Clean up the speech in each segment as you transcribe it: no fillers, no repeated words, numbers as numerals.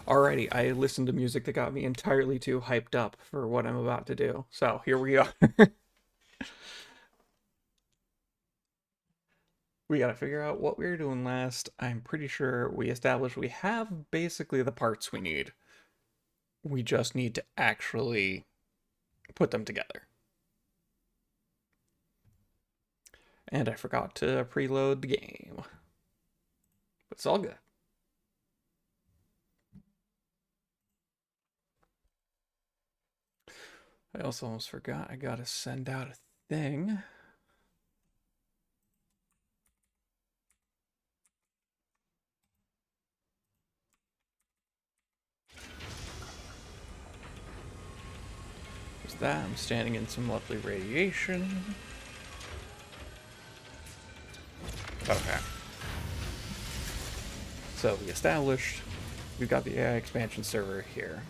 Alrighty, I listened to music that got me entirely too hyped up for what I'm about to do. So here we go. We gotta figure out what we were doing last. I'm pretty sure we established we have basically the parts we need. We just need to actually put them together. And I forgot to preload the game. But it's all good. I also almost forgot I gotta send out a thing. There's that. I'm standing in some lovely radiation. Okay. So we established we've got the AI expansion server here.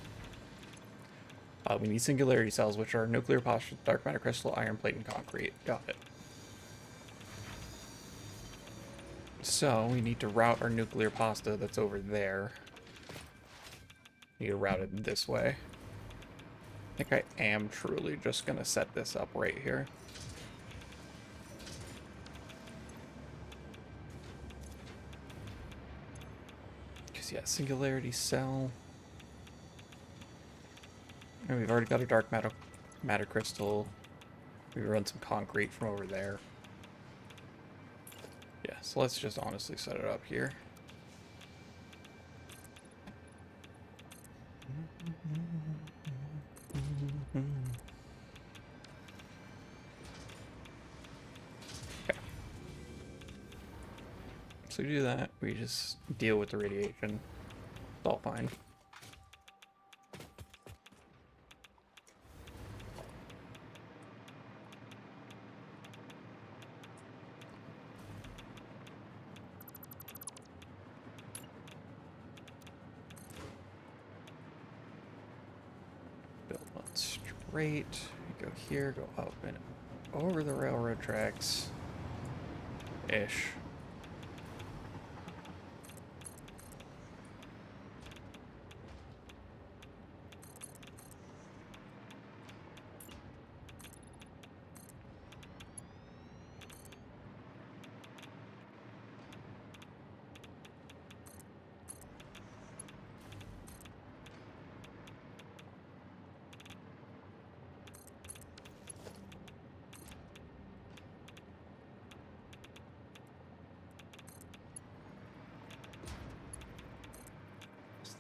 We need singularity cells, which are nuclear posture, dark matter crystal, iron plate, and concrete. Got it. So we need to route our nuclear pasta that's over there. Need to route it this way. I think I am truly just gonna set this up right here. Because yeah, singularity cell. And we've already got a dark matter crystal. We run some concrete from over there. Yeah, so let's just honestly set it up here. Okay. So we do that, we just deal with the radiation. It's all fine. Build one straight. Go here, go up and over the railroad tracks. Ish.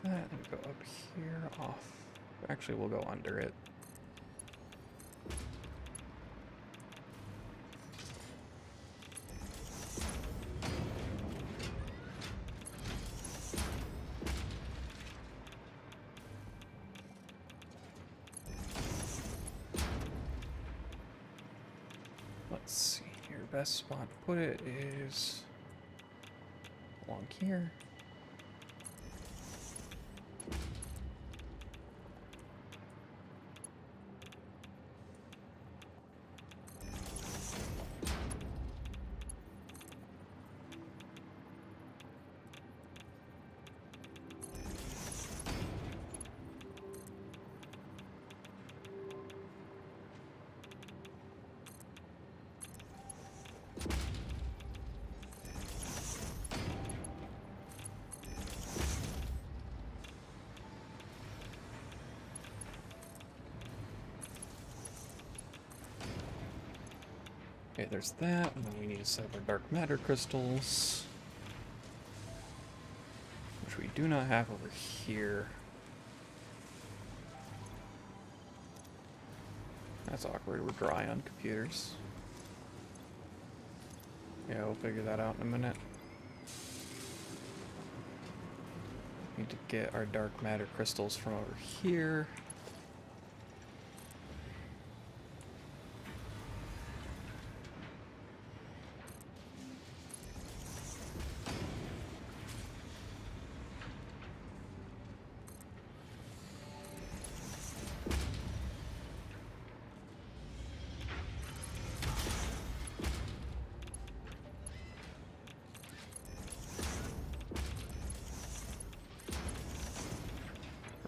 That and go up here off. Actually, we'll go under it. Let's see here. Best spot to put it is along here. Okay, there's that, and then we need to set up our dark matter crystals, which we do not have over here. That's awkward, we're dry on computers. Yeah, we'll figure that out in a minute. Need to get our dark matter crystals from over here.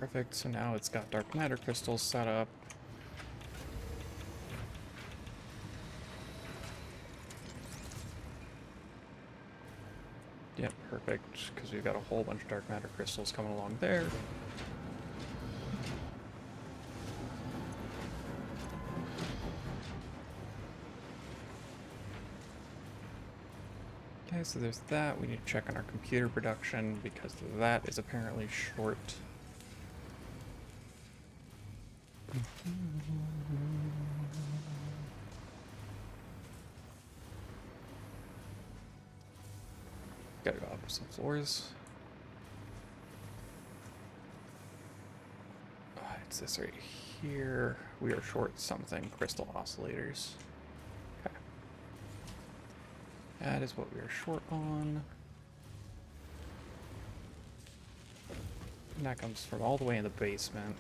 Perfect, so now it's got dark matter crystals set up. Yep, perfect, because we've got a whole bunch of dark matter crystals coming along there. Okay, so there's that. We need to check on our computer production because that is apparently short. Gotta go up some floors. It's this right here. We are short something. Crystal oscillators. Okay. That is what we are short on. And that comes from all the way in the basement.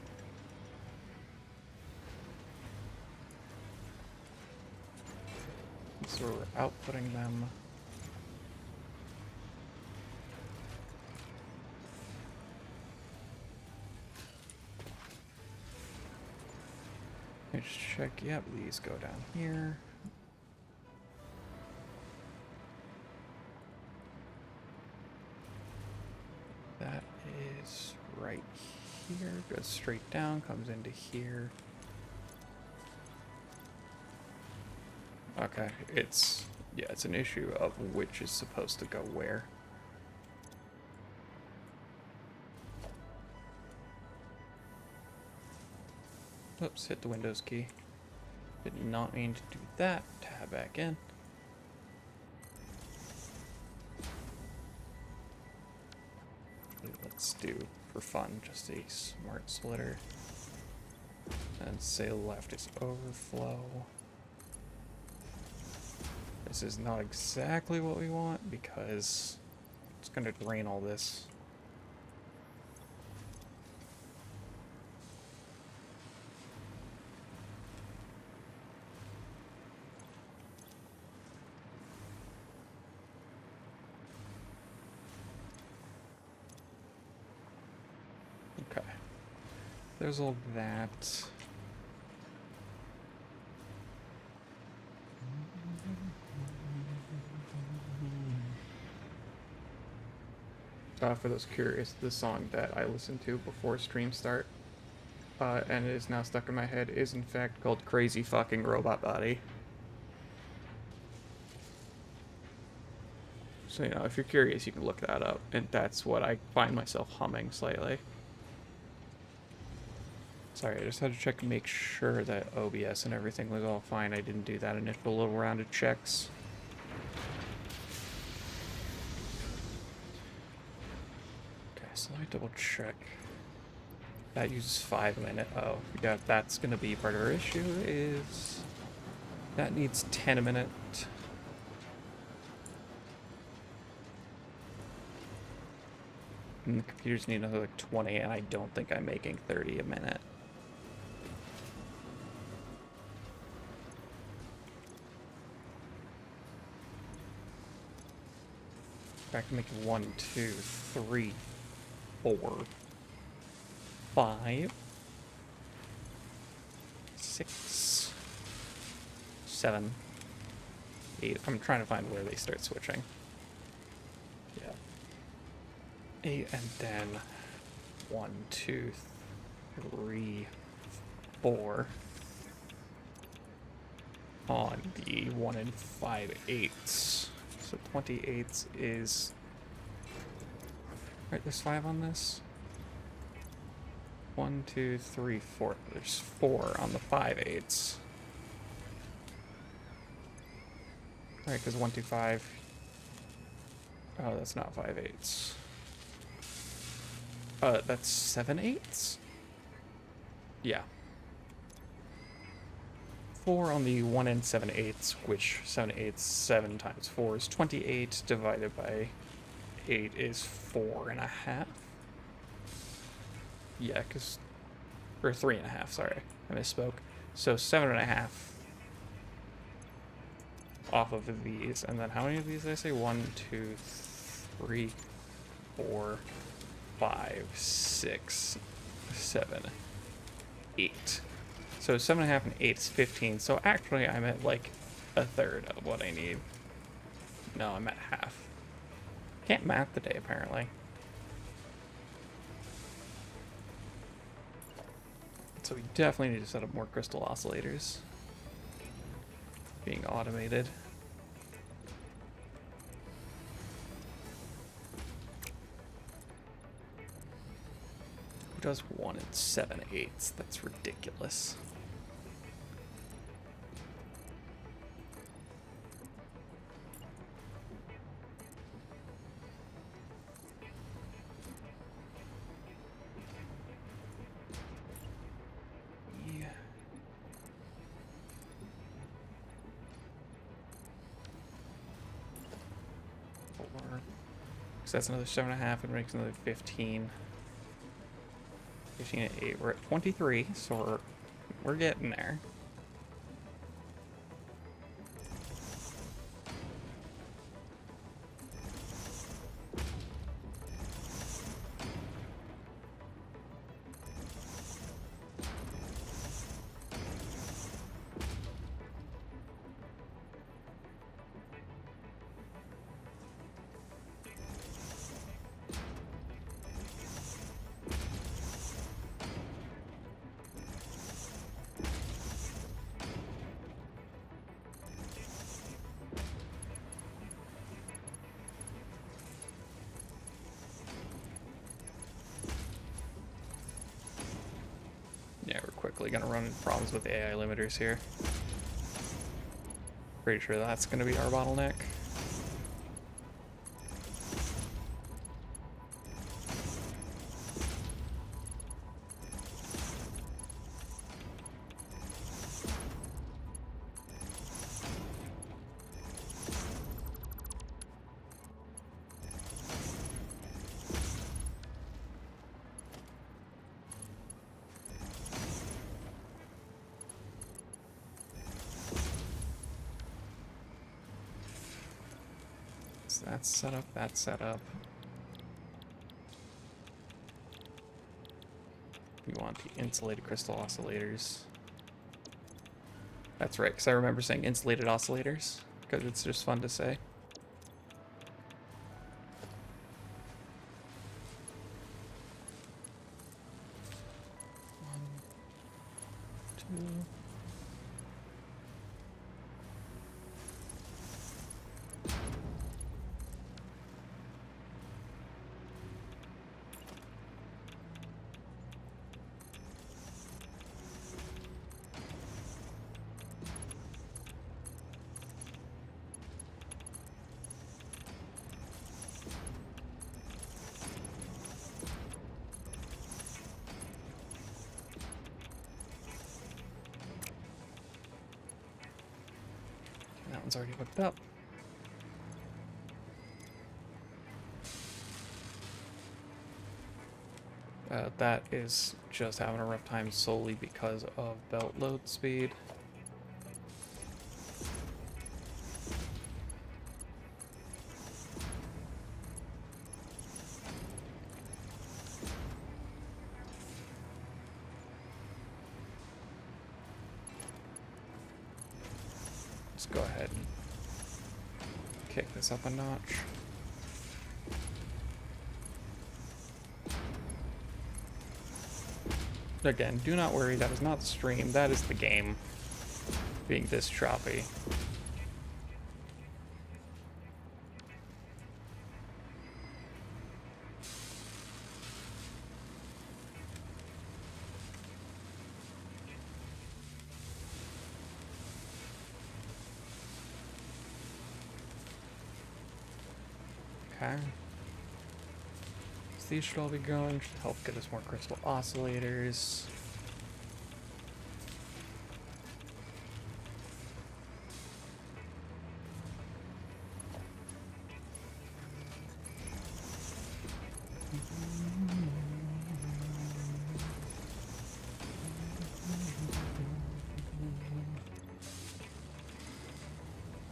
So we're outputting them. Let's check. Yep, these go down here. That is right here. Goes straight down, comes into here. Okay, it's an issue of which is supposed to go where. Oops, hit the Windows key. Did not mean to do that. Tab back in. Let's do, for fun, just a smart splitter. And say left is overflow. This is not exactly what we want because it's going to drain all this. Okay. There's all that. For those curious, the song that I listened to before stream start, and it is now stuck in my head, is in fact called Crazy Fucking Robot Body. So, you know, if you're curious, you can look that up, and that's what I find myself humming slightly. Sorry, I just had to check and make sure that OBS and everything was all fine. I didn't do that initial little round of checks. So let me double check. That uses 5 minutes. Oh, yeah, that's gonna be part of our issue is that needs 10 a minute. And the computers need another like 20, and I don't think I'm making 30 a minute. I can make 1, 2, 3, 4, 5, 6, 7, 8. I'm trying to find where they start switching. Yeah. 8, and then 1, 2, 3, 4 on the 1 and 5/8. So 28 is... Right, there's 5 on this. 1, 2, 3, 4. There's 4 on the 5/8. Right, because 1, 2, 5. Oh, that's not 5/8. That's 7/8? Yeah. 4 on the 1 and 7/8, which 7/8, 7 times 4 is 28, divided by 8 is 4.5. Yeah, because... Or 3.5, sorry. I misspoke. So 7.5 off of these. And then how many of these did I say? 1, 2, 3, 4, 5, 6, 7, 8. So 7.5 and 8 is 15. So actually I'm at like a third of what I need. No, I'm at half. Can't math today, apparently. So we definitely need to set up more crystal oscillators. Being automated. Who does 1 and 7/8? That's ridiculous. Yeah. 4. So that's another 7.5 and makes another 15. 15 and 8. We're at 23, so we're getting there. Yeah, we're quickly gonna run into problems with AI limiters here. Pretty sure that's gonna be our bottleneck. So that's set up, that's set up. We want the insulated crystal oscillators. That's right, because I remember saying insulated oscillators, because it's just fun to say. One, two. That one's already hooked up. That is just having a rough time solely because of belt load speed. Let's go ahead and kick this up a notch. Again, do not worry, that is not the stream, that is the game being this choppy. Okay. So these should all be going, should help get us more crystal oscillators.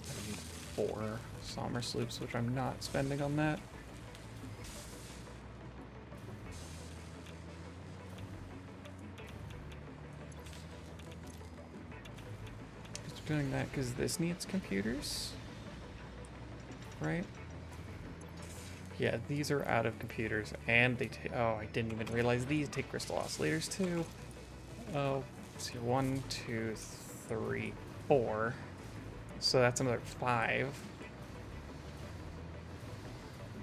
I need 4 Sommer Sloops, which I'm not spending on that. Doing that because this needs computers, right? Yeah, these are out of computers, and they oh, I didn't even realize these take crystal oscillators too. Oh, see, 1, 2, 3, 4. So that's another 5.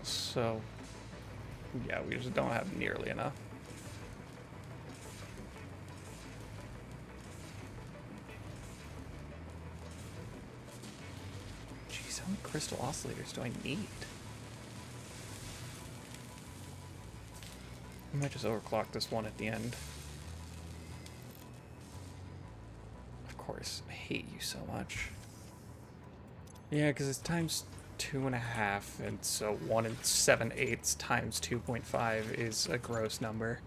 So, yeah, we just don't have nearly enough. Jeez, how many crystal oscillators do I need? I might just overclock this one at the end. Of course, I hate you so much. Yeah, because it's times 2.5, and so 1 7/8 times 2.5 is a gross number.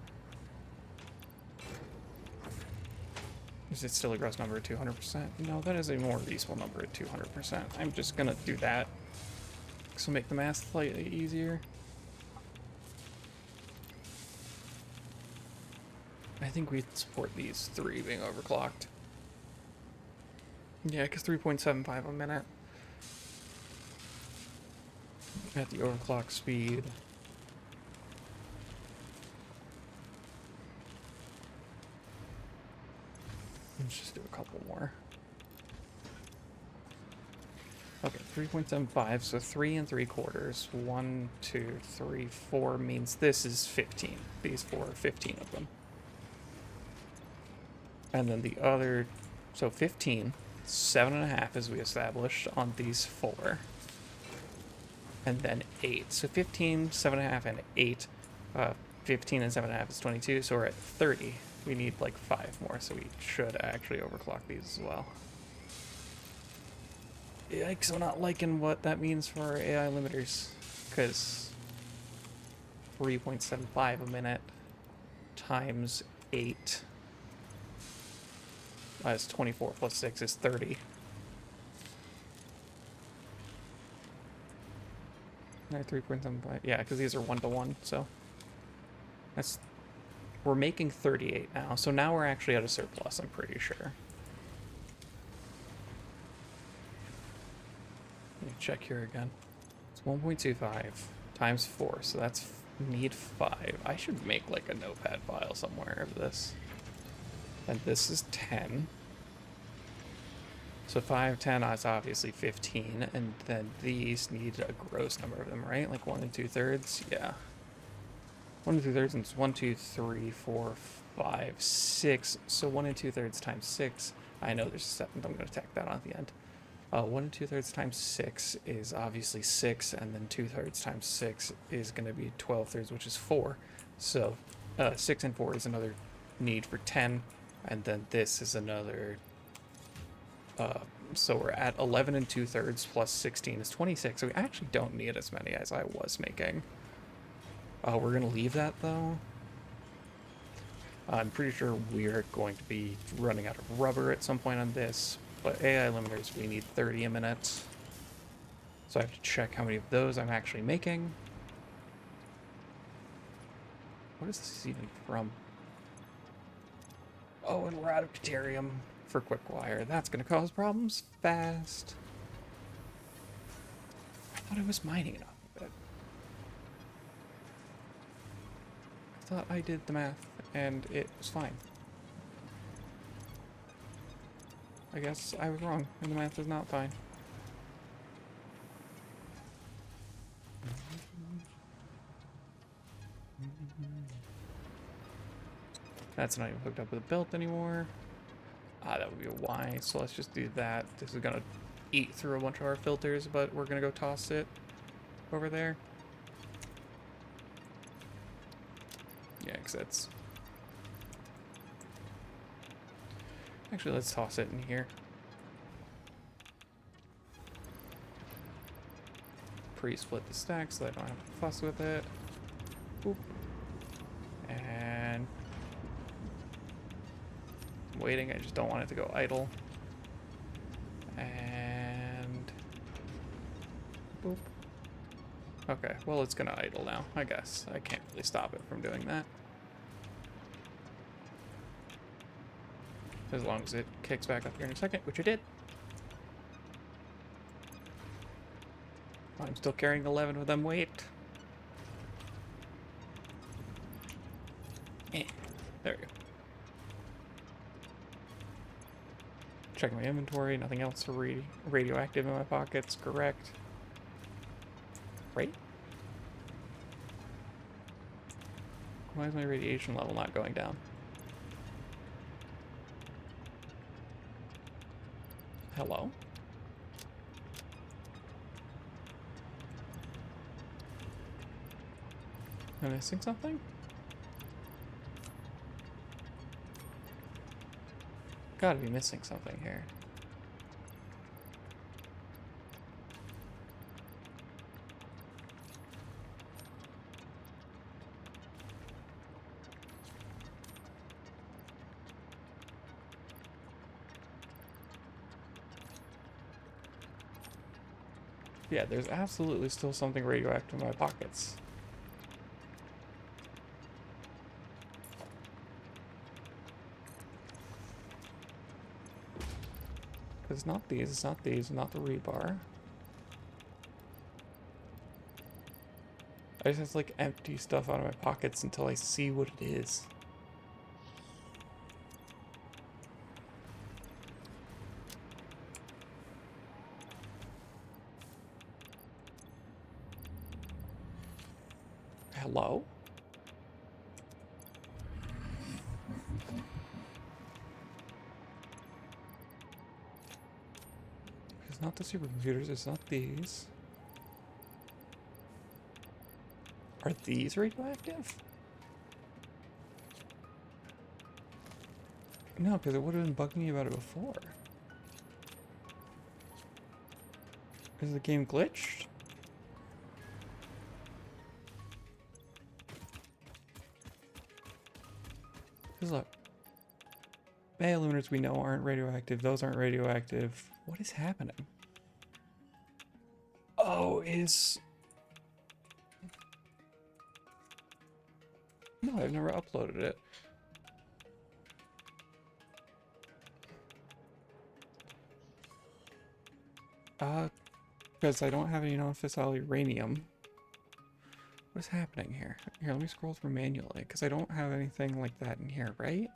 Is it still a gross number at 200%? No, that is a more reasonable number at 200%. I'm just gonna do that. This will make the math slightly easier. I think we support these 3 being overclocked. Yeah, because 3.75 a minute. At the overclock speed. Let's just do a couple more. Okay, 3.75, so 3 3/4. 1, 2, 3, 4 means this is 15. These 4 are 15 of them. And then the other, so 15, 7.5 as we established on these 4. And then 8. So 15, 7.5, and 8. 15 and 7.5 is 22, so we're at 30. We need like 5 more, so we should actually overclock these as well. Yikes, I'm not liking what that means for our AI limiters, because 3.75 a minute times 8 is 24 plus 6 is 30. No, 3.75. Yeah, because these are 1-to-1, so that's, we're making 38 now. So now we're actually at a surplus, I'm pretty sure. Let me check here again. It's 1.25 times 4, so that's need 5. I should make like a notepad file somewhere of this. And this is 10. So 5, 10 is obviously 15, and then these need a gross number of them, right? Like 1 2/3? Yeah. 1 2/3 is 1, 2, 3, 4, 5, 6. So 1 2/3 times 6. I know there's a 7, but I'm going to tack that on at the end. 1 2/3 times 6 is obviously 6, and then 2/3 times 6 is going to be 12/3, which is 4. So 6 and 4 is another need for 10, and then this is another. So we're at 11 2/3 plus 16 is 26. So we actually don't need as many as I was making. We're going to leave that though. I'm pretty sure we're going to be running out of rubber at some point on this, but AI limiters, we need 30 a minute. So I have to check how many of those I'm actually making. What is this even from? Oh, and we're out of deuterium for quick wire. That's going to cause problems fast. I thought I was mining enough of it. I thought I did the math and it was fine. I guess I was wrong and the math is not fine. That's not even hooked up with a belt anymore. That would be a Y, so let's just do that. This is gonna eat through a bunch of our filters, but we're gonna go toss it over there. Yeah, because that's... Actually, let's toss it in here. Pre-split the stack so I don't have to fuss with it. Boop. And... I'm waiting, I just don't want it to go idle. And... Boop. Okay, well it's gonna idle now, I guess. I can't really stop it from doing that. As long as it kicks back up here in a second, which it did. I'm still carrying 11 of them weight. There we go. Checking my inventory, nothing else radioactive in my pockets, correct. Right? Why is my radiation level not going down? Hello? Am I missing something? Gotta be missing something here. Yeah, there's absolutely still something radioactive in my pockets. It's not these, it's not these, not the rebar. I just have to, like, empty stuff out of my pockets until I see what it is. Hello? It's not the supercomputers, it's not these. Are these radioactive? No, because it would have been bugging me about it before. Is the game glitched? Because look. Bay illuminators we know aren't radioactive, those aren't radioactive. What is happening? Oh, is... No, I've never uploaded it. Because I don't have any non-fissile uranium. What is happening here? Here, let me scroll through manually, because I don't have anything like that in here, right?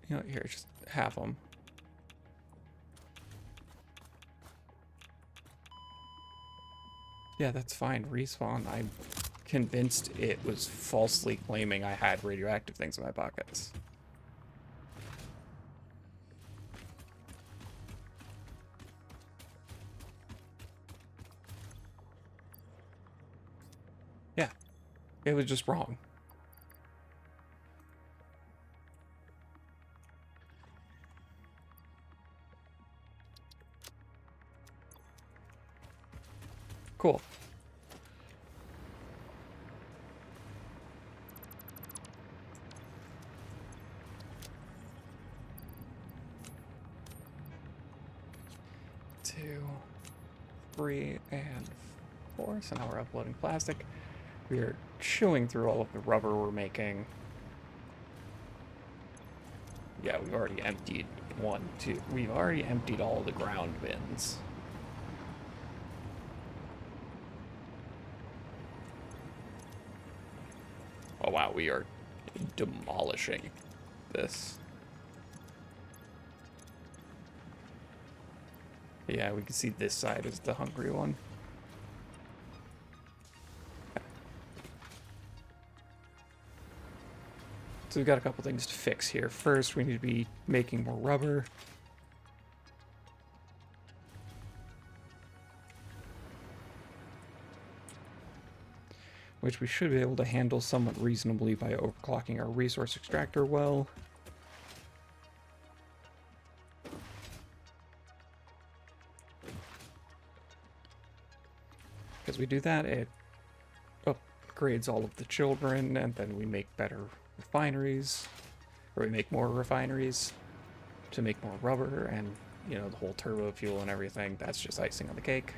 You know, here, just have them. Yeah, that's fine. Respawn. I'm convinced it was falsely claiming I had radioactive things in my pockets. Yeah, it was just wrong. Cool. Two, 3, and 4. So now we're uploading plastic. We are chewing through all of the rubber we're making. Yeah, we've already emptied 1, 2. We've already emptied all the ground bins. Oh wow, we are demolishing this. Yeah, we can see this side is the hungry one. So we've got a couple things to fix here. First, we need to be making more rubber. Which we should be able to handle somewhat reasonably by overclocking our resource extractor well. As we do that, it upgrades all of the children, and then we make better refineries, or we make more refineries to make more rubber, and, you know, the whole turbo fuel and everything, that's just icing on the cake.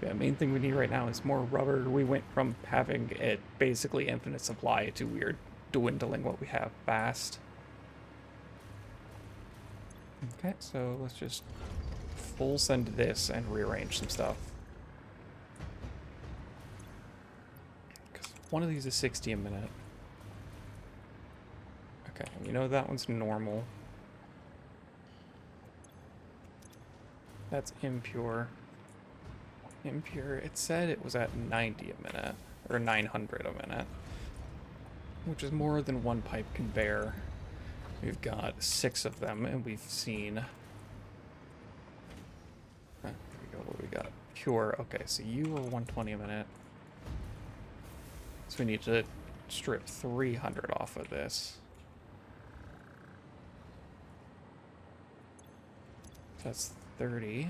The main thing we need right now is more rubber. We went from having it basically infinite supply to we're dwindling what we have fast. Okay, so let's just full send this and rearrange some stuff. Because one of these is 60 a minute. Okay, we know that one's normal. That's impure. Impure, it said it was at 90 a minute, or 900 a minute, which is more than one pipe can bear. We've got 6 of them, and we've seen... Here we go, what do we got? Pure, okay, so you are 120 a minute. So we need to strip 300 off of this. That's 30.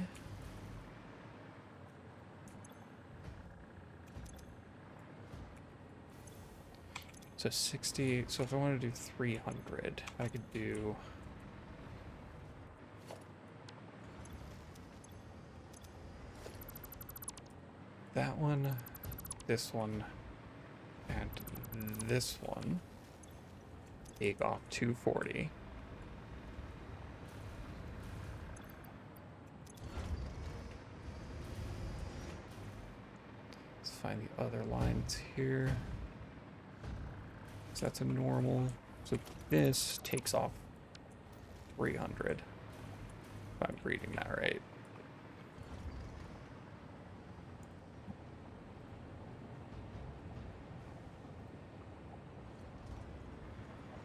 So 60, so if I want to do 300, I could do... that one, this one, and this one. Take off 240. Let's find the other lines here. So that's a normal. So this takes off 300. If I'm reading that right.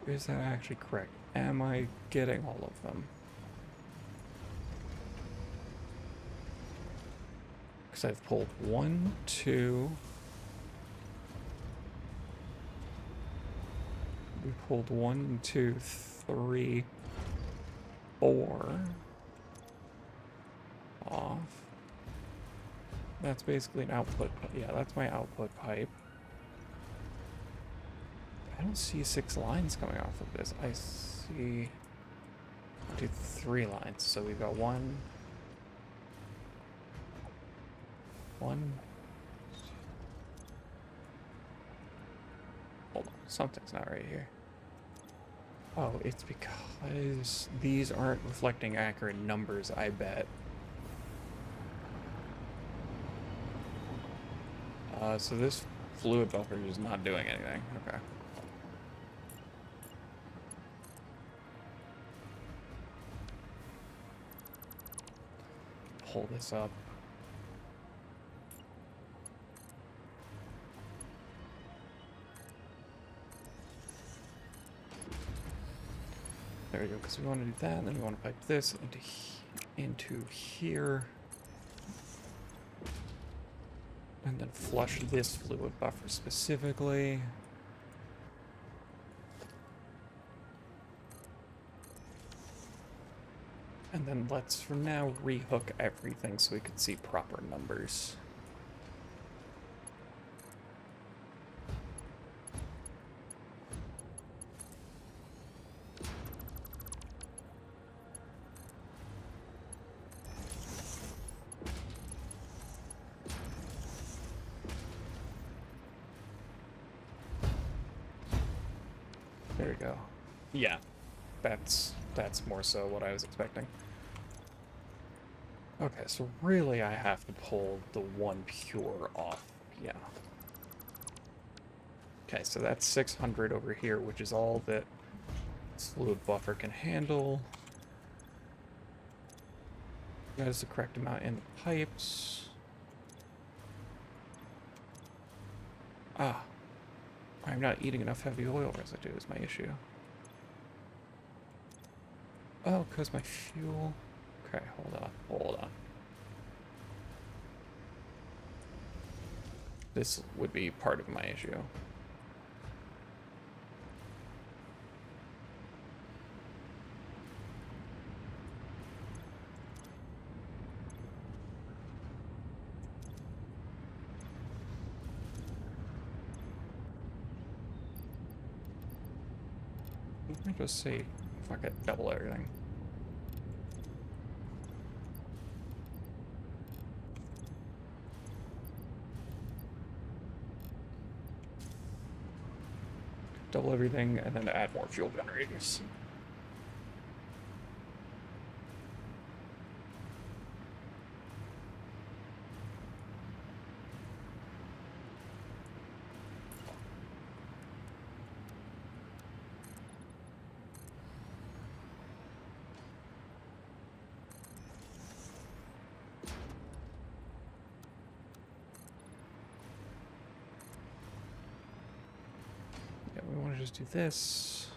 Is that actually correct? Am I getting all of them? Because I've pulled 1, 2. We pulled 1, 2, 3, 4 off. That's basically an output. Yeah, that's my output pipe. I don't see 6 lines coming off of this. I see 1, 2, 3 lines. So we've got 1. Hold on, something's not right here. Oh, it's because these aren't reflecting accurate numbers, I bet. So this fluid buffer is not doing anything. Okay. Pull this up. There we go, because we want to do that, and then we want to pipe this into here. And then flush this fluid buffer specifically. And then let's, for now, rehook everything so we can see proper numbers. There we go. Yeah, that's more so what I was expecting. Okay, so really I have to pull the 1 pure off. Yeah. Okay, so that's 600 over here, which is all that this fluid buffer can handle. That is the correct amount in the pipes. Ah. I'm not eating enough heavy oil residue is my issue. Oh, because my fuel... Okay, hold on. This would be part of my issue. Let me just say, fuck it, double everything. double everything, and then add more fuel generators. We want to just do this.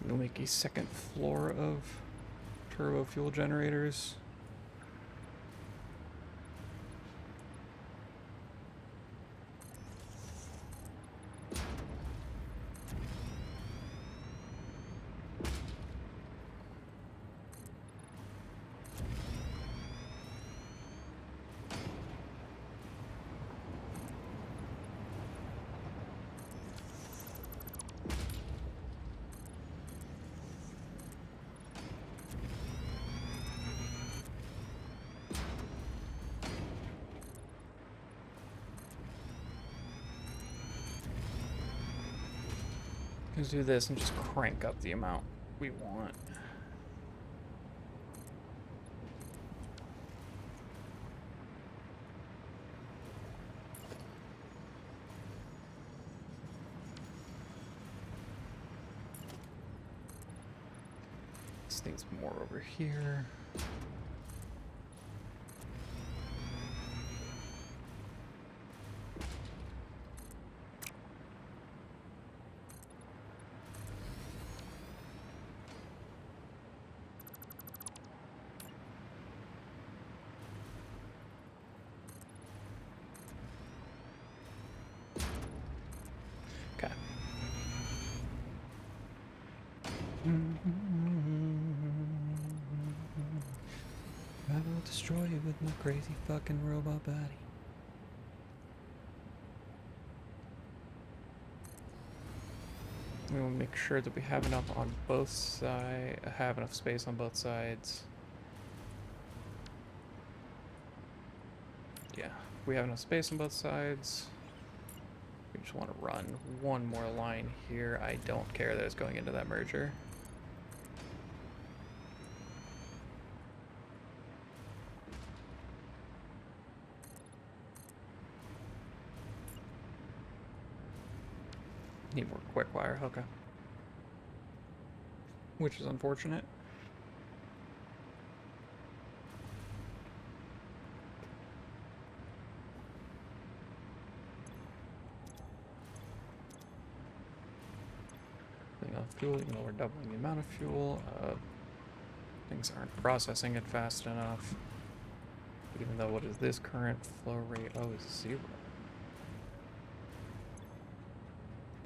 We'll make a second floor of turbo fuel generators. Let's do this and just crank up the amount we want. This needs more over here. Okay. I will destroy you with my crazy fucking robot body. We will make sure that we have enough on both sides, have enough space on both sides. Yeah, we have enough space on both sides. We just want to run one more line here. I don't care that it's going into that merger. Need more quick wire, okay. Which is unfortunate. Fuel, even though we're doubling the amount of fuel, things aren't processing it fast enough. Even though, what is this current flow rate? Oh, it's 0.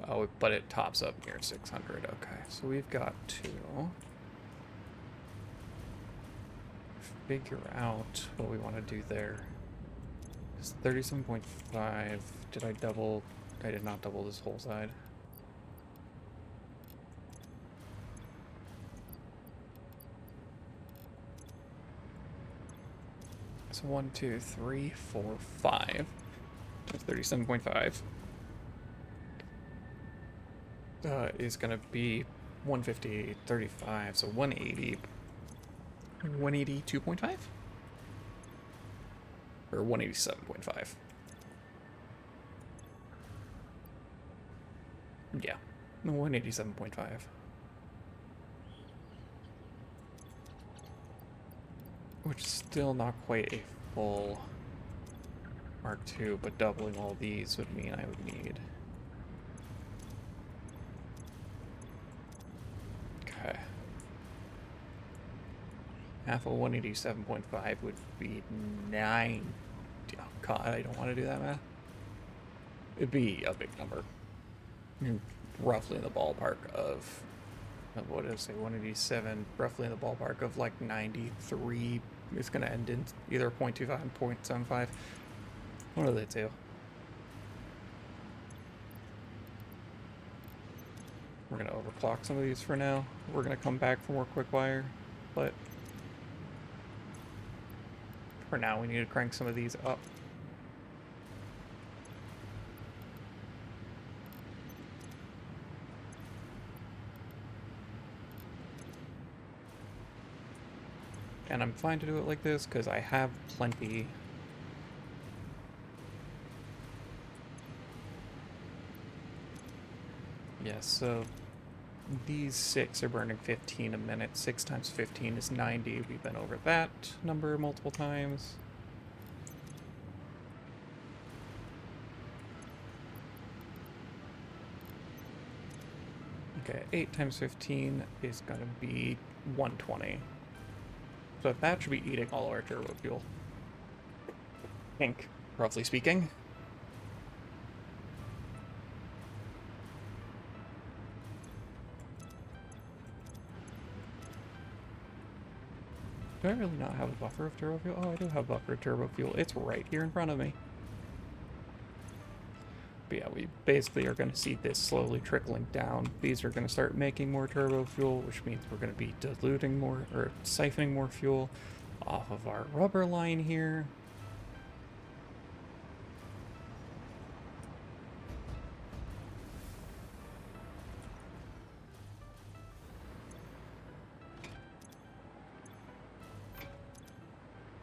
Oh, but it tops up near 600. Okay, so we've got to figure out what we want to do there. It's 37.5. Did I double? I did not double this whole side. So 1, 2, 3, 4, 5. That's 37.5. Is gonna be 150, 35, so 180. 182.5? Or 187.5. Yeah, 187.5. Which is still not quite a full Mark II, but doubling all these would mean I would need. Okay. Half of 187.5 would be 9. Oh god, I don't want to do that math. It'd be a big number. Roughly in the ballpark of, what did I say, 187, roughly in the ballpark of like 93. It's going to end in either 0.25 and 0.75. One of the two. We're going to overclock some of these for now. We're going to come back for more quick wire. but for now we need to crank some of these up. And I'm fine to do it like this because I have plenty. Yes, so these 6 are burning 15 a minute. 6 times 15 is 90. We've been over that number multiple times. Okay, 8 times 15 is going to be 120. So that should be eating all our turbo fuel. Pink, roughly speaking. Do I really not have a buffer of turbo fuel? Oh, I do have a buffer of turbo fuel. It's right here in front of me. But yeah, we basically are going to see this slowly trickling down. These are going to start making more turbo fuel, which means we're going to be diluting more, or siphoning more fuel off of our rubber line here.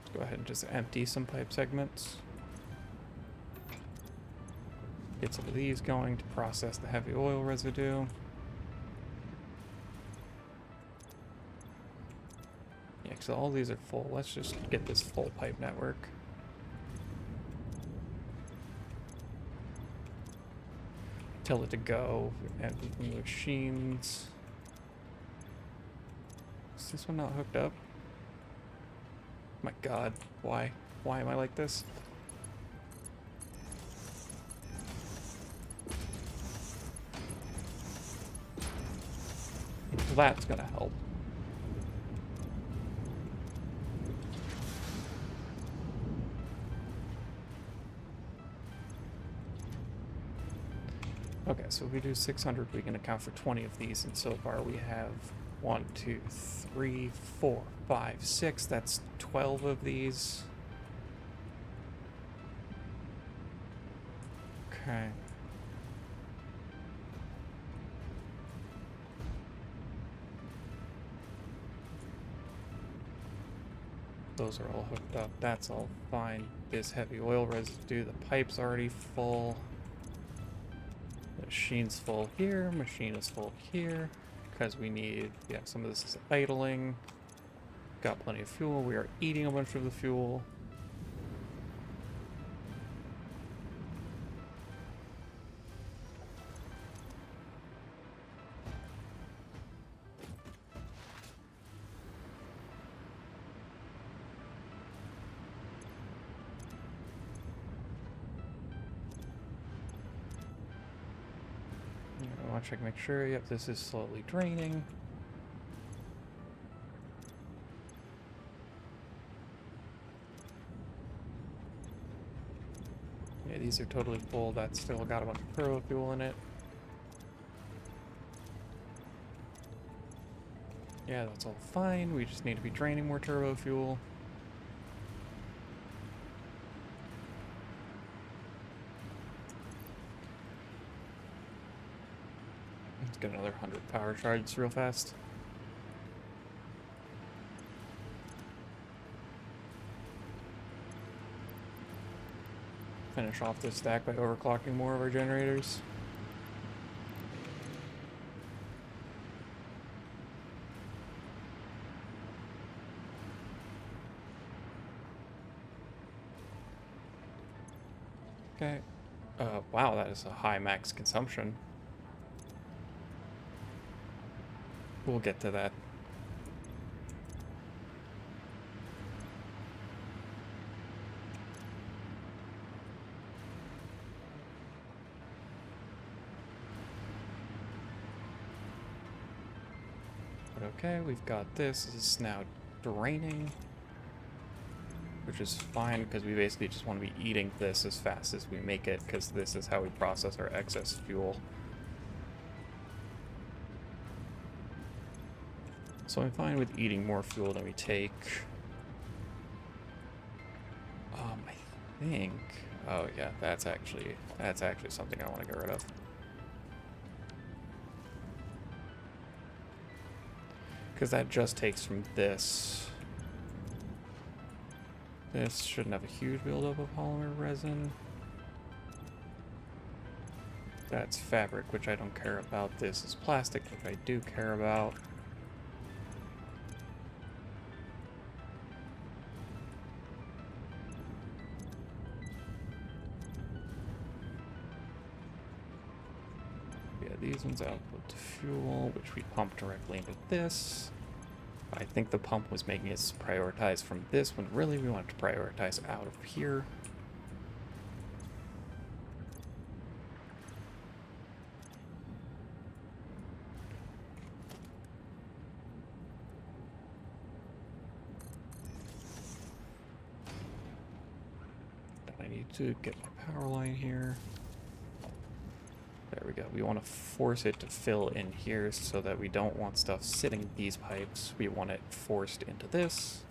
Let's go ahead and just empty some pipe segments. Get some of these going to process the heavy oil residue. Yeah, so all these are full. Let's just get this full pipe network. Tell it to go, and machines. Is this one not hooked up? My God, why? Why am I like this? That's gonna help. Okay, so if we do 600, we can account for 20 of these, and so far we have 1, 2, 3, 4, 5, 6. That's 12 of these. Okay. Those are all hooked up. That's all fine. This heavy oil residue, the pipe's already full. The machine's full here. Machine is full here. Because we need, yeah, some of this is idling. Got plenty of fuel. We are eating a bunch of the fuel. I want to check, make sure. Yep, this is slowly draining. Yeah, these are totally full. That's still got a bunch of turbo fuel in it. Yeah, that's all fine. We just need to be draining more turbo fuel. Let's get another 100 power charges real fast. Finish off this stack by overclocking more of our generators. Okay. Wow, that is a high max consumption. We'll get to that. But okay, we've got this. This is now draining, which is fine because we basically just want to be eating this as fast as we make it, because this is how we process our excess fuel. So I'm fine with eating more fuel than we take. I think... Oh yeah, that's actually something I want to get rid of. Because that just takes from this. This shouldn't have a huge buildup of polymer resin. That's fabric, which I don't care about. This is plastic, which I do care about. Yeah, these ones output to fuel, which we pump directly into this. I think the pump was making us prioritize from this when really we wanted to prioritize out of here. I need to get my power line here. There we go. We want to force it to fill in here so that we don't want stuff sitting in these pipes. We want it forced into this.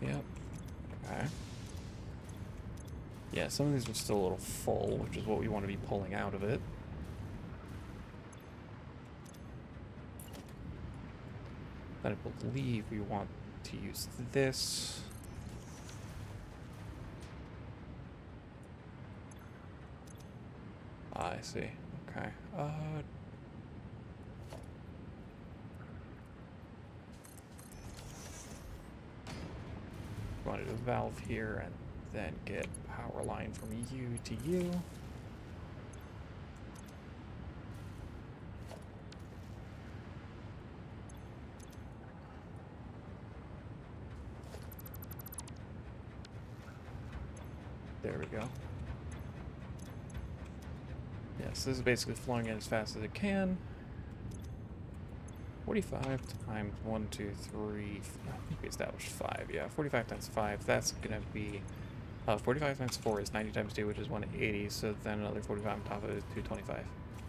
Yep. Okay. Yeah, some of these are still a little full, which is what we want to be pulling out of it. But I believe we want to use this. I see. Okay. Want to do a valve here and then get power line from you to you. There we go. Yes, this is basically flowing in as fast as it can. 45 times 1, 2, 3, I think we established 5, yeah. 45 times 5, that's gonna be, 45 times 4 is 90 times 2, which is 180, so then another 45 on top of it is 225.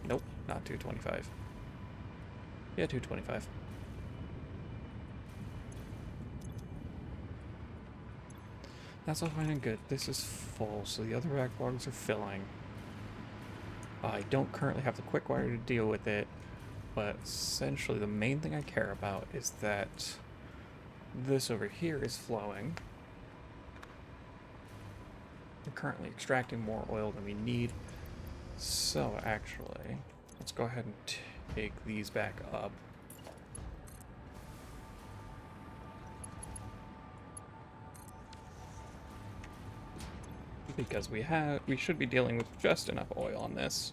Nope, not 225. Yeah, 225. That's all fine and good. This is full, so the other backlogs are filling. I don't currently have the quick wire to deal with it, but essentially the main thing I care about is that this over here is flowing. We're currently extracting more oil than we need, so actually, let's go ahead and take these back up. Because we should be dealing with just enough oil on this.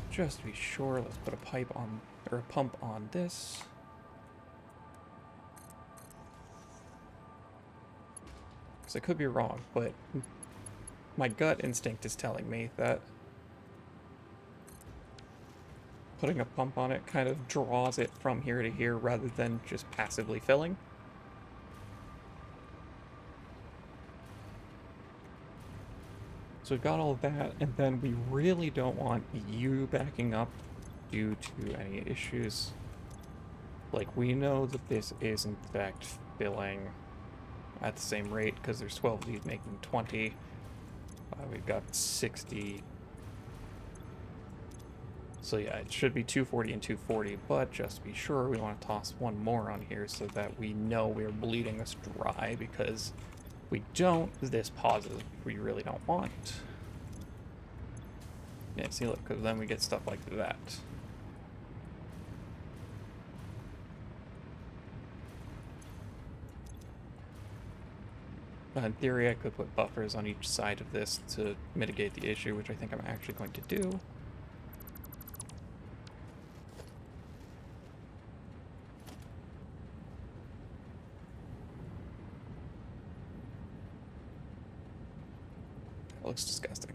Just to be sure, let's put a pipe on, or a pump on this. Because I could be wrong, but my gut instinct is telling me that putting a pump on it kind of draws it from here to here rather than just passively filling. So we've got all of that, and then we really don't want you backing up due to any issues. Like, we know that this is in fact filling at the same rate because there's 12 of these making 20. We've got 60. So yeah, it should be 240 and 240, but just to be sure, we want to toss one more on here so that we know we're bleeding us dry, because we don't, this pauses, we really don't want. Yeah, see, look, because then we get stuff like that. In theory, I could put buffers on each side of this to mitigate the issue, which I think I'm actually going to do. That looks disgusting.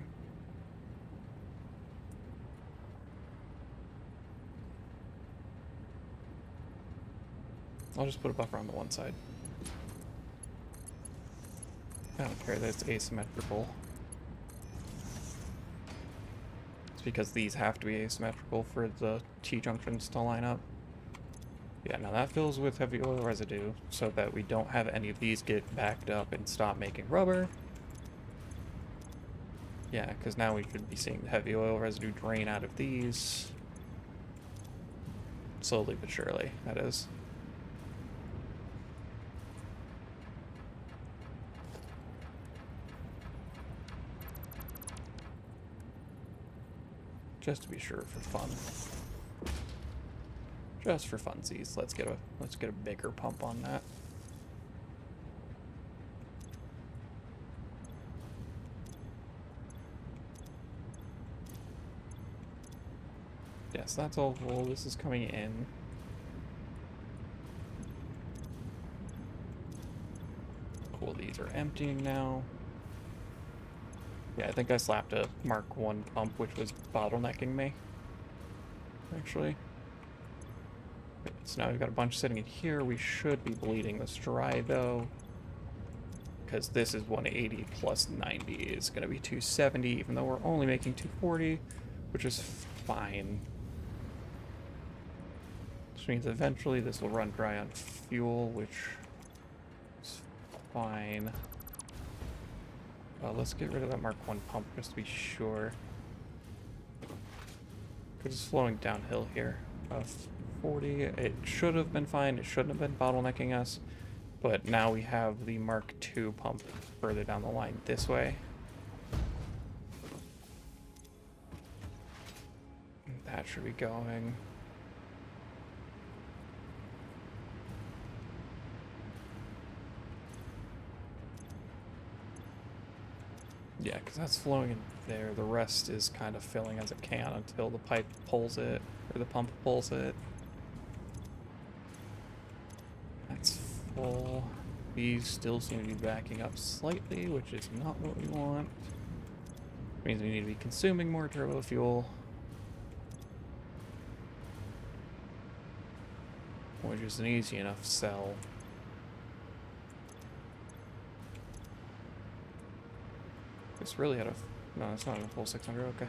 I'll just put a buffer on the one side. I don't care that it's asymmetrical. It's because these have to be asymmetrical for the T-junctions to line up. Yeah, now that fills with heavy oil residue so that we don't have any of these get backed up and stop making rubber. Yeah, because now we should be seeing the heavy oil residue drain out of these. Slowly but surely, that is. Just to be sure for fun. Just for funsies, let's get a bigger pump on that. Yes, that's all full. This is coming in. Cool, these are emptying now. Yeah, I think I slapped a Mark 1 pump, which was bottlenecking me. Actually. So now we've got a bunch sitting in here. We should be bleeding this dry, though. Because this is 180 plus 90 is going to be 270, even though we're only making 240, which is fine. Which means eventually this will run dry on fuel, which is fine. Let's get rid of that Mark 1 pump just to be sure. Because it's flowing downhill here. 40, it should have been fine. It shouldn't have been bottlenecking us. But now we have the Mark 2 pump further down the line this way. That should be going. Yeah, because that's flowing in there. The rest is kind of filling as it can until the pipe pulls it, or the pump pulls it. That's full. These still seem to be backing up slightly, which is not what we want. Means we need to be consuming more turbo fuel. Which is an easy enough sell. It's really out of... No, it's not a full 600, okay.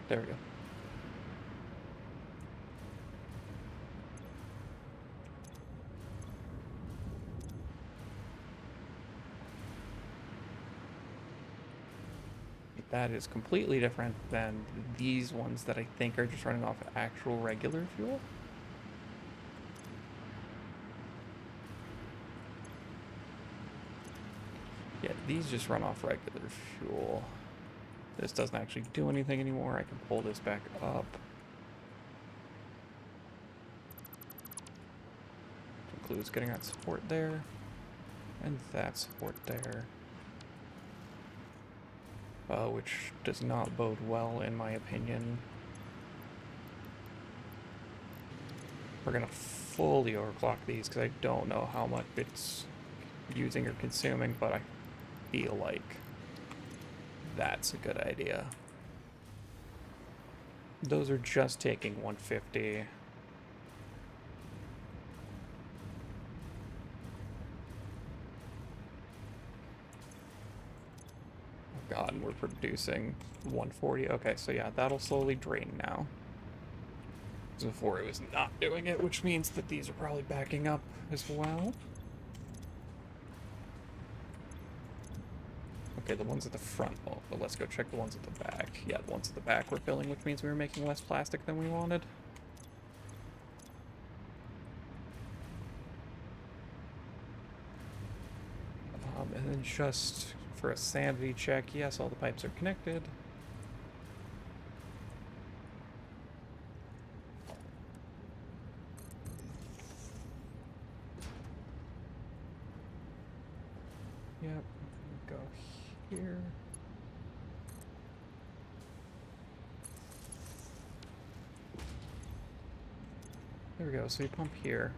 There we go. That is completely different than these ones that I think are just running off actual regular fuel. Yeah, these just run off regular fuel. This doesn't actually do anything anymore. I can pull this back up. Includes getting that support there. And that support there. Which does not bode well, in my opinion. We're gonna fully overclock these because I don't know how much it's using or consuming, but I feel like that's a good idea. Those are just taking 150. God, and we're producing 140. Okay, so yeah, that'll slowly drain now. Before it was not doing it, which means that these are probably backing up as well. Okay, the ones at the front, oh, but let's go check the ones at the back. Yeah, the ones at the back were filling, which means we were making less plastic than we wanted. And then just for a sanity check, yes, all the pipes are connected. Yep, go here. There we go, so you pump here.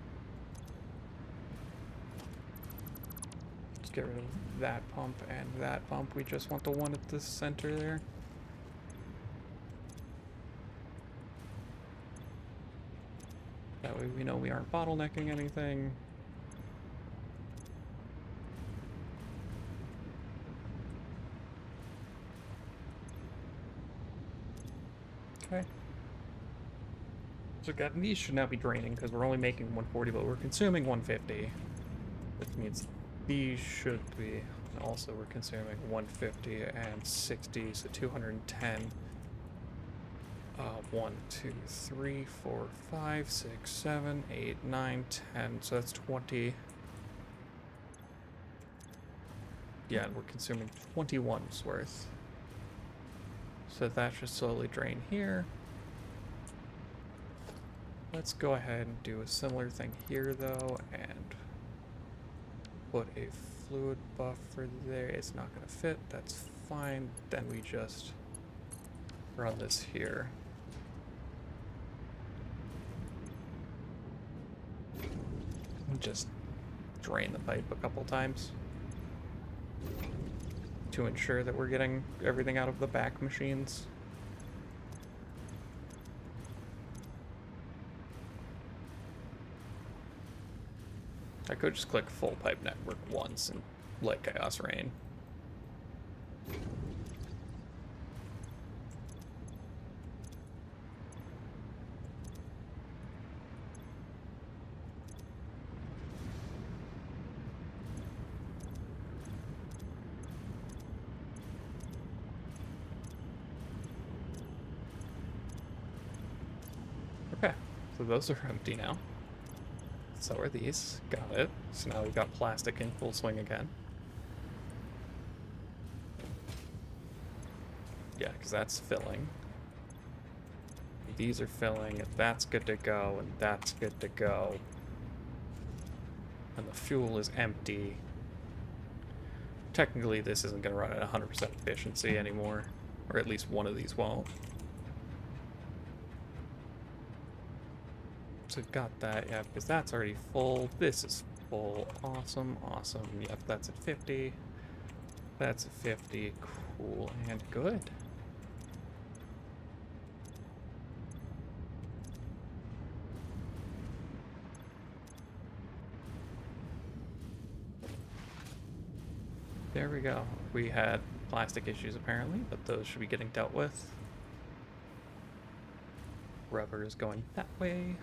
Let's get rid of that pump and that pump. We just want the one at the center there. That way we know we aren't bottlenecking anything. Okay. So these should now be draining because we're only making 140, but we're consuming 150. Which means these should be. Also, we're consuming 150 and 60, so 210. 1, 2, 3, 4, 5, 6, 7, 8, 9, 10. So that's 20. Yeah, and we're consuming 21's worth. So that should slowly drain here. Let's go ahead and do a similar thing here, though, and put a fluid buffer there. It's not going to fit. That's fine. Then we just run this here. And just drain the pipe a couple times to ensure that we're getting everything out of the back machines. I could just click full pipe network once and let chaos reign. Okay, so those are empty now. So are these. Got it. So now we've got plastic in full swing again. Yeah, because that's filling. These are filling, and that's good to go, and that's good to go. And the fuel is empty. Technically, this isn't going to run at 100% efficiency anymore. Or at least one of these won't. So we've got that, yeah, because that's already full. This is full. Awesome, awesome. Yep, that's at 50. That's at 50. Cool and good. There we go. We had plastic issues apparently, but those should be getting dealt with. Rubber is going that way.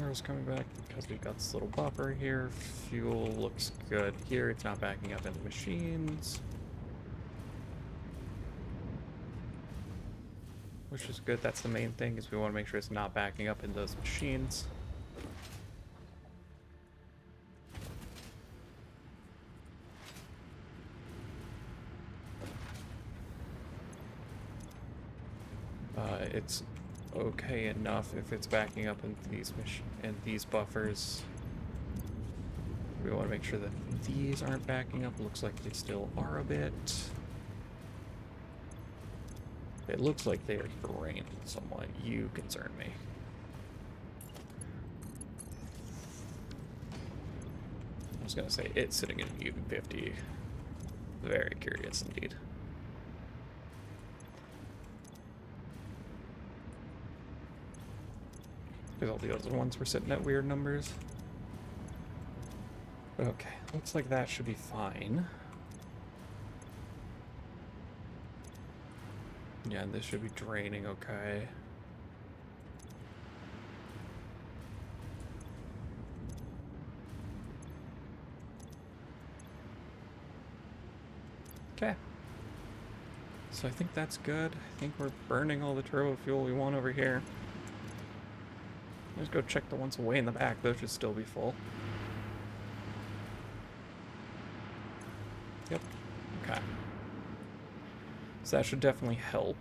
Arrow's coming back because we've got this little buffer here. Fuel looks good here. It's not backing up into machines, which is good. That's the main thing, is we want to make sure it's not backing up into those machines. It's okay enough if it's backing up into these buffers. We want to make sure that these aren't backing up. Looks like they still are a bit. It looks like they are drained somewhat. You concern me. I was gonna say it's sitting in even 50. Very curious indeed. Because all the other ones were sitting at weird numbers. Okay, looks like that should be fine. Yeah, and this should be draining okay. Okay. So I think that's good. I think we're burning all the turbo fuel we want over here. Let's go check the ones away in the back. Those should still be full. Yep. Okay. So that should definitely help.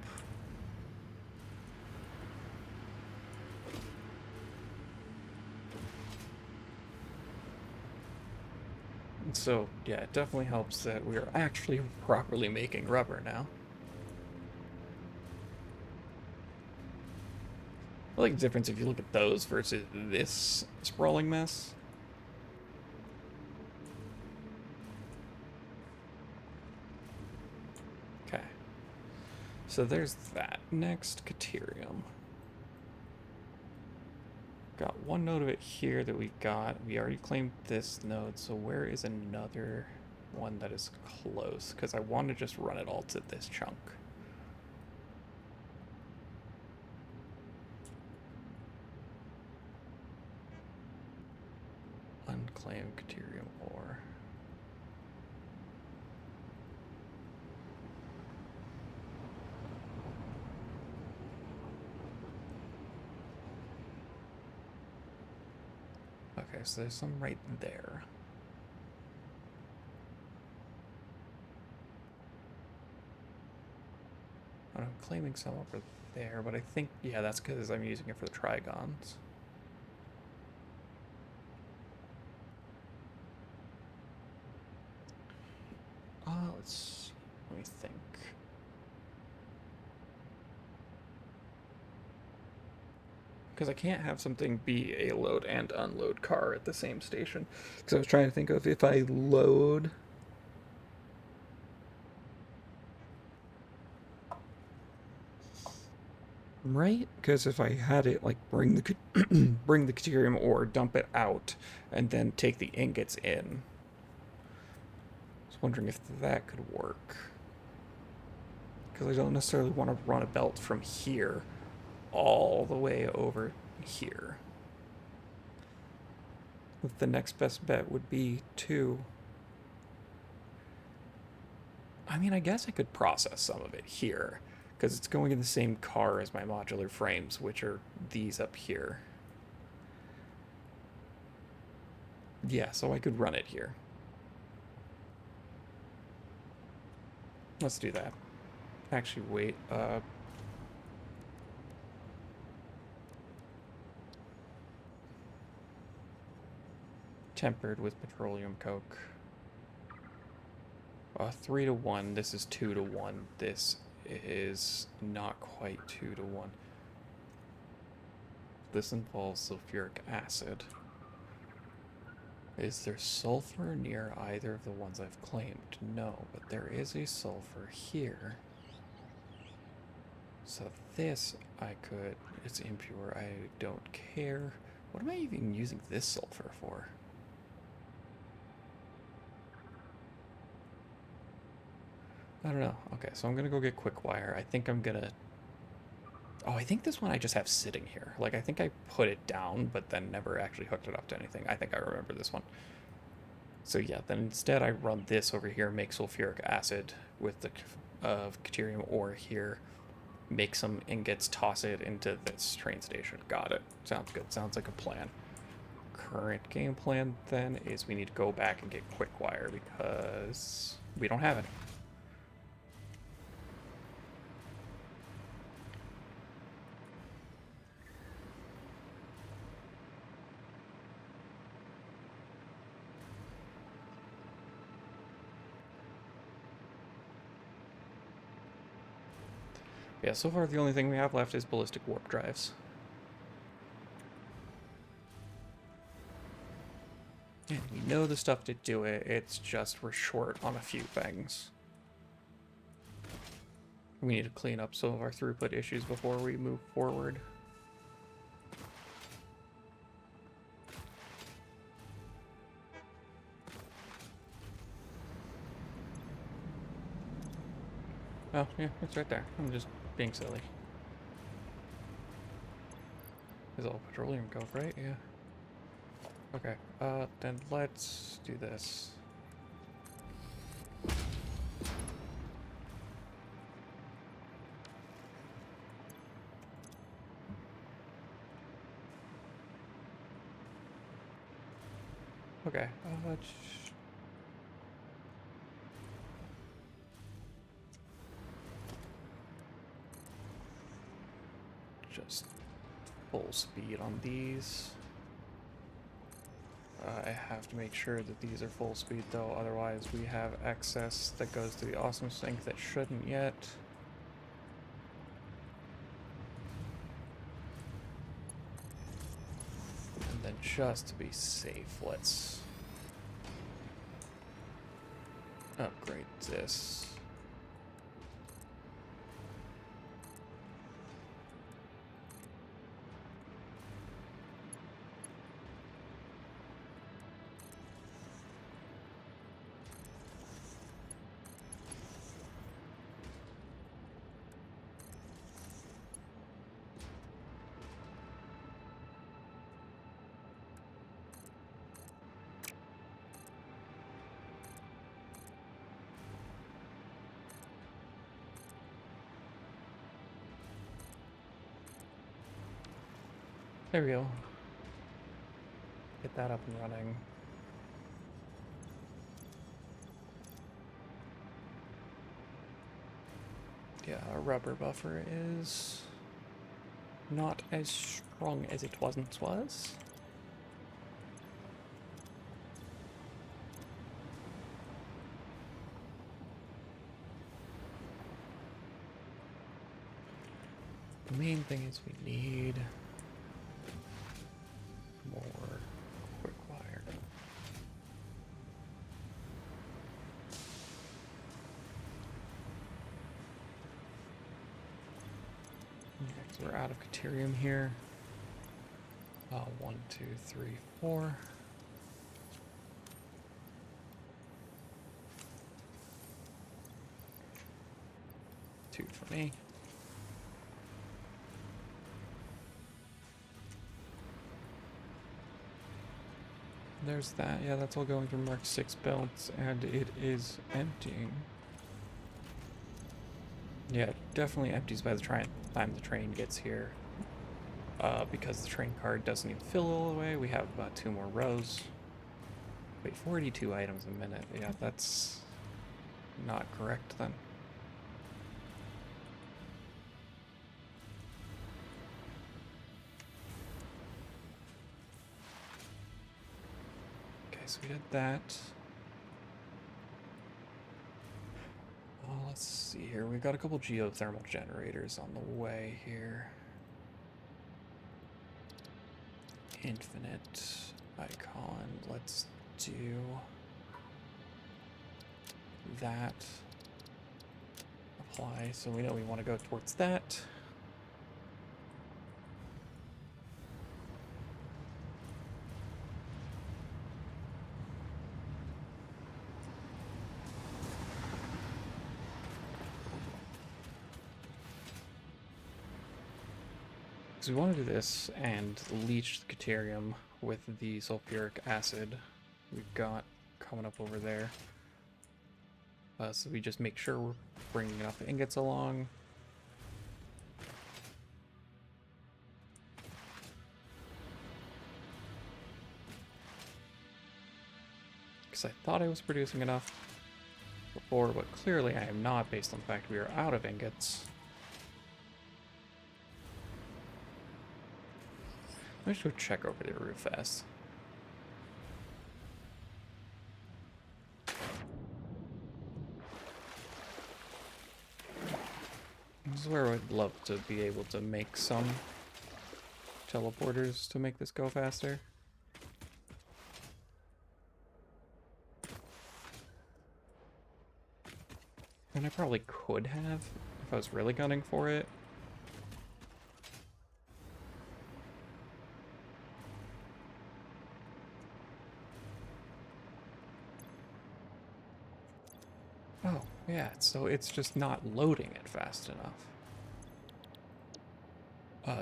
And so, yeah, it definitely helps that we are actually properly making rubber now. I like the difference if you look at those versus this sprawling mess. So there's that. Next, Caterium. Got one node of it here that we got. We already claimed this node, so where is another one that is close? Because I want to just run it all to this chunk. Unclaimed Caterium ore. Okay, so there's some right there. I'm claiming some over there, but I think, yeah, that's because I'm using it for the trigons. Let's see. Let me think. Because I can't have something be a load and unload car at the same station. Because I was trying to think of if I load... Right? Because if I had it, like, bring the bring the Caterium ore, dump it out, and then take the ingots in. I was wondering if that could work. Because I don't necessarily want to run a belt from here all the way over here. The next best bet would be to... I mean, I guess I could process some of it here, because it's going in the same car as my modular frames, which are these up here. Yeah, so I could run it here. Let's do that. Actually, wait, tempered with petroleum coke. 3 to 1. This is 2 to 1. This is not quite 2 to 1. This involves sulfuric acid. Is there sulfur near either of the ones I've claimed? No, but there is a sulfur here. So this I could... It's impure. I don't care. What am I even using this sulfur for? I don't know. Okay, so I'm gonna go get quick wire. I think I'm gonna... Oh, I think this one I just have sitting here. Like, I think I put it down, but then never actually hooked it up to anything. I think I remember this one. So yeah, then instead I run this over here, make sulfuric acid with the Caterium ore here, make some ingots, toss it into this train station. Got it. Sounds good. Sounds like a plan. Current game plan, then, is we need to go back and get quick wire because we don't have it. Yeah, so far the only thing we have left is ballistic warp drives. And we know the stuff to do it, it's just we're short on a few things. We need to clean up some of our throughput issues before we move forward. Oh, yeah, it's right there. I'm just being silly. It's all petroleum coke, right? Yeah. Okay, then let's do this. Okay, just full speed on these. I have to make sure that these are full speed though, otherwise we have excess that goes to the awesome sink that shouldn't yet. And then just to be safe, let's upgrade this. There we go. Get that up and running. Yeah, our rubber buffer is not as strong as it once was. The main thing is we need more quick wire. Okay, so we're out of Caterium here. 1, 2, 3, 4. Two for me. There's that. Yeah, that's all going through Mark 6 belts, and it is emptying. Yeah, it definitely empties by the time the train gets here. Because the train card doesn't even fill all the way, we have about 2 more rows. Wait, 42 items a minute. Yeah, that's not correct then. Okay, so we did that. Let's see here. We've got a couple geothermal generators on the way here. Infinite icon. Let's do that. Apply. So we know we want to go towards that. So we want to do this and leach the Caterium with the sulfuric acid we've got coming up over there. So we just make sure we're bringing enough ingots along. Because I thought I was producing enough before, but clearly I am not based on the fact we are out of ingots. Let's go check over the roof fast. This is where I'd love to be able to make some teleporters to make this go faster. And I probably could have if I was really gunning for it. Oh, yeah, so it's just not loading it fast enough.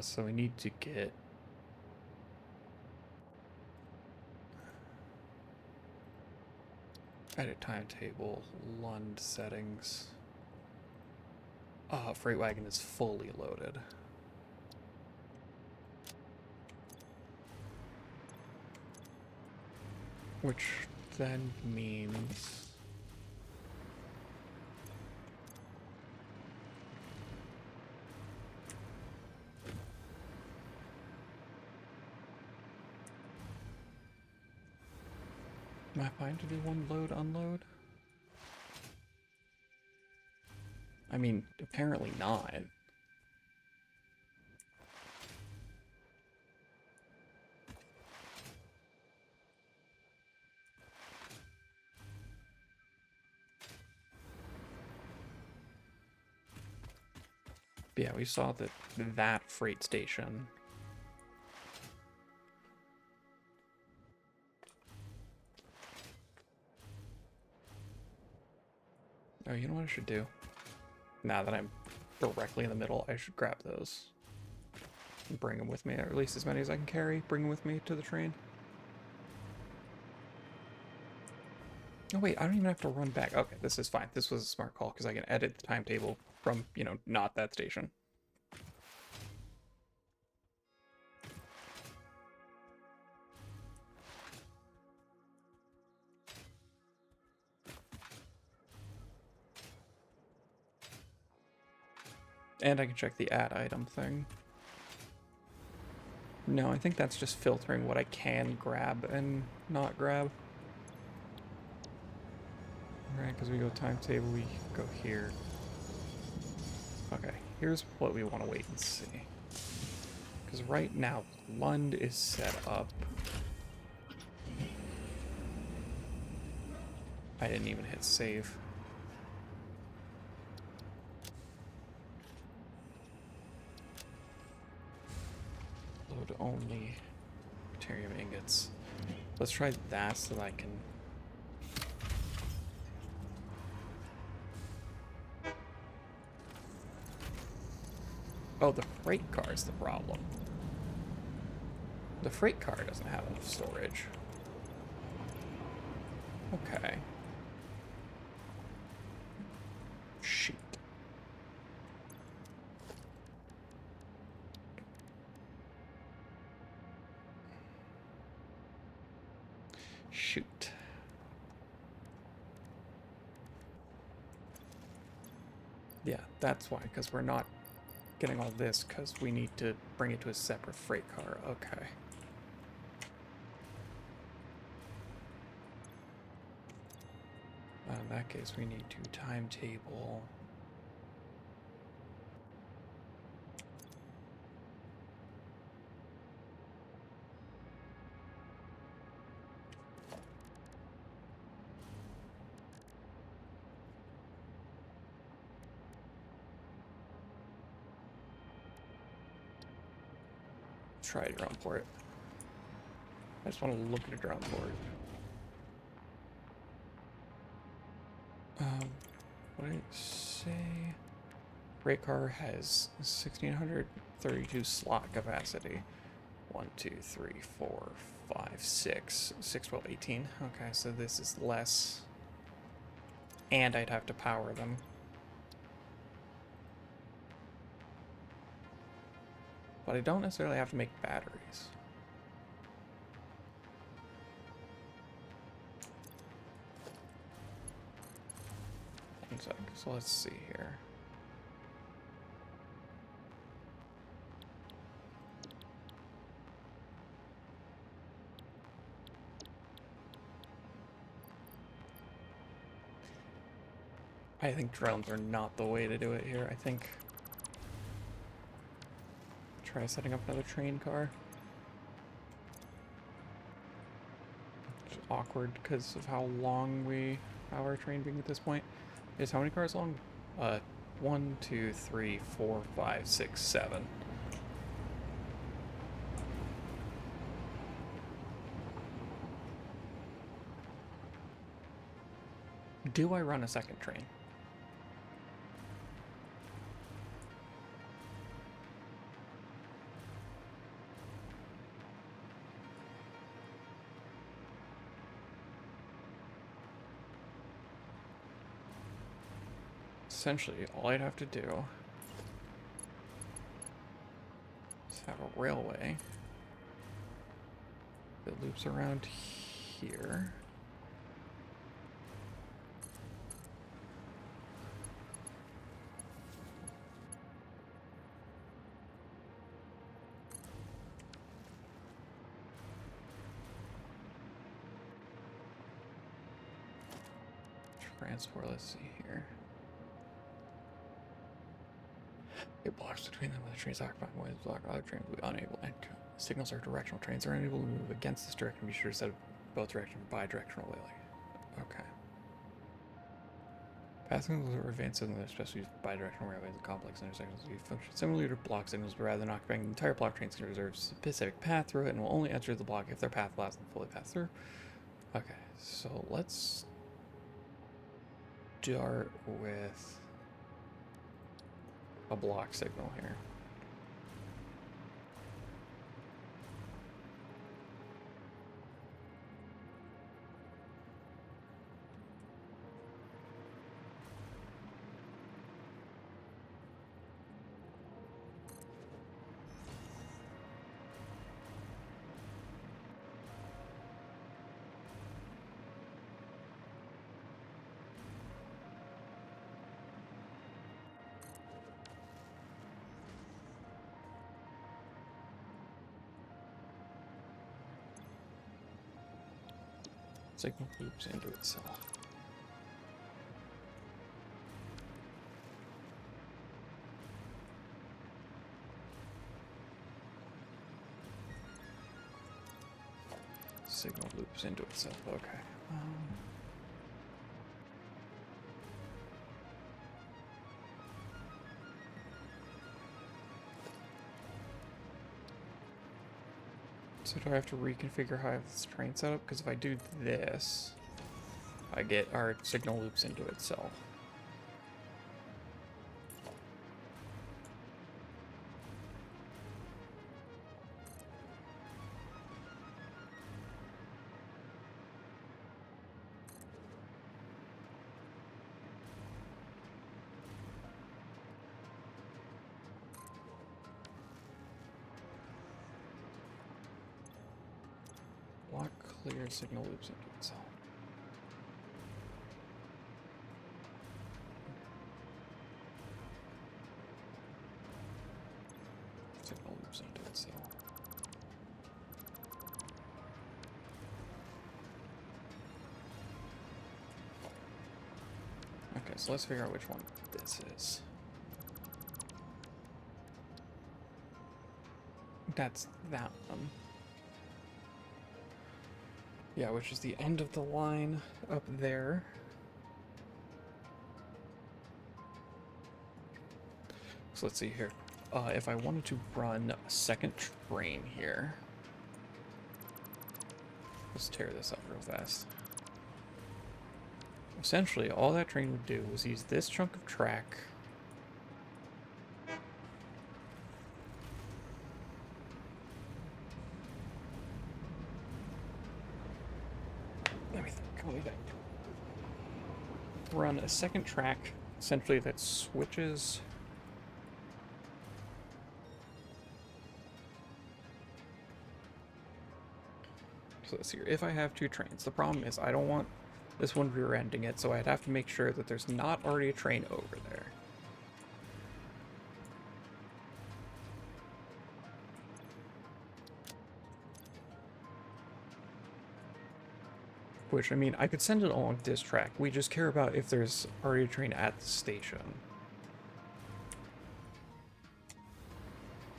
So we need to get... Edit timetable, Lund settings. Freight wagon is fully loaded. Which then means... Am I fine to do one load, unload? I mean, apparently not. But yeah, we saw that freight station. Oh, you know what I should do? Now that I'm directly in the middle, I should grab those and bring them with me, or at least as many as I can carry. Bring them with me to the train. Oh wait, I don't even have to run back. Okay, this is fine. This was a smart call because I can edit the timetable from, you know, not that station. And I can check the add item thing. No, I think that's just filtering what I can grab and not grab. Right, because we go timetable, we go here. Okay, here's what we want to wait and see. Because right now, Lund is set up. I didn't even hit save. Load only deuterium ingots. Let's try that so that I can... Oh, the freight car is the problem. The freight car doesn't have enough storage. Okay. Shoot. Shoot. Yeah, that's why, because we're not getting all this, because we need to bring it to a separate freight car. Okay. In that case, we need to timetable. Try a drone port. I just want to look at a drone port. What did it say? Freight car has 1,632 slot capacity. 1, 2, 3, 4, 5, 6, 6, 12, 18. Okay, so this is less. And I'd have to power them. But I don't necessarily have to make batteries. One sec. So let's see here. I think drones are not the way to do it here. I think... Try setting up another train car. It's awkward because of how long we have our train being at this point. Is how many cars long? 1, 2, 3, 4, 5, 6, 7. Do I run a second train? Essentially, all I'd have to do is have a railway that loops around here. Transport, let's see here. It blocks between them when the trains occupy more than block other trains will be unable and signals are directional. Trains are unable to move against this direction. Be sure to set up both directions for bi-directional wheeling. Okay. Path signals are advanced signals, especially bi-directional railways and complex intersections. We function similarly to block signals, but rather than occupying the entire block, trains can reserve a specific path through it and will only enter the block if their path allows them to fully pass through. Okay, so let's start with a block signal here. Signal loops into itself. Signal loops into itself, okay. So do I have to reconfigure how I have this train set up? Because if I do this, I get our signal loops into itself. Block clear signal loops into itself. Signal loops into itself. Okay, so let's figure out which one this is. That's that one. Yeah, which is the end of the line up there. So let's see here. If I wanted to run a second train here, let's tear this up real fast. Essentially, all that train would do was use this chunk of track run a second track, essentially, that switches so let's see here. If I have two trains, the problem is I don't want this one rear-ending it, so I'd have to make sure that there's not already a train over there. Which, I mean, I could send it along this track. We just care about if there's already a train at the station.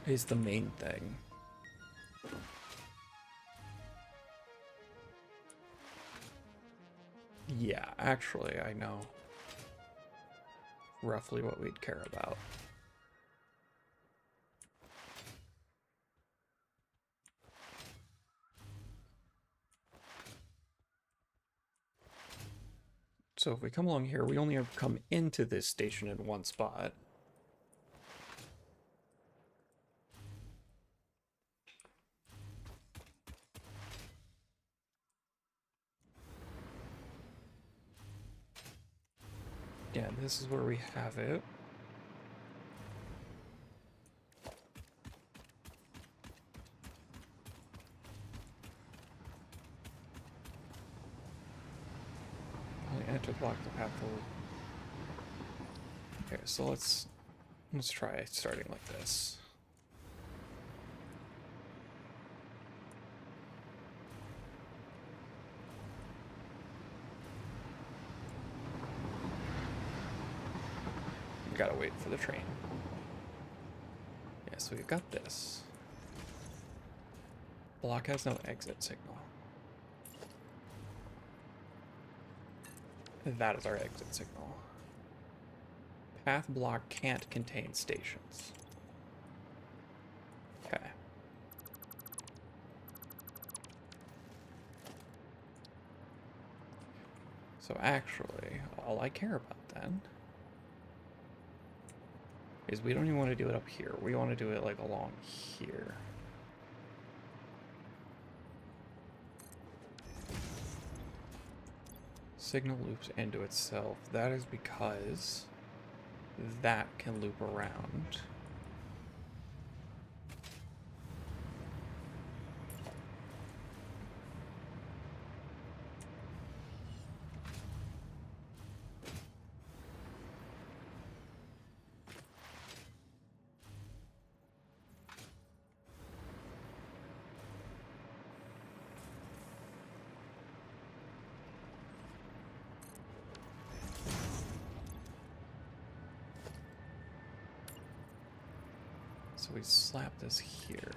Is the main thing. Yeah, actually, I know roughly what we'd care about. So if we come along here, we only have to come into this station in one spot. Yeah, this is where we have it. Enter block the path forward. Okay, so let's try starting like this. We gotta wait for the train. Yeah, so we've got this. Block has no exit signal. That is our exit signal. Path block can't contain stations. Okay. So actually, all I care about then is we don't even want to do it up here. We want to do it like along here. Signal loops into itself. That is because that can loop around. So we slap this here.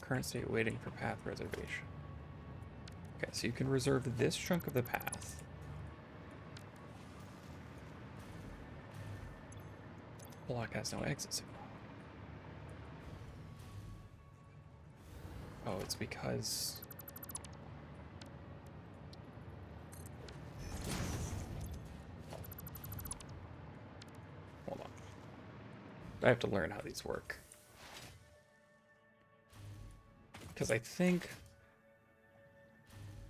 Current state waiting for path reservation. Okay, so you can reserve this chunk of the path. Block has no exit signal. Oh, it's because... Hold on. I have to learn how these work. Because I think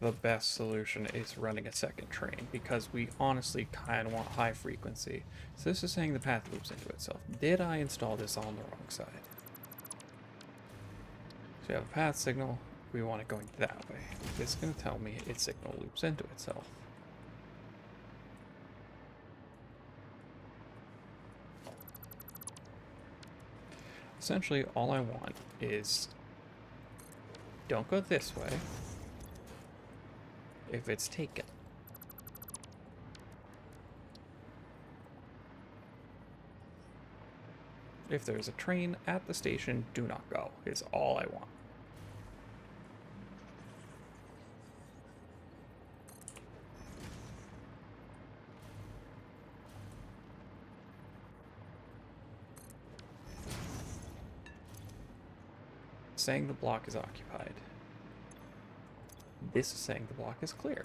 the best solution is running a second train, because we honestly kind of want high frequency. So this is saying the path loops into itself. Did I install this on the wrong side? So we have a path signal. We want it going that way. This is going to tell me its signal loops into itself. Essentially, all I want is don't go this way if it's taken. If there's a train at the station, do not go, is all I want. Saying the block is occupied. This is saying the block is clear.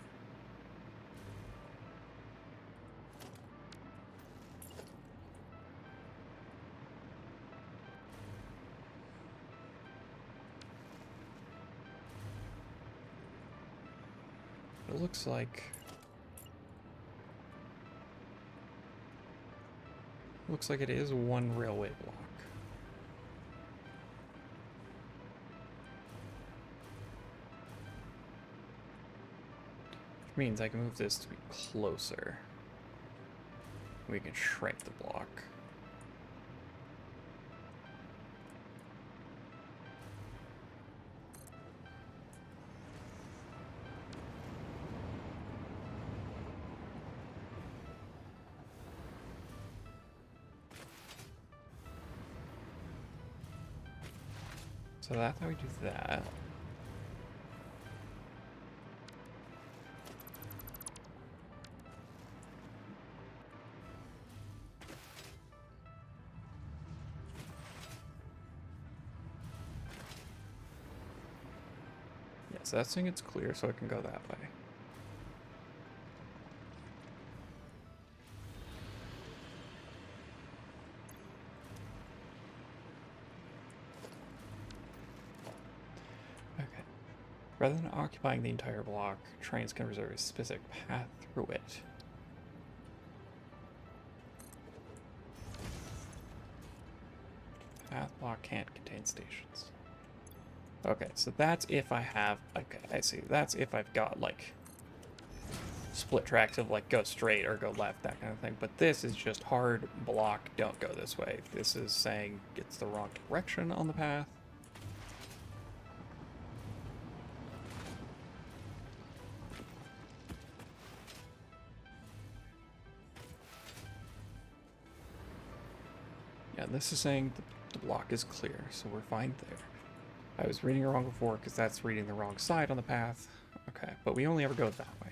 It looks like... Looks like it is one railway block. Which means I can move this to be closer. We can shrink the block. So that's how we do that. Yeah, so that's saying it's clear, so it can go that way. Rather than occupying the entire block, trains can reserve a specific path through it. Path block can't contain stations. Okay, so that's if I have... Okay, I see. That's if I've got, like, split tracks of, like, go straight or go left, that kind of thing. But this is just hard block, don't go this way. This is saying it's the wrong direction on the path. Yeah, this is saying the block is clear, so we're fine there. I was reading it wrong before because that's reading the wrong side on the path. Okay, but we only ever go that way.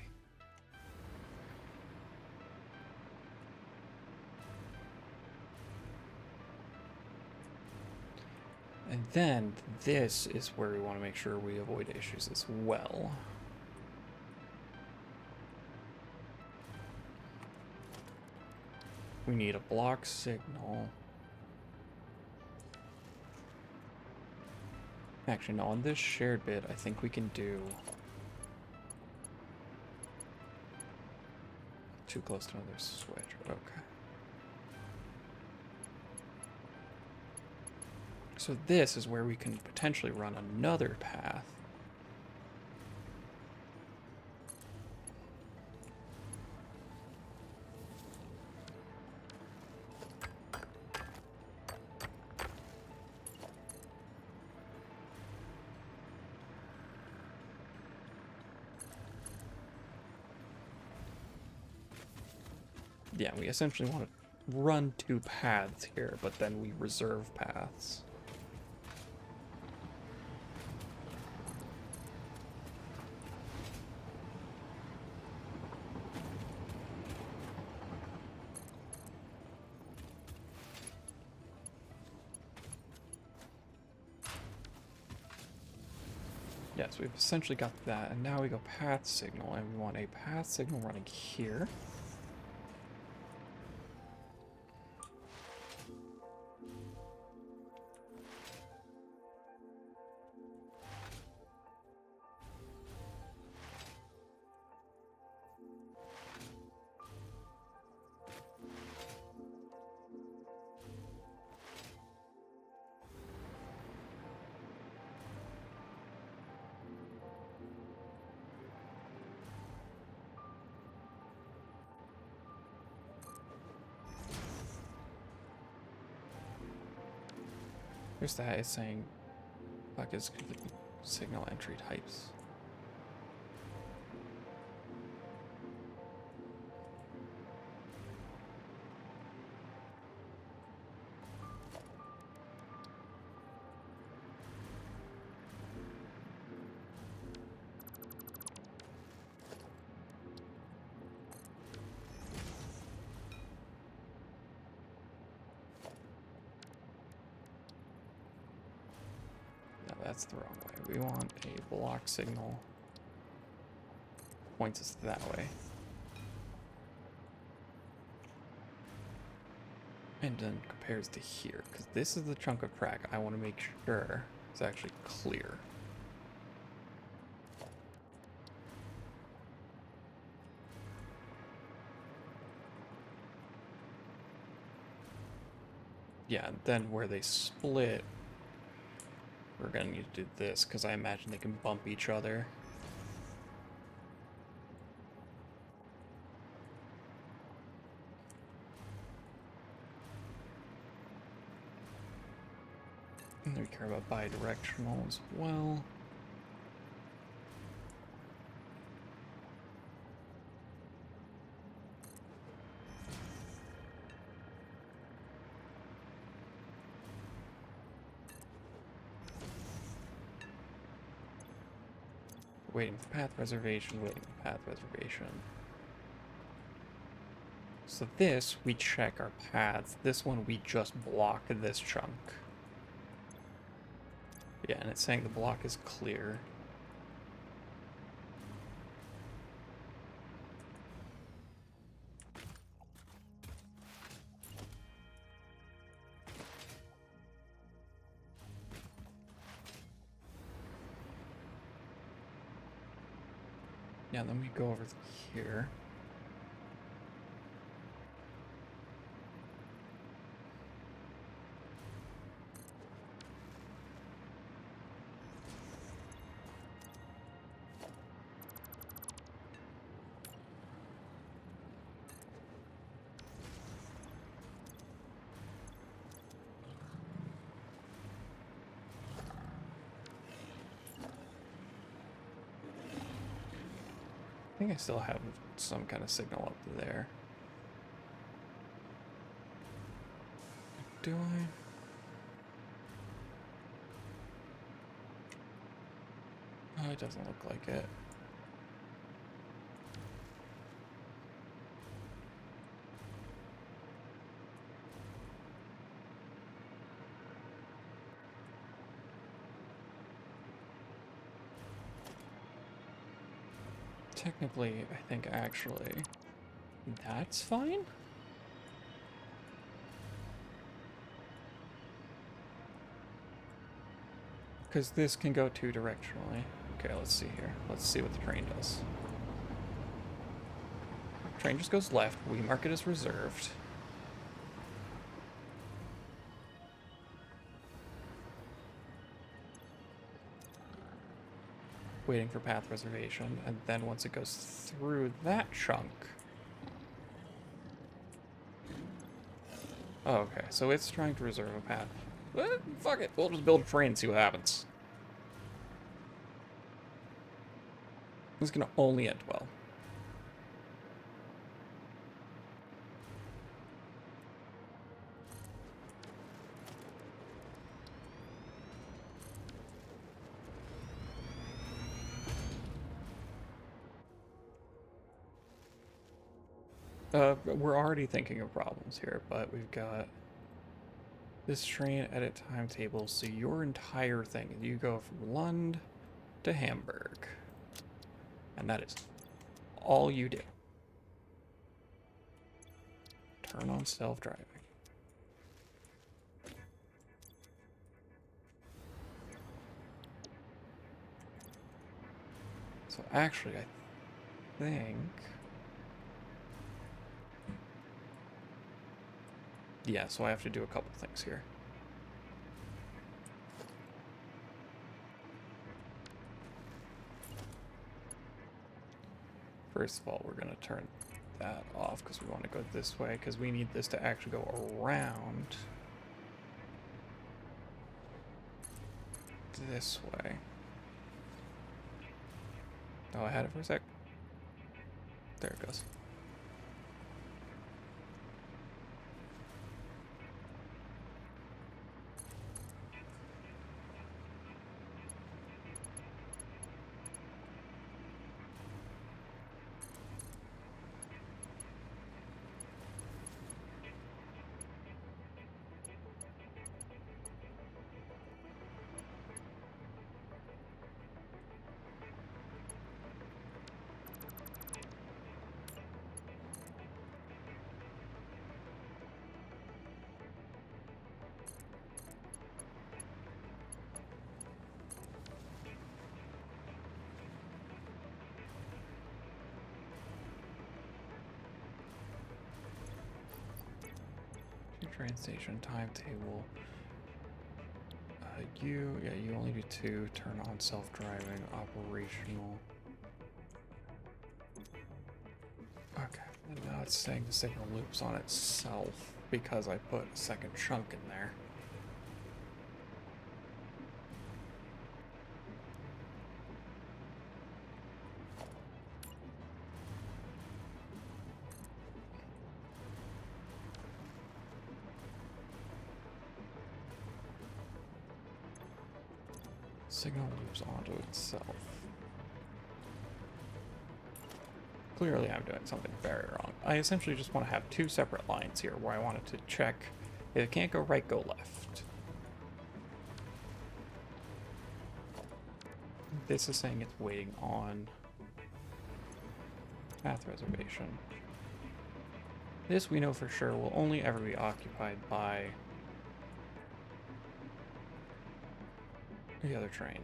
And then this is where we want to make sure we avoid issues as well. We need a block signal. Actually, no, on this shared bit, I think we can do... Too close to another switch. Okay. So this is where we can potentially run another path. Yeah, we essentially want to run two paths here, but then we reserve paths. Yes, we've essentially got that, and now we go path signal, and we want a path signal running here. Here's that, it's saying fuck is signal entry types. That's the wrong way. We want a block signal. Points us that way. And then compares to here, because this is the chunk of track I want to make sure is actually clear. Yeah, and then where they split, we're gonna need to do this, because I imagine they can bump each other. And we care about bi-directional as well. Waiting for path reservation, waiting for path reservation. So this, we check our paths. This one, we just block this chunk. Yeah, and it's saying the block is clear. Yeah, then we go over here. I think I still have some kind of signal up there. Do I? Oh, it doesn't look like it. Technically, I think actually that's fine. Because this can go two directionally. Okay, let's see here. Let's see what the train does. Train just goes left. We mark it as reserved. Waiting for path reservation, and then once it goes through that chunk... Oh, okay, so it's trying to reserve a path. Fuck it, we'll just build a train and see what happens. This is gonna only end well. We're already thinking of problems here, but we've got this train edit timetable, so your entire thing, you go from Lund to Hamburg. And that is all you do. Turn on self-driving. So actually, I think... Yeah, so I have to do a couple things here. First of all, we're going to turn that off because we want to go this way, because we need this to actually go around this way. Oh, I had it for a sec. There it goes. Train station timetable. You only do 2. Turn on self-driving, operational. Okay, and now it's saying the signal loops on itself because I put a second chunk in there. Signal loops onto itself. Clearly I'm doing something very wrong. I essentially just want to have 2 separate lines here where I wanted to check if it can't go right, go left. This is saying it's waiting on path reservation. This we know for sure will only ever be occupied by the other train.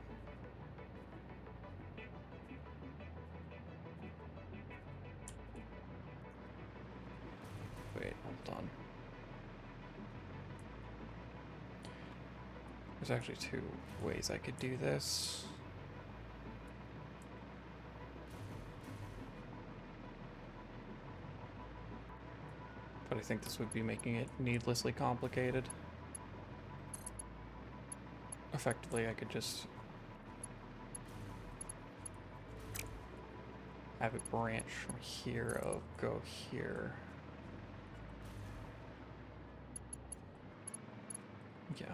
Wait, hold on. There's actually 2 ways I could do this. But I think this would be making it needlessly complicated. Effectively, I could just have it branch from here, go here. Yeah.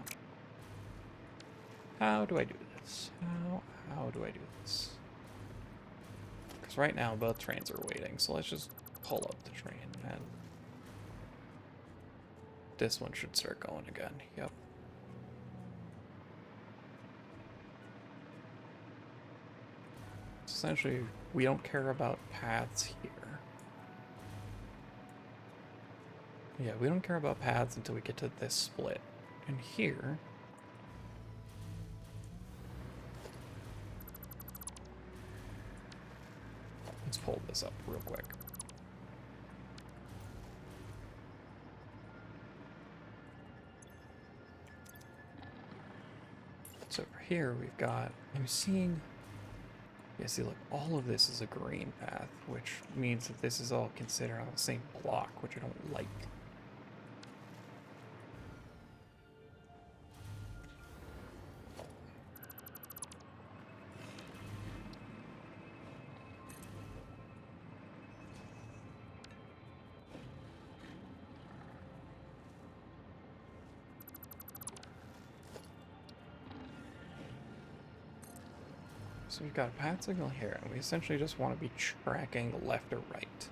How do I do this? How do I do this? Because right now both trains are waiting, so let's just pull up the train and this one should start going again. Yep. Essentially, we don't care about paths here. Yeah, we don't care about paths until we get to this split. And here... Let's pull this up real quick. So over here we've got... I'm seeing... Yeah, see, look, all of this is a green path, which means that this is all considered on the same block, which I don't like. So we've got a path signal here, and we essentially just want to be tracking left or right.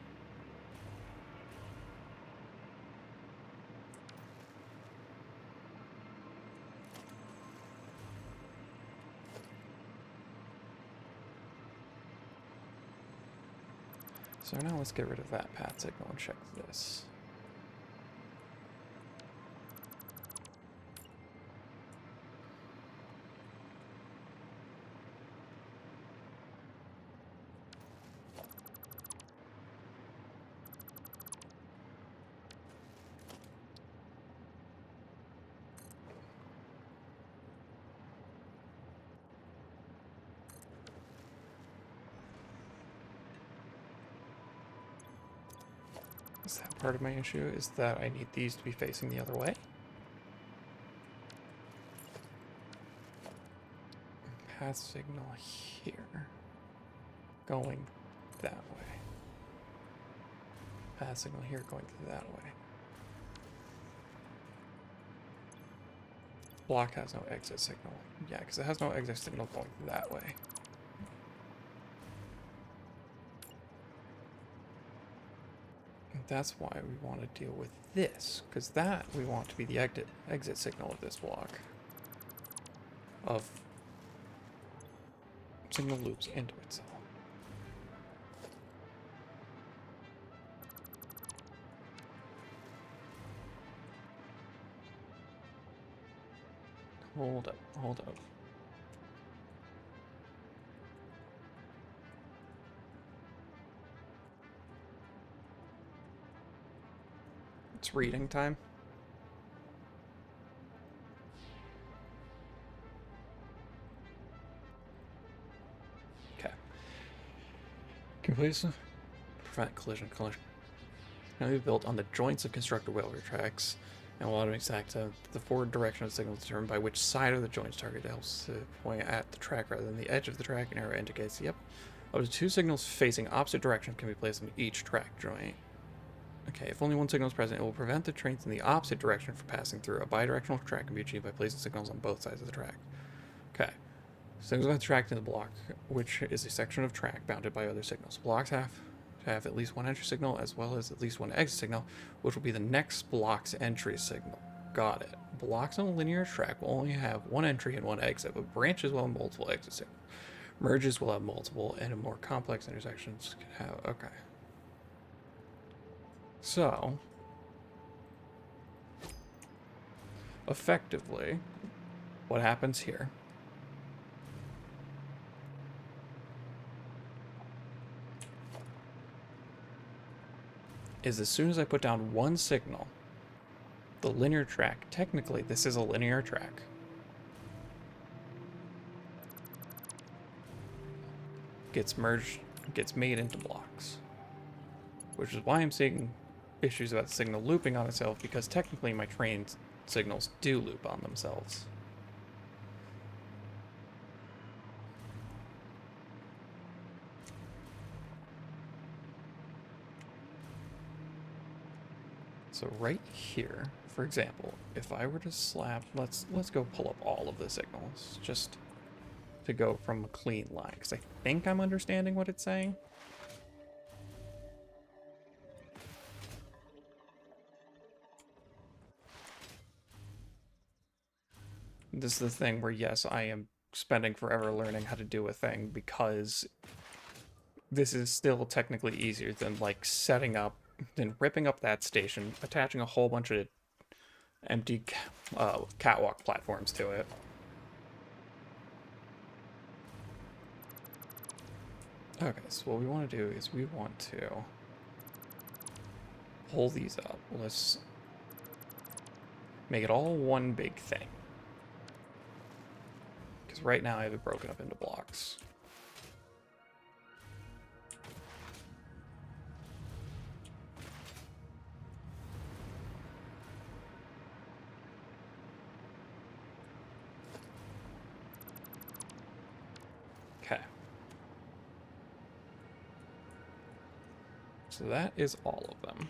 So now let's get rid of that path signal and check this. Is that part of my issue? Is that I need these to be facing the other way? Path signal here. Going that way. Path signal here going that way. Block has no exit signal. Yeah, because it has no exit signal going that way. That's why we want to deal with this, because that we want to be the exit signal of this block. Of signal loops into itself. Hold up, hold up. It's reading time. Okay. Completion. Prevent collision. Now we've built on the joints of constructed railway tracks and will automatically act to the forward direction of the signal determined by which side of the joint's target helps to point at the track rather than the edge of the track. An arrow indicates, yep. Up to 2 signals facing opposite directions can be placed on each track joint. Okay, if only one signal is present, it will prevent the trains in the opposite direction from passing through. A bidirectional track can be achieved by placing signals on both sides of the track. Okay. Signals are tracked in the block, which is a section of track bounded by other signals. Blocks have to have at least one entry signal as well as at least one exit signal, which will be the next block's entry signal. Got it. Blocks on a linear track will only have one entry and one exit, but branches will have multiple exit signals. Merges will have multiple, and more complex intersections can have... Okay. So, effectively, what happens here is as soon as I put down one signal, the linear track, technically this is a linear track, gets merged, gets made into blocks. Which is why I'm seeing issues about the signal looping on itself, because technically my train signals do loop on themselves. So right here, for example, if I were to slap, let's go pull up all of the signals, just to go from a clean line, because I think I'm understanding what it's saying. This is the thing where, yes, I am spending forever learning how to do a thing, because this is still technically easier than, like, setting up, than ripping up that station, attaching a whole bunch of empty catwalk platforms to it. Okay, so what we want to do is we want to pull these up. Let's make it all one big thing. Because right now I have it broken up into blocks. Okay. So that is all of them.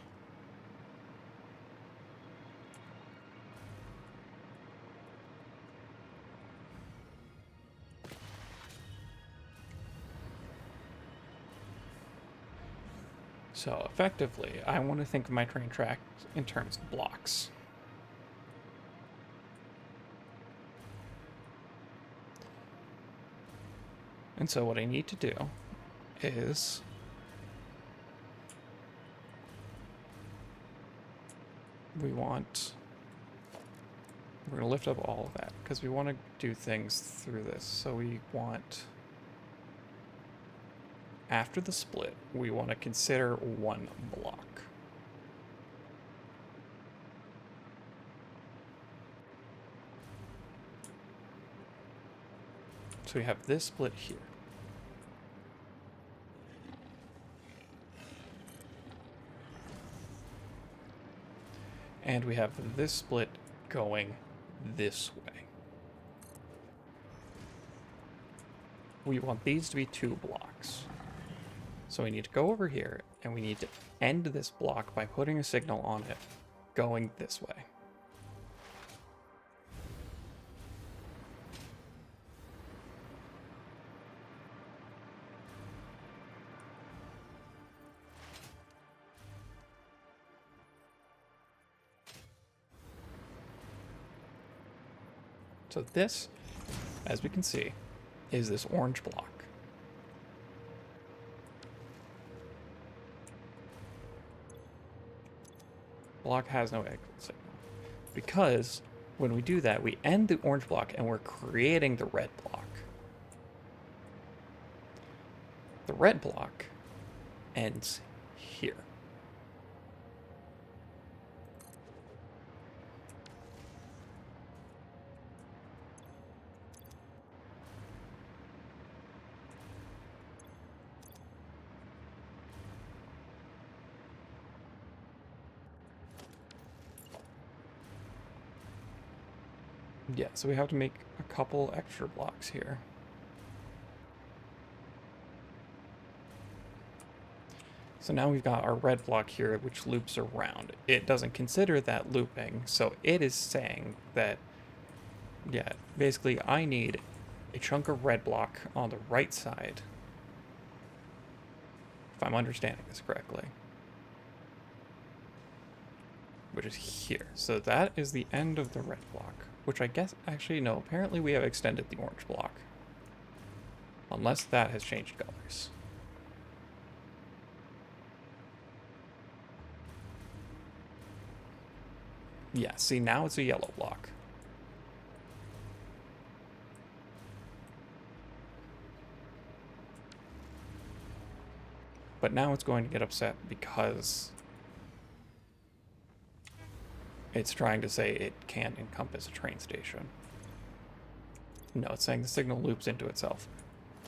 So effectively, I want to think of my train track in terms of blocks. And so what I need to do is we're going to lift up all of that because we want to do things through this. So we want, after the split, we want to consider one block. So we have this split here. And we have this split going this way. We want these to be 2 blocks. So we need to go over here, and we need to end this block by putting a signal on it going this way. So this, as we can see, is this orange block. Block has no exit signal. Because when we do that, we end the orange block and we're creating the red block. The red block ends here. Yeah, so we have to make a couple extra blocks here. So now we've got our red block here, which loops around. It doesn't consider that looping, so it is saying that, yeah, basically I need a chunk of red block on the right side, if I'm understanding this correctly, which is here. So that is the end of the red block, which I guess, actually, no, apparently we have extended the orange block. Unless that has changed colors. Yeah, see, now it's a yellow block. But now it's going to get upset because it's trying to say it can't encompass a train station. No, it's saying the signal loops into itself.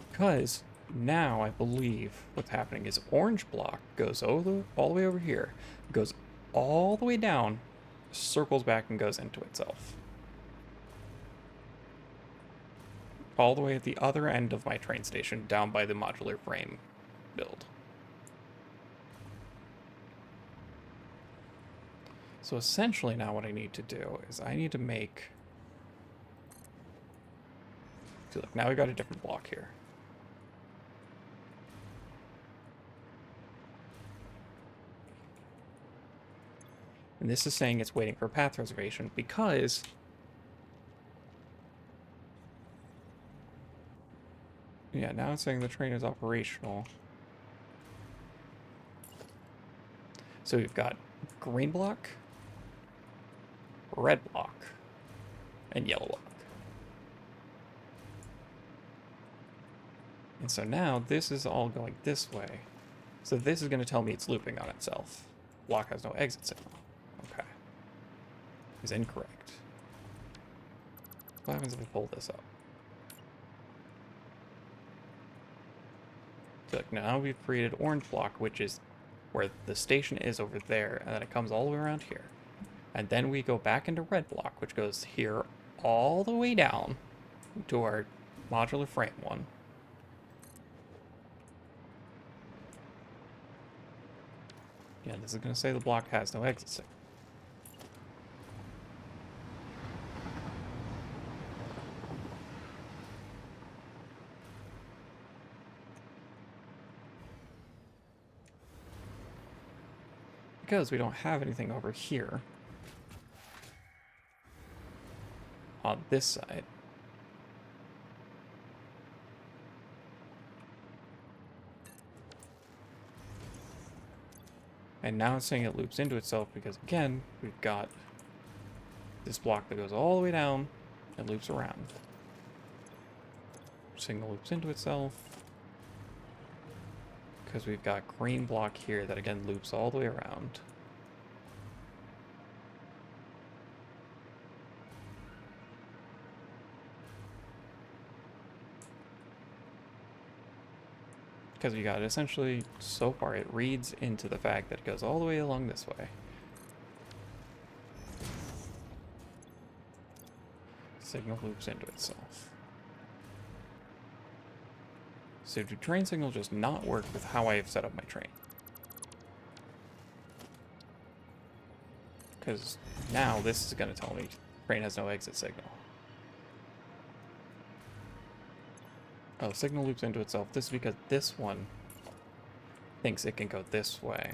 Because now I believe what's happening is orange block goes all the way over here, goes all the way down, circles back and goes into itself. All the way at the other end of my train station, down by the modular frame build. So essentially now what I need to do is I need to make... See, look, now we've got a different block here. And this is saying it's waiting for path reservation because yeah, now it's saying the train is operational. So we've got green block, red block, and yellow block. And so now this is all going this way. So this is going to tell me it's looping on itself. Block has no exit signal. Okay. Is incorrect. What happens if we pull this up? So look, now we've created orange block, which is where the station is over there, and then it comes all the way around here. And then we go back into red block, which goes here all the way down to our modular frame one. Yeah, this is going to say the block has no exit signal. Because we don't have anything over here on this side. And now it's saying it loops into itself because, again, we've got this block that goes all the way down and loops around. Signal loops into itself because we've got green block here that, again, loops all the way around. Because we got essentially, so far, it reads into the fact that it goes all the way along this way. Signal loops into itself. So do train signals just not work with how I have set up my train? Because now this is going to tell me train has no exit signal. Oh, signal loops into itself. This is because this one thinks it can go this way.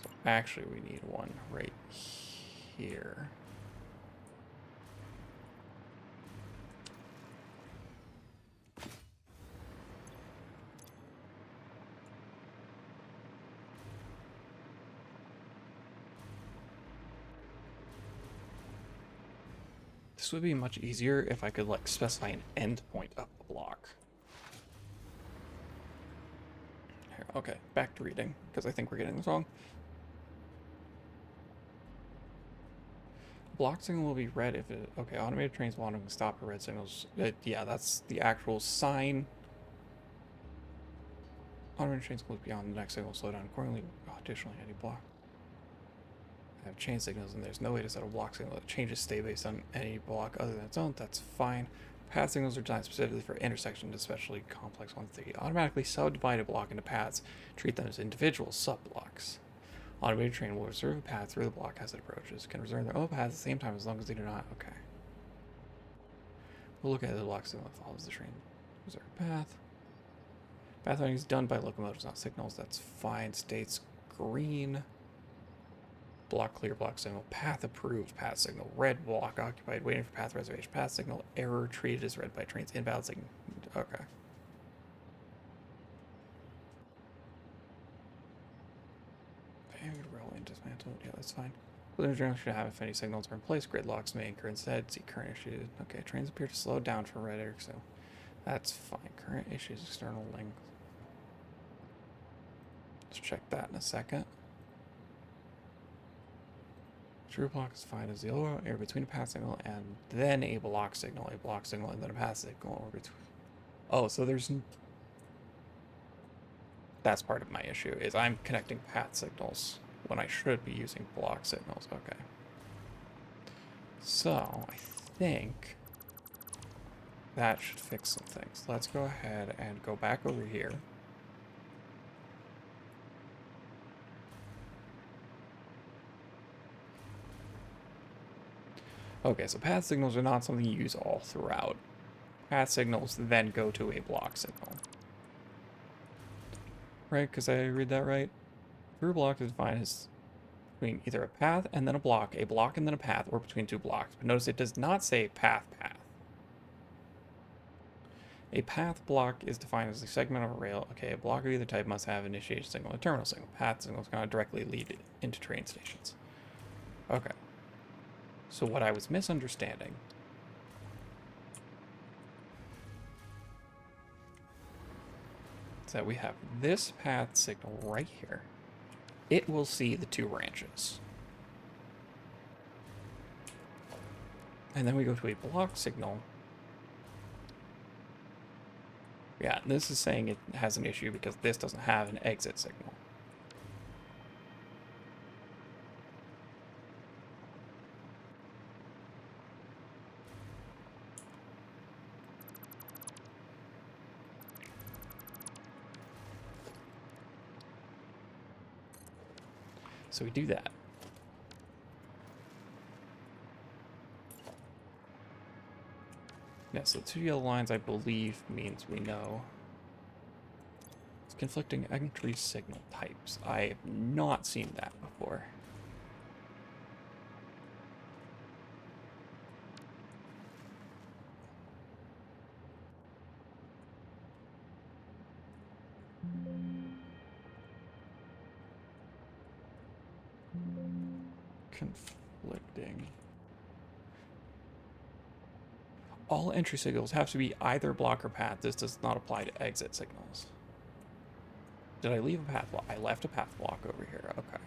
So actually we need one right here. This would be much easier if I could, like, specify an endpoint of the block. Here, okay, back to reading, because I think we're getting this wrong. Block signal will be red if it... Okay, automated trains will automatically stop at red signals. Yeah, that's the actual sign. Automated trains will look beyond the next signal, slow down accordingly. Additionally, any block. I have chain signals, and there's no way to set a block signal that changes state based on any block other than its own. That's fine. Path signals are designed specifically for intersections, especially complex ones. They automatically subdivide a block into paths, treat them as individual sub-blocks. Automated train will reserve a path through the block as it approaches. Can reserve their own path at the same time as long as they do not. Okay. We'll look at the block signal that follows the train. Reserve path. Pathfinding is done by locomotives, not signals. That's fine. States green. Block clear, block signal. Path approved, path signal. Red block occupied, waiting for path reservation. Path signal error treated as red by trains. Invalid signal. Okay. Railway dismantled. Yeah, that's fine. The journal should have if any signals are in place. Gridlocks may occur instead. See current issues. Okay, trains appear to slow down for red air, so that's fine. Current issues, external link. Let's check that in a second. True block is fine as the yellow air between a path signal and then a block signal, and then a path signal or between. Oh, so there's. That's part of my issue, is I'm connecting path signals when I should be using block signals. Okay. So, I think that should fix some things. Let's go ahead and go back over here. Okay, so path signals are not something you use all throughout. Path signals then go to a block signal. Right, because I read that right? Through block is defined as between either a path and then a block and then a path, or between two blocks. But notice it does not say path. A path block is defined as a segment of a rail. Okay, a block of either type must have initiation signal and terminal signal. Path signals cannot directly lead into train stations. Okay. So what I was misunderstanding is that we have this path signal right here. It will see the two branches. And then we go to a block signal. Yeah, this is saying it has an issue because this doesn't have an exit signal. So we do that. Yeah, so 2 yellow lines, I believe, means we know. It's conflicting entry signal types. I have not seen that before. Conflicting. All entry signals have to be either block or path. This does not apply to exit signals. Did I leave a path block? I left a path block over here. Okay.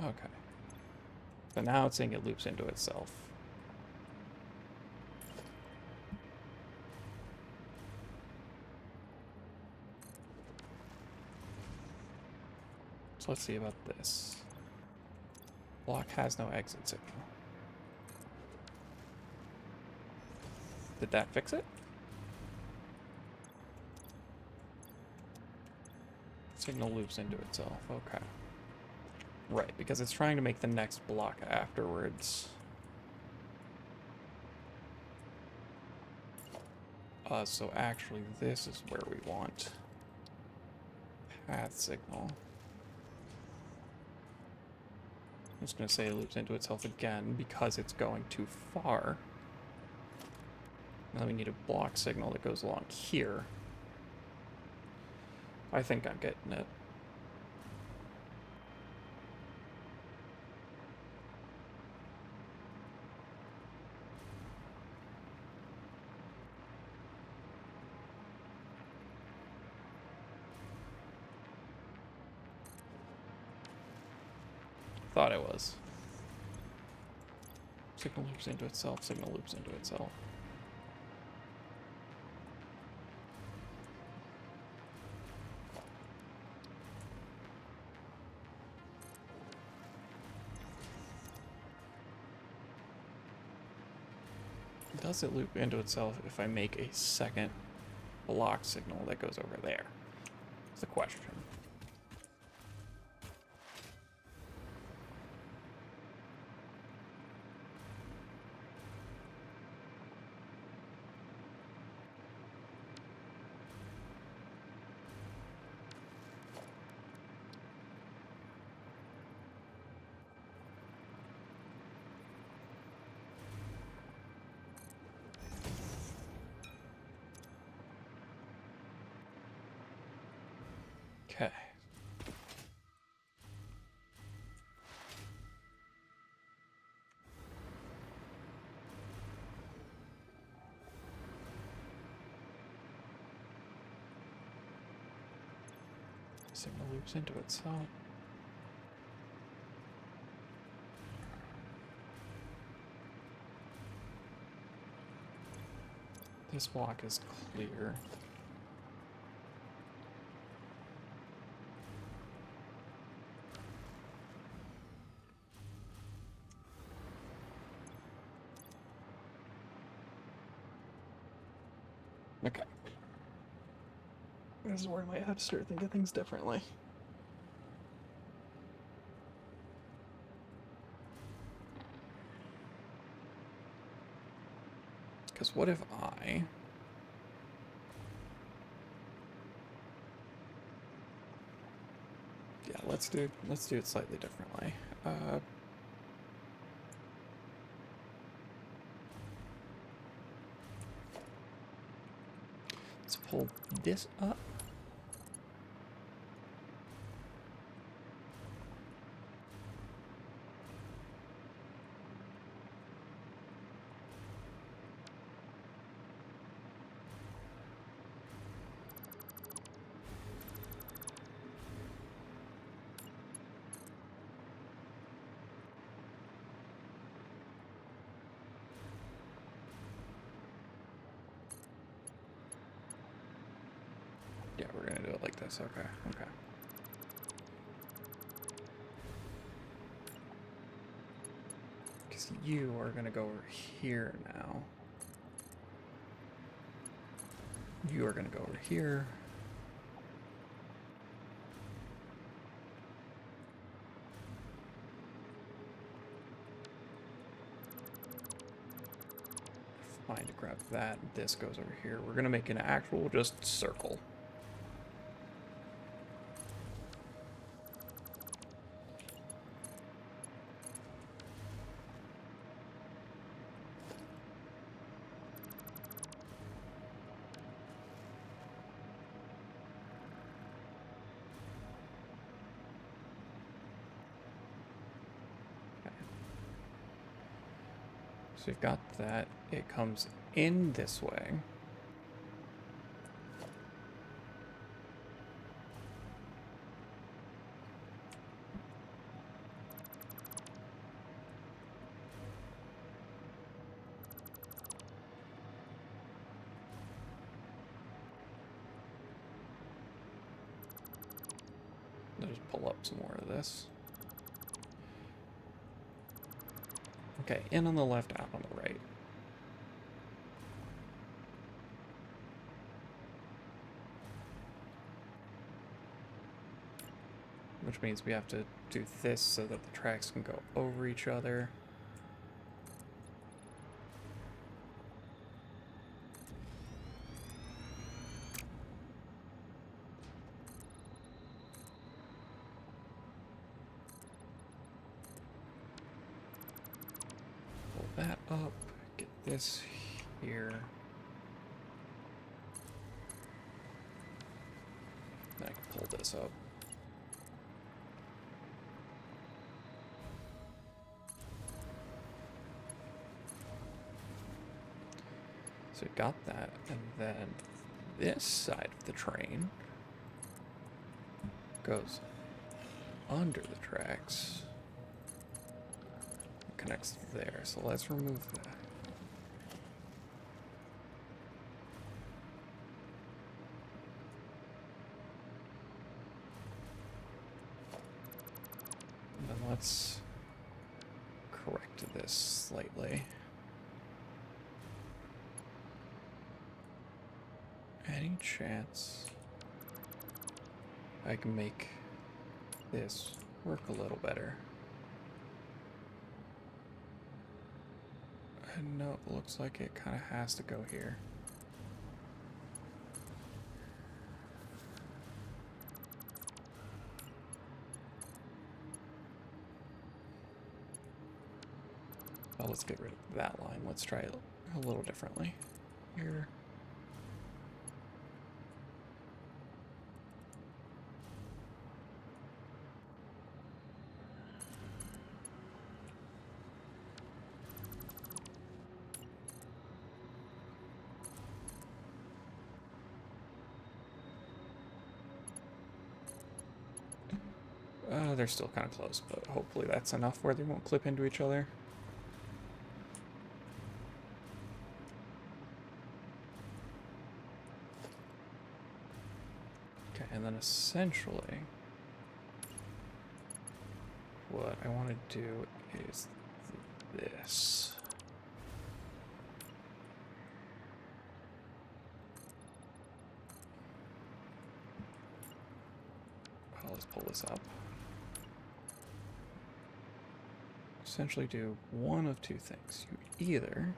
Okay. So now it's saying it loops into itself. So let's see about this. Block has no exit signal. Did that fix it? Signal loops into itself. Okay. Right, because it's trying to make the next block afterwards. So actually this is where we want path signal. I'm just going to say it loops into itself again because it's going too far. Now we need a block signal that goes along here. I think I'm getting it. Thought it was. Signal loops into itself, signal loops into itself. Does it loop into itself if I make a second block signal that goes over there? That's the question. Okay. Signal loops into itself. This block is clear. Okay. This is where I might have to start thinking things differently. Because what if I... Yeah, let's do it slightly differently. Let's pull this up. Yeah, we're gonna do it like this. Okay, okay. Because you are gonna go over here now. You are gonna go over here. Fine to grab that. This goes over here. We're gonna make an actual just circle. So we've got that. It comes in this way. I'll just pull up some more of this. Okay, in on the left, out on the right. Which means we have to do this so that the tracks can go over each other. Pull that up, get this here. Then I can pull this up. So we got that, and then this side of the train goes under the tracks. It connects there, so let's remove that. And then let's correct this slightly. Any chance I can make this work a little better? No, it looks like it kind of has to go here. Well, let's get rid of that line. Let's try it a little differently. Here. They're still kind of close, but hopefully that's enough where they won't clip into each other. Okay, and then essentially what I want to do is this. Well, let's pull this up. Essentially do one of two things. You either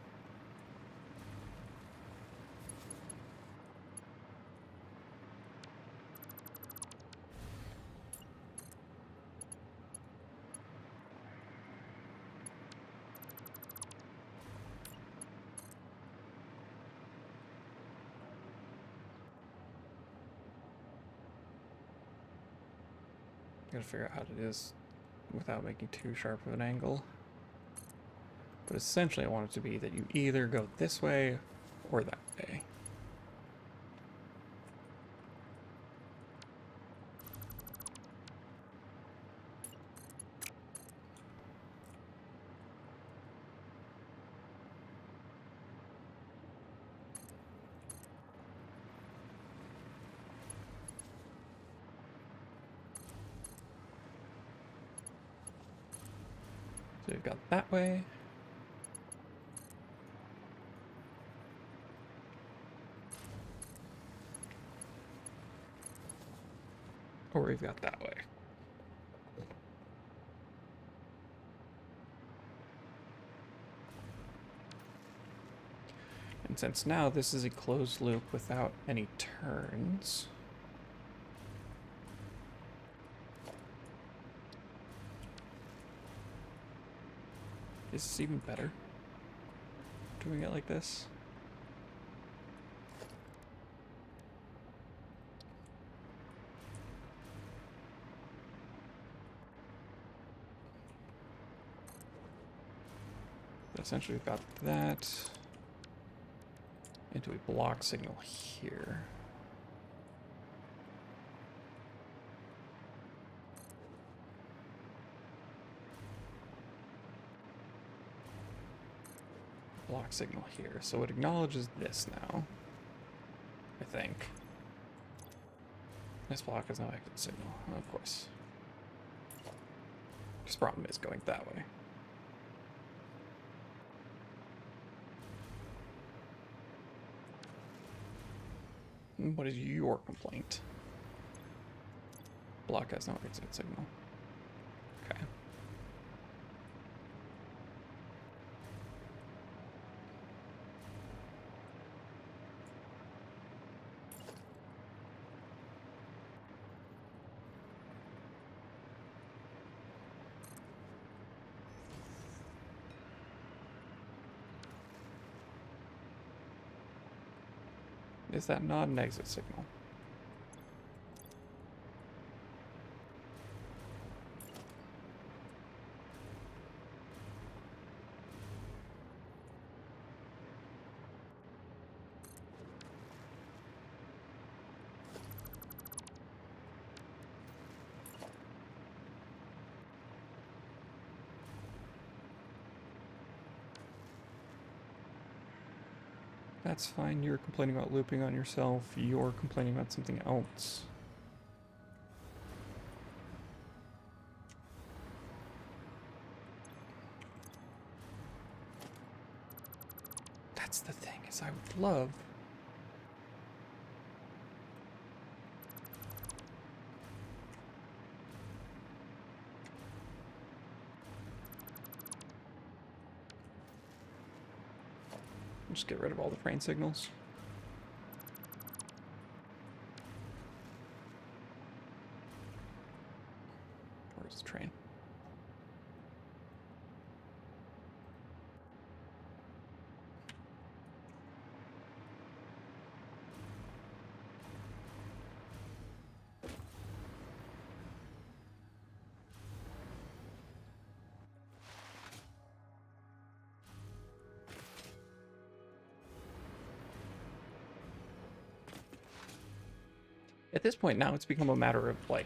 gotta figure out how to do this without making too sharp of an angle. But essentially I want it to be that you either go this way or that way. So we've got that way. Or we've got that way. And since now this is a closed loop without any turns, is this even better? Doing it like this? Essentially, we've got that into a block signal here. Block signal here. So it acknowledges this now, I think. This block is no exit signal, of course. This problem is going that way. What is your complaint? Block has no exit signal. Okay. Is that not an exit signal? That's fine. You're complaining about looping on yourself. You're complaining about something else. That's the thing, is I would love... Just get rid of all the train signals. Where's the train? At this point now, it's become a matter of, like,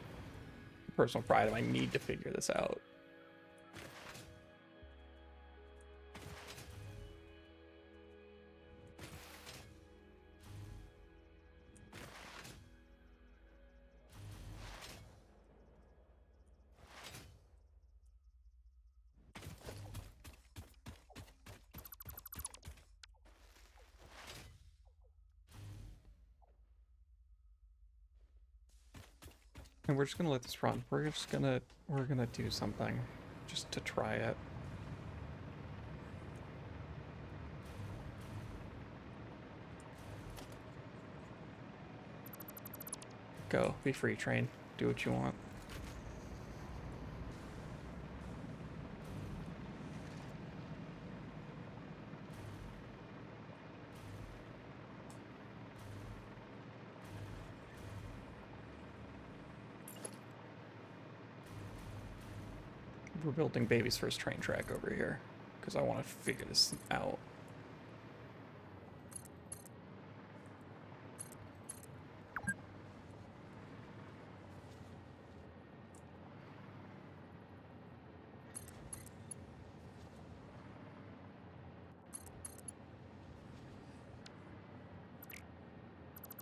personal pride. I need to figure this out. And we're just gonna let this run. We're gonna do something just to try it. Go, be free, train. Do what you want. We're building baby's first train track over here because I want to figure this out.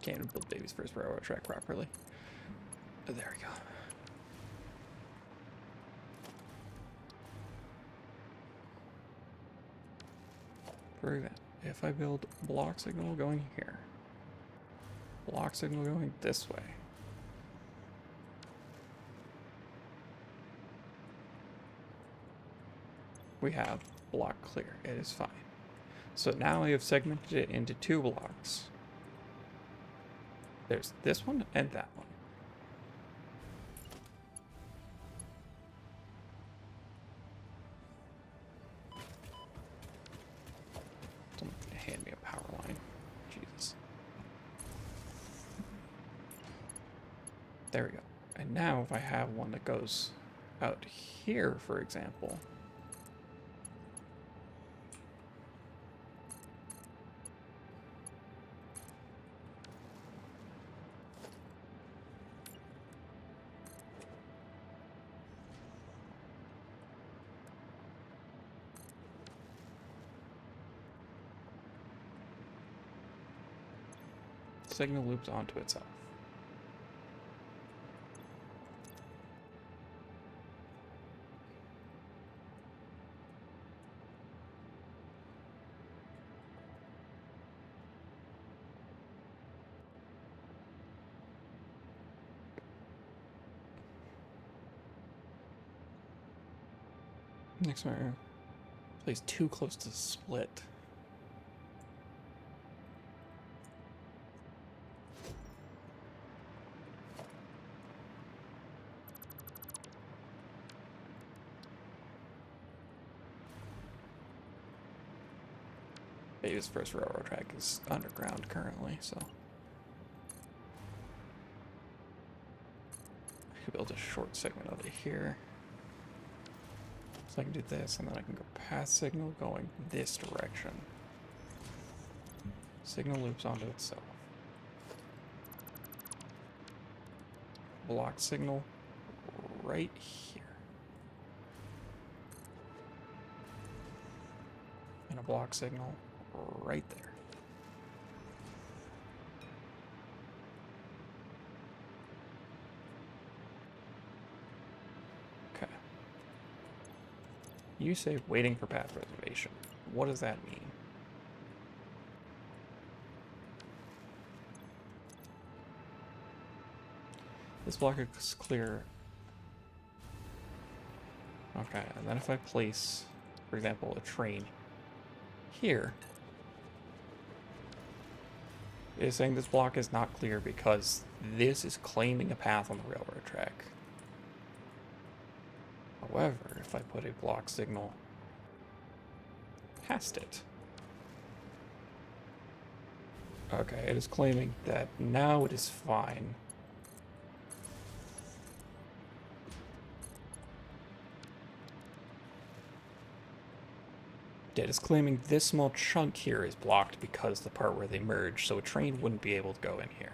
Can't even build baby's first railroad track properly. Oh, there we go. Prove it. If I build block signal going here, block signal going this way, we have block clear. It is fine. So now I have segmented it into two blocks. There's this one and that one. Someone hand me a power line. Jesus. There we go. And now if I have one that goes out here, for example, Signal loops onto itself. Next one, place too close to split. His first railroad track is underground currently, so I could build a short segment of it here. So I can do this, and then I can go path signal going this direction. Signal loops onto itself. Block signal right here. And a block signal right there. Okay. You say waiting for path reservation. What does that mean? This block is clear. Okay, and then if I place, for example, a train here, it is saying this block is not clear because this is claiming a path on the railroad track. However, if I put a block signal past it, okay, it is claiming that now it is fine. It is claiming this small chunk here is blocked because the part where they merge, so a train wouldn't be able to go in here.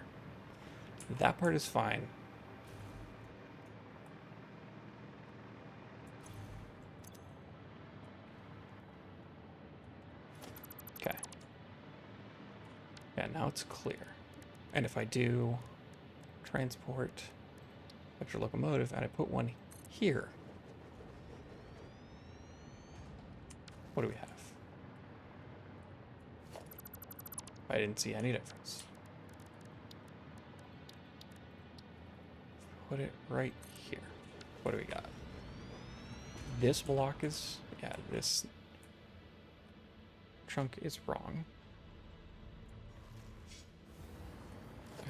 That part is fine. Okay. Yeah, now it's clear. And if I do transport extra locomotive and I put one here, what do we have? I didn't see any difference. Put it right here. What do we got? This block is, yeah, this chunk is wrong.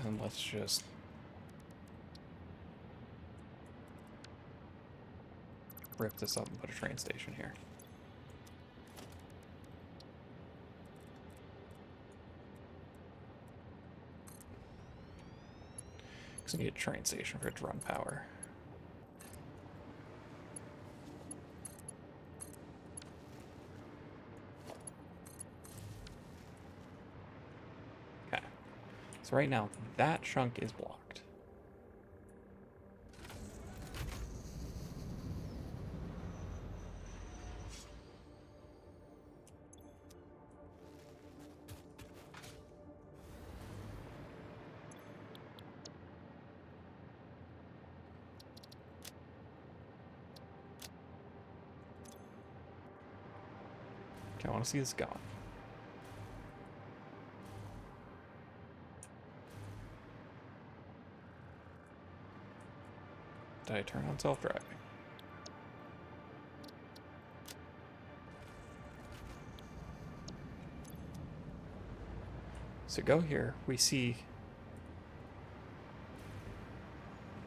And let's just rip this up and put a train station here. Because I need a train station for it to run power. Okay. So right now, that chunk is blocked. Okay, I want to see this going. Did I turn on self-driving? So go here, we see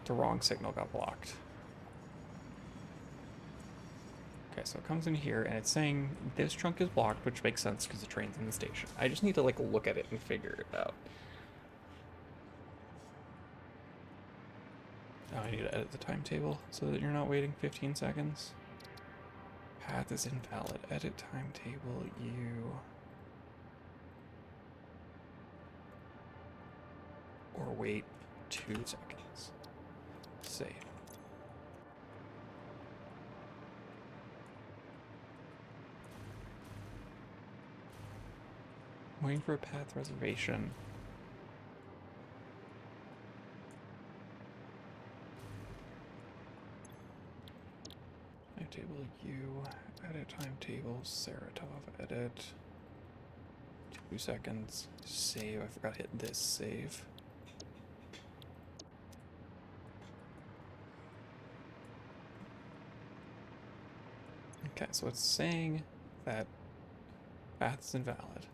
the wrong signal got blocked. Okay, so it comes in here and it's saying this chunk is blocked, which makes sense because the train's in the station. I just need to like look at it and figure it out. Oh, I need to edit the timetable so that you're not waiting 15 seconds. Path is invalid. Edit timetable, you... Or wait 2 seconds. Save. Waiting for a path reservation. timetable U, edit timetable, Saratov, edit. 2 seconds. Save. I forgot to hit this save. Okay, so it's saying that path is invalid.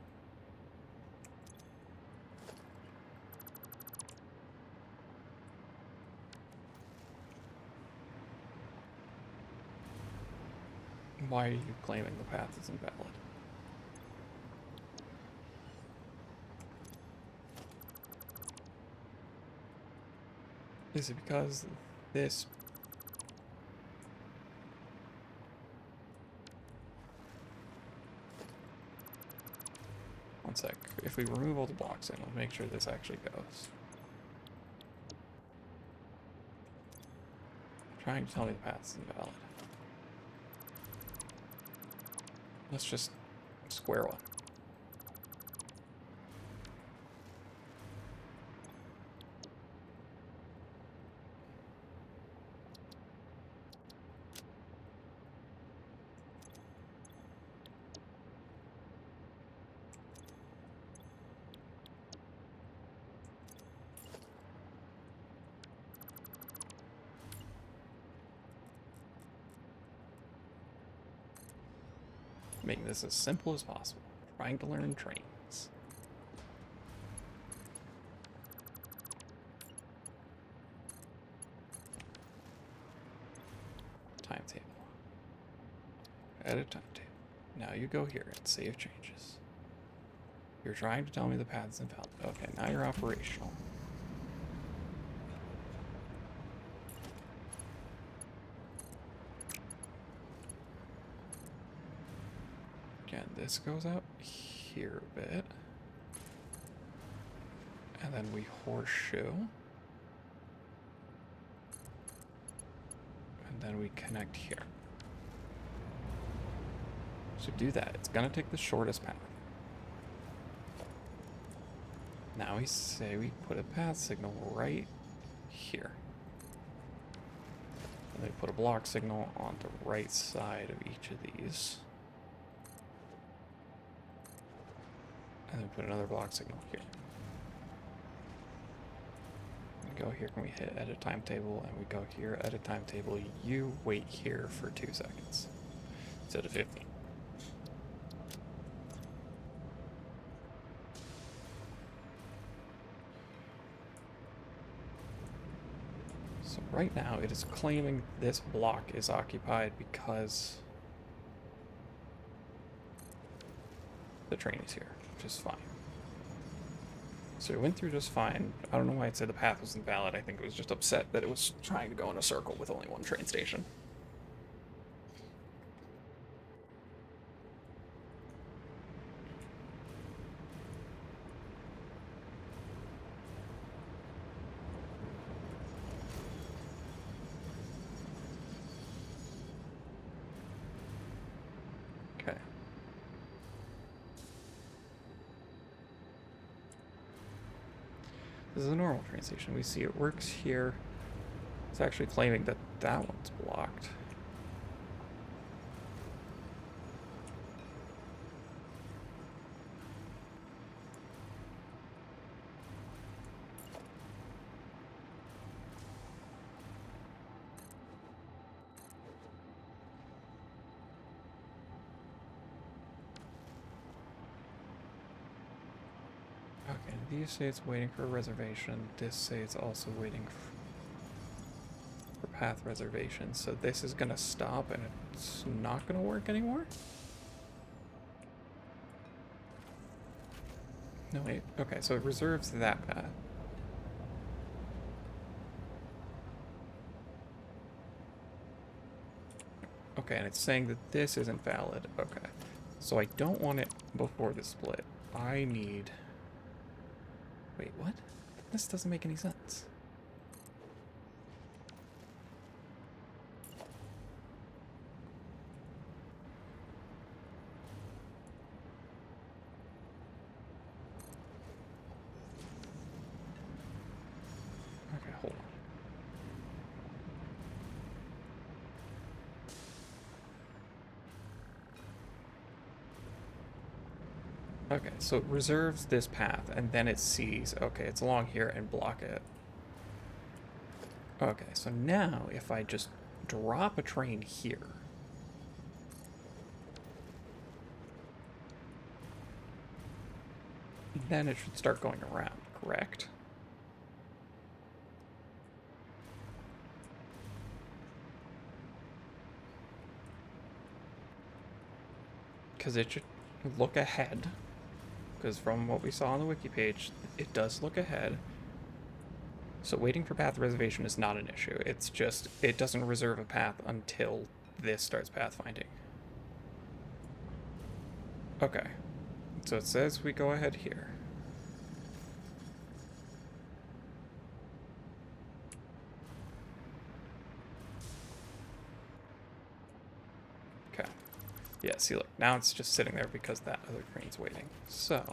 Why are you claiming the path is invalid? Is it because this... One sec. If we remove all the blocks in, we'll make sure this actually goes. Trying to tell me the path is invalid. Let's just square one. Making this as simple as possible. Trying to learn trains. Timetable. Edit timetable. Now you go here and save changes. You're trying to tell me the path's invalid. Okay, now you're operational. Again, this goes out here a bit. And then we horseshoe. And then we connect here. So do that. It's gonna take the shortest path. Now we say we put a path signal right here. And then we put a block signal on the right side of each of these. And then put another block signal here. We go here and we hit edit timetable, and we go here, edit timetable. You wait here for 2 seconds instead of 15. So right now it is claiming this block is occupied because the train is here, which is fine. So it went through just fine. I don't know why it said the path was invalid. I think it was just upset that it was trying to go in a circle with only one train station. Okay. This is a normal train station. We see it works here. It's actually claiming that that one's blocked. Okay, these say it's waiting for a reservation. This say it's also waiting for path reservation. So this is gonna stop and it's not gonna work anymore? No, wait. Okay, so it reserves that path. Okay, and it's saying that this isn't valid. Okay. So I don't want it before the split. I need... Wait, what? This doesn't make any sense. Okay, hold on. Okay, so it reserves this path, and then it sees, okay, it's along here, and block it. Okay, so now if I just drop a train here, then it should start going around, correct? Because it should look ahead. Because from what we saw on the wiki page, it does look ahead. So waiting for path reservation is not an issue. It's just, it doesn't reserve a path until this starts pathfinding. Okay. So it says we go ahead here. Okay. Yeah, see, look, now it's just sitting there because that other train's waiting. So...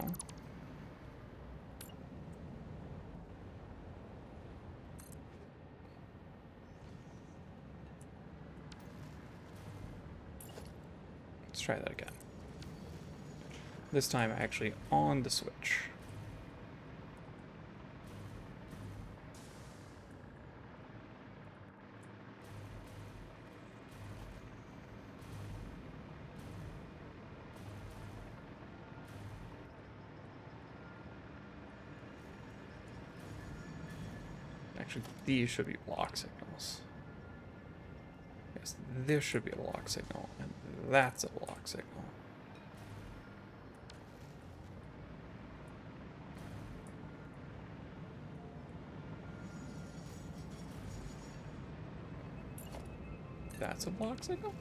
let's try that again. This time actually on the switch. Actually, these should be block signals. Yes, this should be a block signal, and that's a block signal. That's a block signal?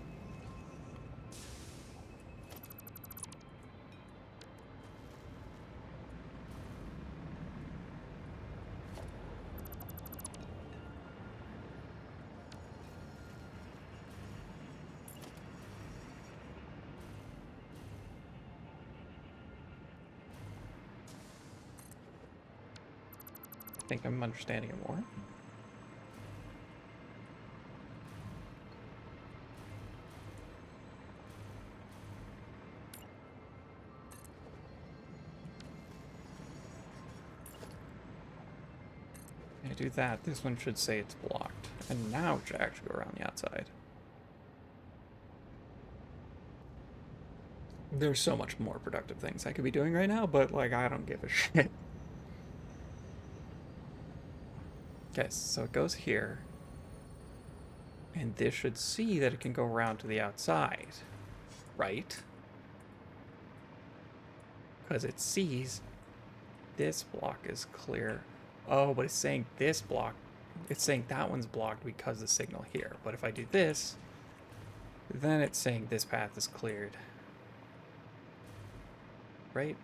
I think I'm understanding it more. I do that, this one should say it's blocked. And now it should actually go around the outside. There's so much more productive things I could be doing right now, but, like, I don't give a shit. Okay, so it goes here. And this should see that it can go around to the outside. Right? Because it sees this block is clear. Oh, but it's saying this block, it's saying that one's blocked because of the signal here. But if I do this, then it's saying this path is cleared. Right?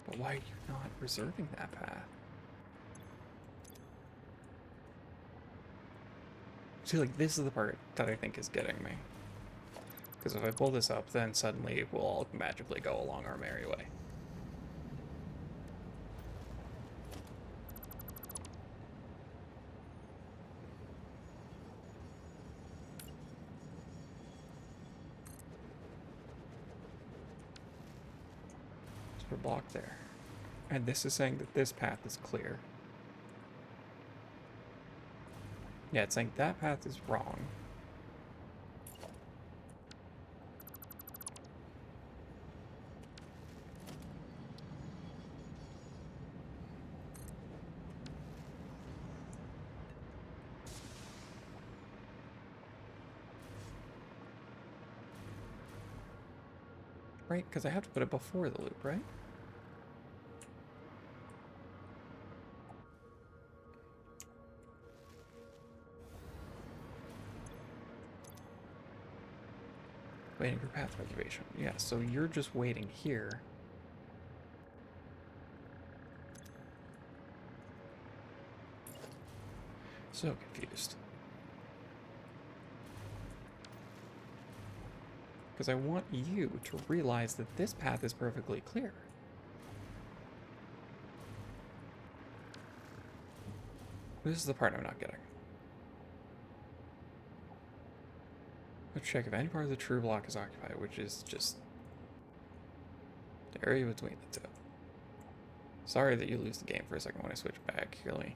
But why are you not reserving that path? See, like, this is the part that I think is getting me. Because if I pull this up, then suddenly we'll all magically go along our merry way. So we're blocked there. And this is saying that this path is clear. Yeah, it's saying that path is wrong. Right? Because I have to put it before the loop, right? Waiting for path reservation. Yeah, so you're just waiting here. So confused. Because I want you to realize that this path is perfectly clear. This is the part I'm not getting. Let's check if any part of the true block is occupied, which is just the area between the two. Sorry that you lose the game for a second when I switch back. Here, let me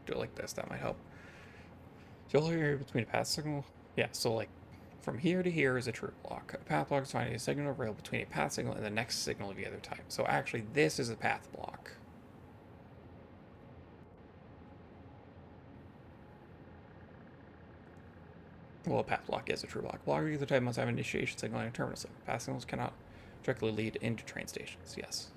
do it like this. That might help. So the area between a path signal. Yeah, so like from here to here is a true block. A path block is finding a signal rail between a path signal and the next signal of the other type. So actually, this is a path block. Well, a path block is a true block. Block of either type must have an initiation signal and a terminal signal. Path signals cannot directly lead into train stations. Yes.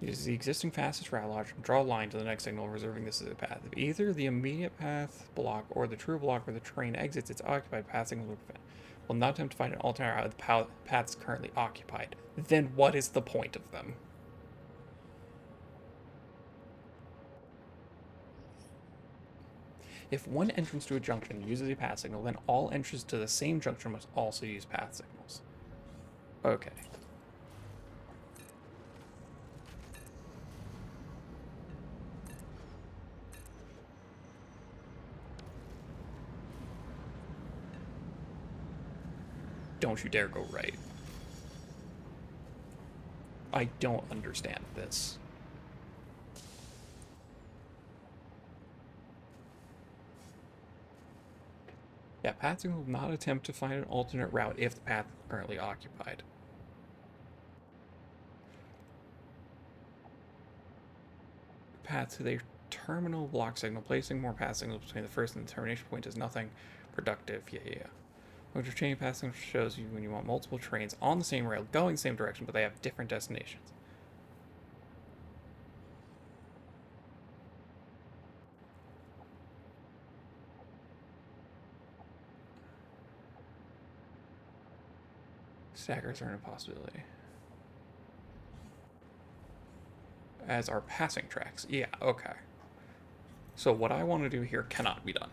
Use the existing fastest route logic and draw a line to the next signal, reserving this as a path. If either the immediate path block or the true block where the train exits its occupied path signal will not attempt to find an alternate route of the paths currently occupied. Then what is the point of them? If one entrance to a junction uses a path signal, then all entrances to the same junction must also use path signals. Okay. Don't you dare go right. I don't understand this. Yeah, path signal will not attempt to find an alternate route if the path is currently occupied. Path to the terminal block signal. Placing more path signals between the first and the termination point is nothing productive. Yeah. Which chain path signal shows you when you want multiple trains on the same rail going the same direction, but they have different destinations. Staggers are an impossibility. As are passing tracks. Yeah, okay. So what I want to do here cannot be done.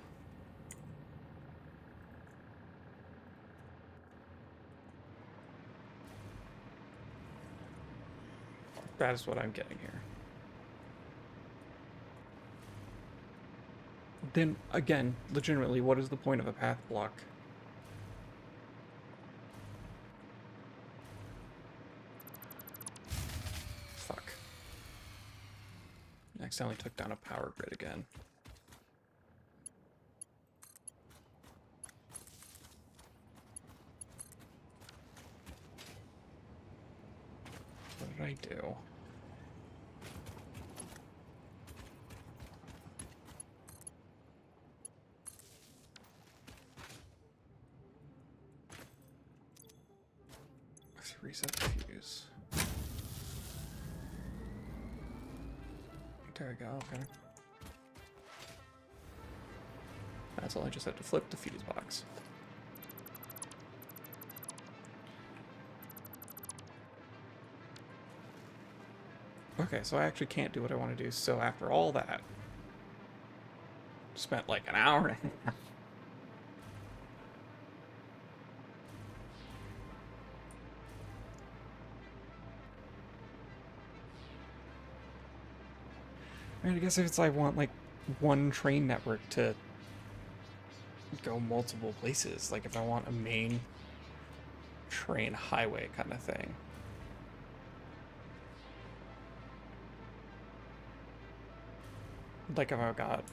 That is what I'm getting here. Then, again, legitimately, what is the point of a path block? Fuck. I accidentally took down a power grid again. What did I do? Let's reset the fuse. There we go, okay. That's all, I just had to flip the fuse box. Okay, so I actually can't do what I want to do, so after all that, spent like an hour and a half. I mean, I guess if it's I want like one train network to go multiple places, like if I want a main train highway kind of thing. Like if I got,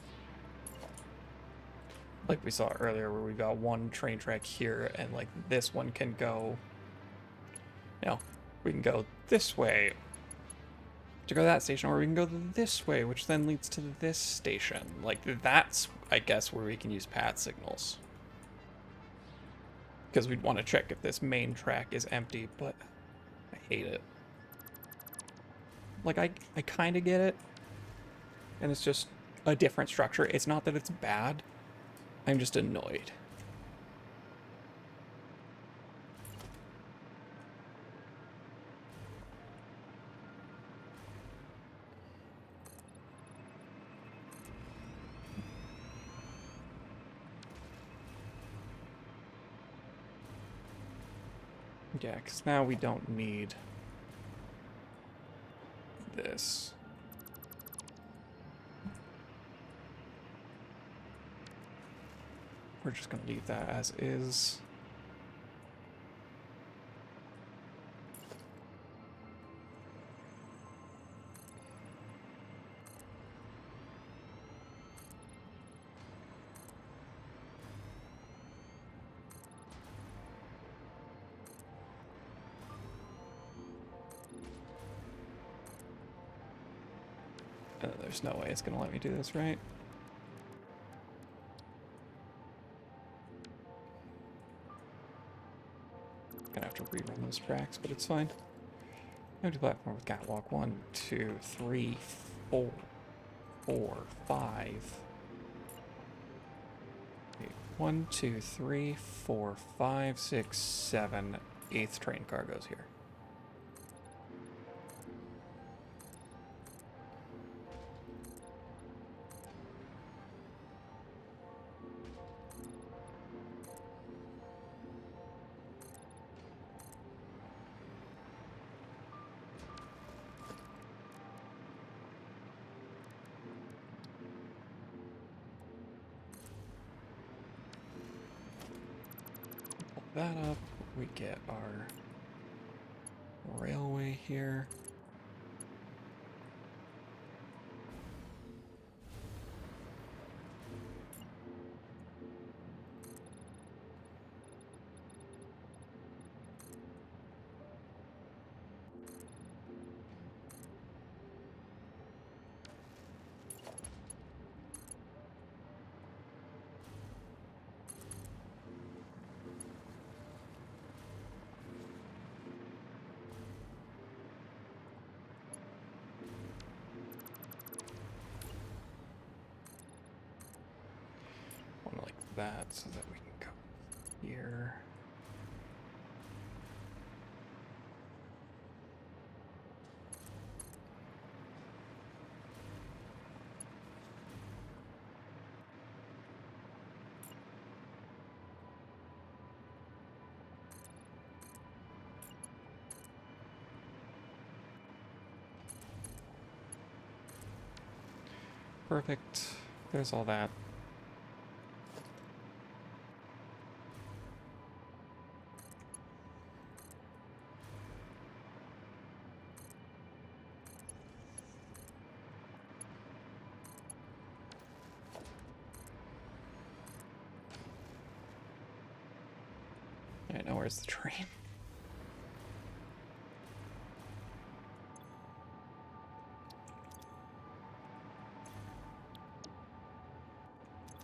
like we saw earlier where we got one train track here and like this one can go, you know, we can go this way to go to that station, or we can go this way, which then leads to this station. Like that's, I guess, where we can use path signals. Because we'd want to check if this main track is empty, but I hate it. Like I kind of get it. And it's just a different structure. It's not that it's bad. I'm just annoyed. Yeah, because now we don't need this. we're just going to leave that as is. There's no way it's going to let me do this, right? Gonna have to rerun those tracks, but it's fine. Empty platform with catwalk. 1, 2, 3, 4, 4, 5. Wait, 1, 2, 3, 4, 5, 6, 7. 8th train car goes here. That up, we get our railway here. One like that so that we can go here. Perfect. There's all that. Alright, now where's the train?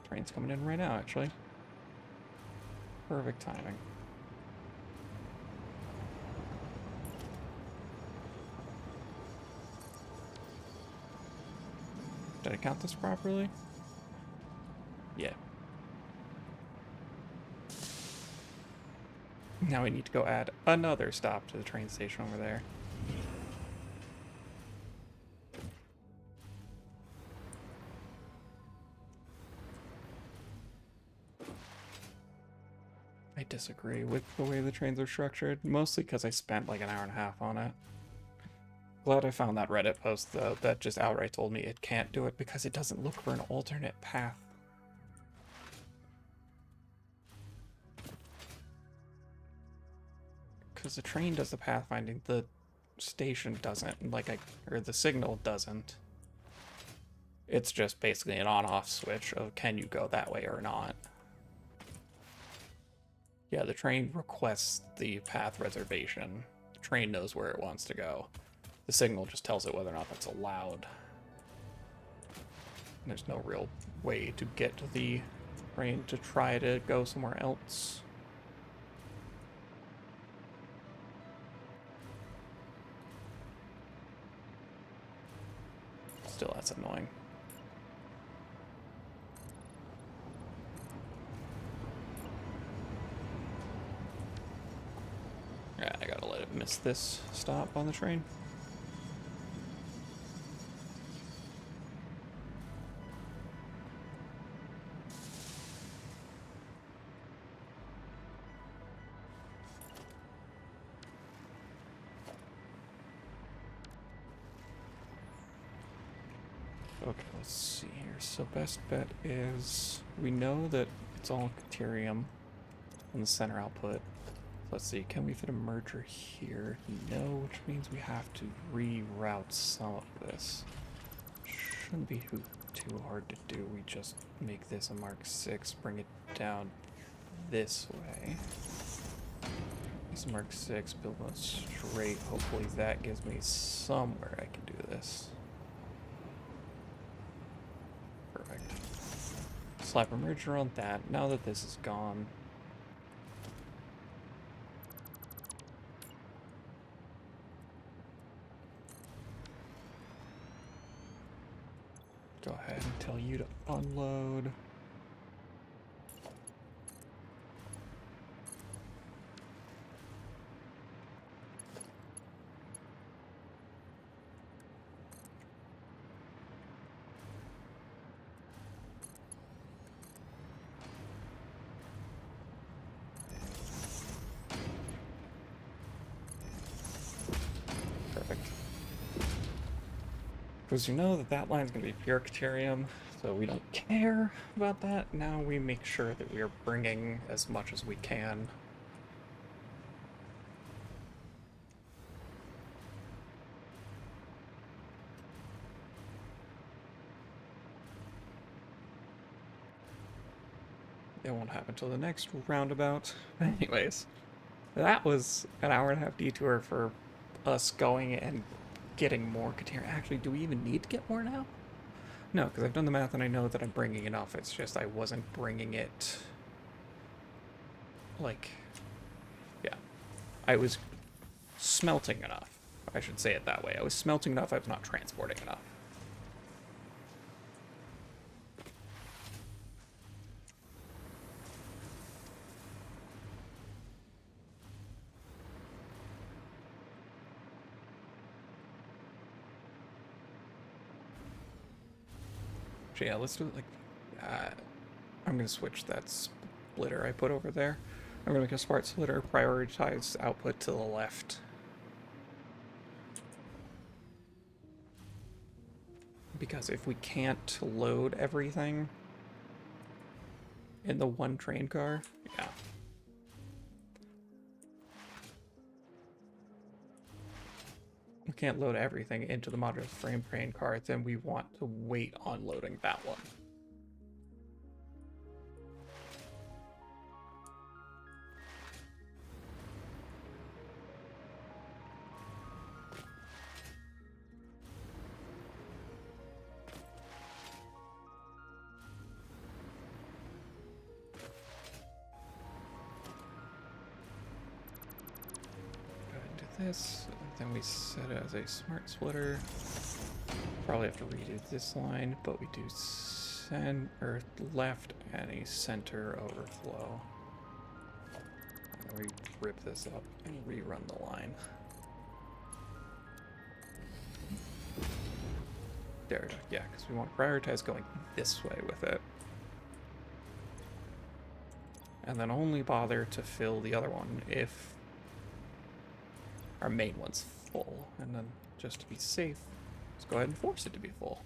Train's coming in right now, actually. Perfect timing. Did I count this properly? Yeah. Now we need to go add another stop to the train station over there. I disagree with the way the trains are structured, mostly because I spent like an hour and a half on it. Glad I found that Reddit post, though, that just outright told me it can't do it because it doesn't look for an alternate path. Because the train does the pathfinding, the station doesn't, or the signal doesn't. It's just basically an on-off switch of can you go that way or not. Yeah, the train requests the path reservation. The train knows where it wants to go. The signal just tells it whether or not that's allowed. There's no real way to get to the train to try to go somewhere else. Still, that's annoying. Yeah, I gotta let it miss this stop on the train. Okay, let's see here. So best bet is we know that It's all Caterium on the center output. Let's see, can we fit a merger here? No, which means we have to reroute some of this. Shouldn't be too hard to do. We just make this a Mark 6, bring it down this way. This Mark 6, build one straight. Hopefully that gives me somewhere I can do this. Perfect. Slap a merger on that. Now that this is gone, go ahead and tell you to unload. Because you know that that line's going to be pure Caterium, so we don't care about that. Now we make sure that we are bringing as much as we can. It won't happen until the next roundabout. Anyways, that was an hour and a half detour for us going and getting more Caterium. Actually, do we even need to get more now? No, because I've done the math and I know that I'm bringing enough. It's just I wasn't bringing it... like... yeah. I was smelting enough. I should say it that way. I was smelting enough, I was not transporting enough. So yeah, let's do it like... I'm going to switch that splitter I put over there. I'm going to make a smart splitter, prioritize output to the left. Because if we can't load everything in the one train car, yeah. We can't load everything into the modular frame train car, then we want to wait on loading that one. Go ahead and do this. Then we set it as a smart splitter. Probably have to redo this line, but we do left and a center overflow. And we rip this up and rerun the line. There we go. Yeah, because we want to prioritize going this way with it. And then only bother to fill the other one if our main one's full, and then just to be safe, let's go ahead and force it to be full.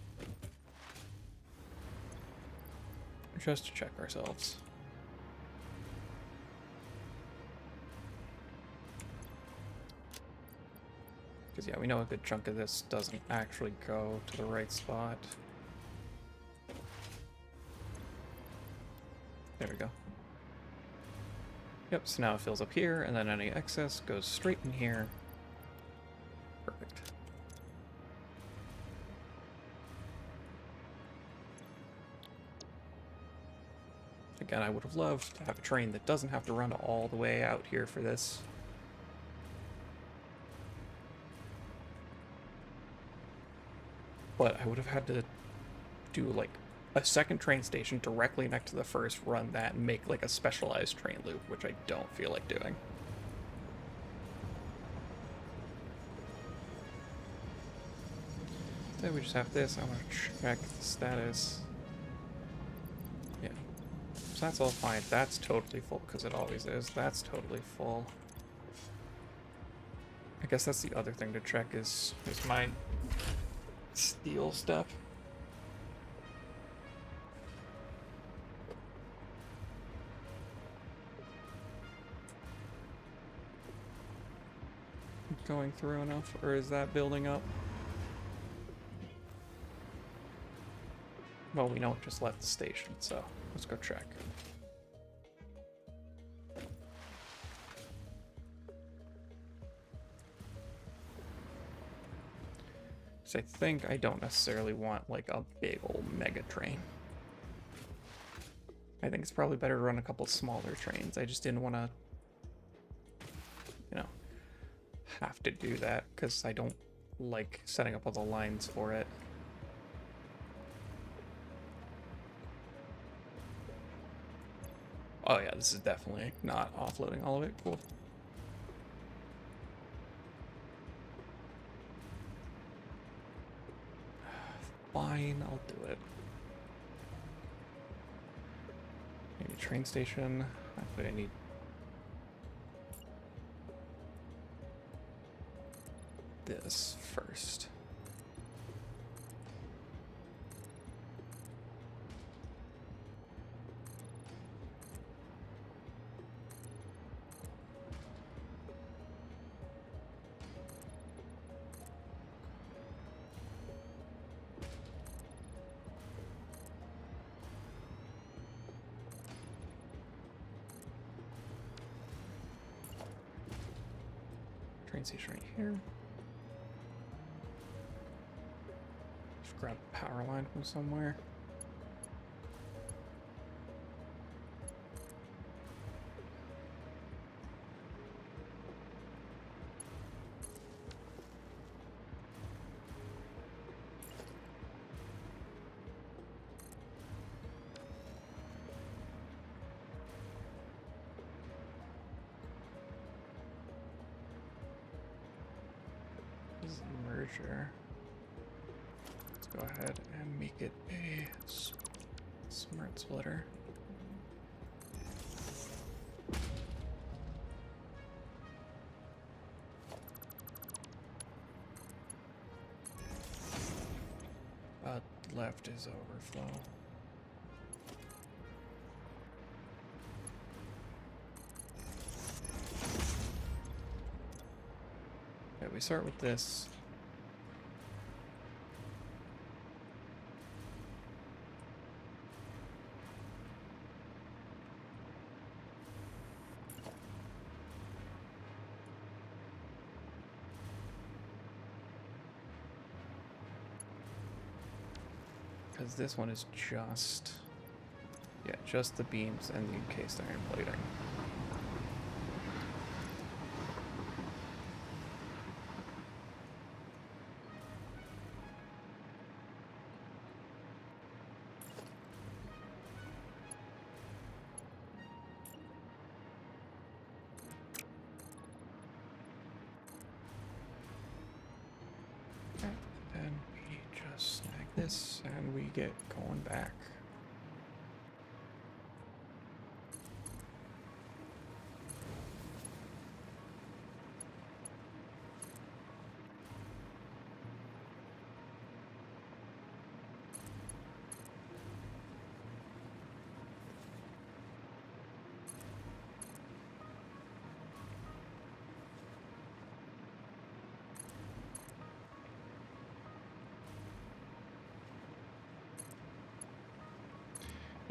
Just to check ourselves. Because yeah, we know a good chunk of this doesn't actually go to the right spot. There we go. Yep, so now it fills up here, and then any excess goes straight in here. Perfect. Again, I would have loved to have a train that doesn't have to run all the way out here for this. But I would have had to do like a second train station directly next to the first, run that, and make like a specialized train loop, which I don't feel like doing. Then we just have this. I want to check the status. Yeah. So that's all fine. That's totally full, because it always is. That's totally full. I guess that's the other thing to check is my steel stuff. going through enough, or is that building up? Well, we know it just left the station, so let's go check. So I think I don't necessarily want like a big old mega train. I think it's probably better to run a couple smaller trains. I just didn't want to, you know, have to do that because I don't like setting up all the lines for it. Oh yeah, this is definitely not offloading all of it. Cool. Fine, I'll do it. Maybe train station. Actually, I need... this first. Train station right here. Just grab the power line from somewhere. Merger. Let's go ahead and make it a smart splitter. Left is overflow. Okay, we start with this. Because this one is just, yeah, just the beams and the encased iron plating. This and we get going back.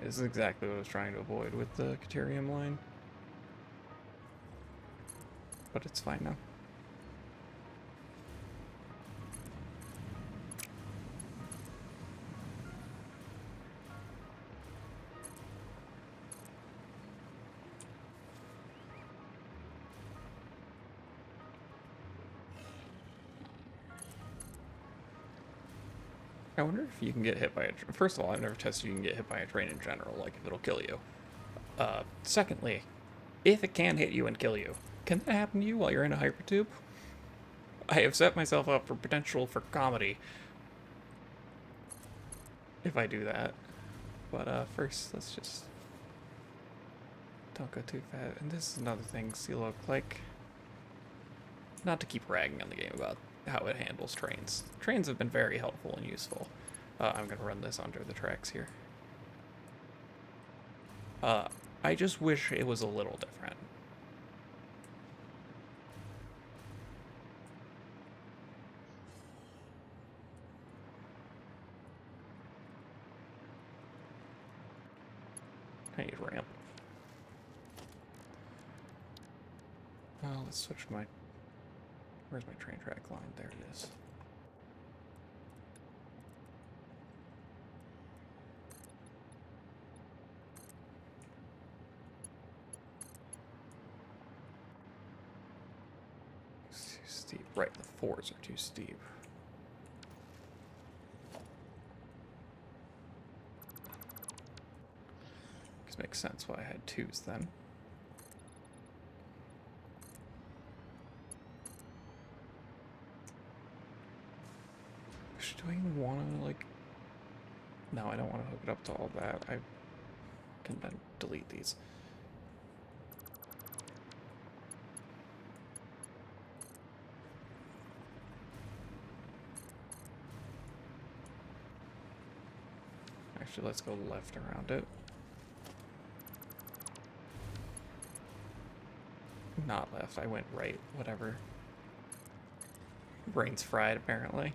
This is exactly what I was trying to avoid with the Caterium line. But it's fine now. I wonder if you can get hit by a... First of all, I've never tested you can get hit by a train in general, like if it'll kill you. Secondly, if it can hit you and kill you, can that happen to you while you're in a hypertube? I have set myself up for potential for comedy if I do that. But first, let's just... don't go too fast. And this is another thing, CeeLo, like... not to keep ragging on the game about how it handles trains. Trains have been very helpful and useful. I'm gonna run this under the tracks here. I just wish it was a little different. I need a ramp. Let's switch my... Where's my train track line? There it is. It's too steep. Right, the fours are too steep. This makes sense why I had twos then. Do I even want to, like... No, I don't want to hook it up to all that. I can then delete these. Actually, let's go left around it. Not left, I went right, whatever. Brain's fried, apparently.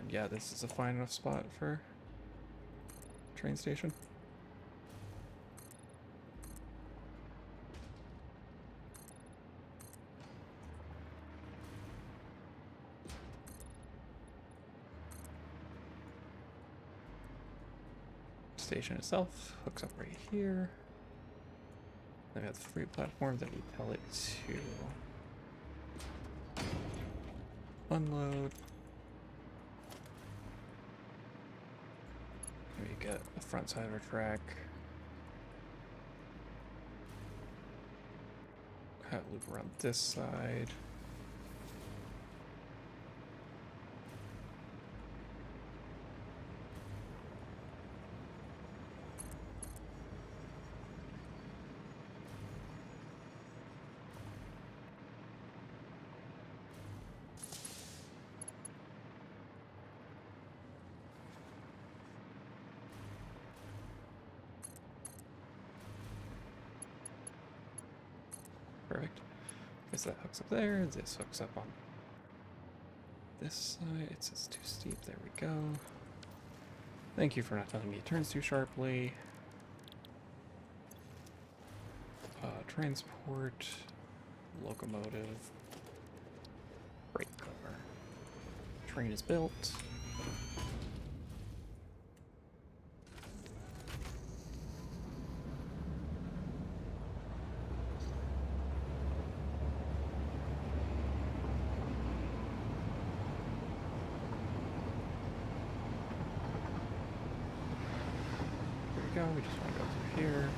Yeah, this is a fine enough spot for train station. Station itself hooks up right here. Then we have the three platforms that we tell it to unload. We get the front side of our track. Loop around this side. Perfect. Guess that hooks up there. This hooks up on this side. It says too steep. There we go. Thank you for not telling me it turns too sharply. Transport, locomotive, brake cover. Train is built. We just want to go through here.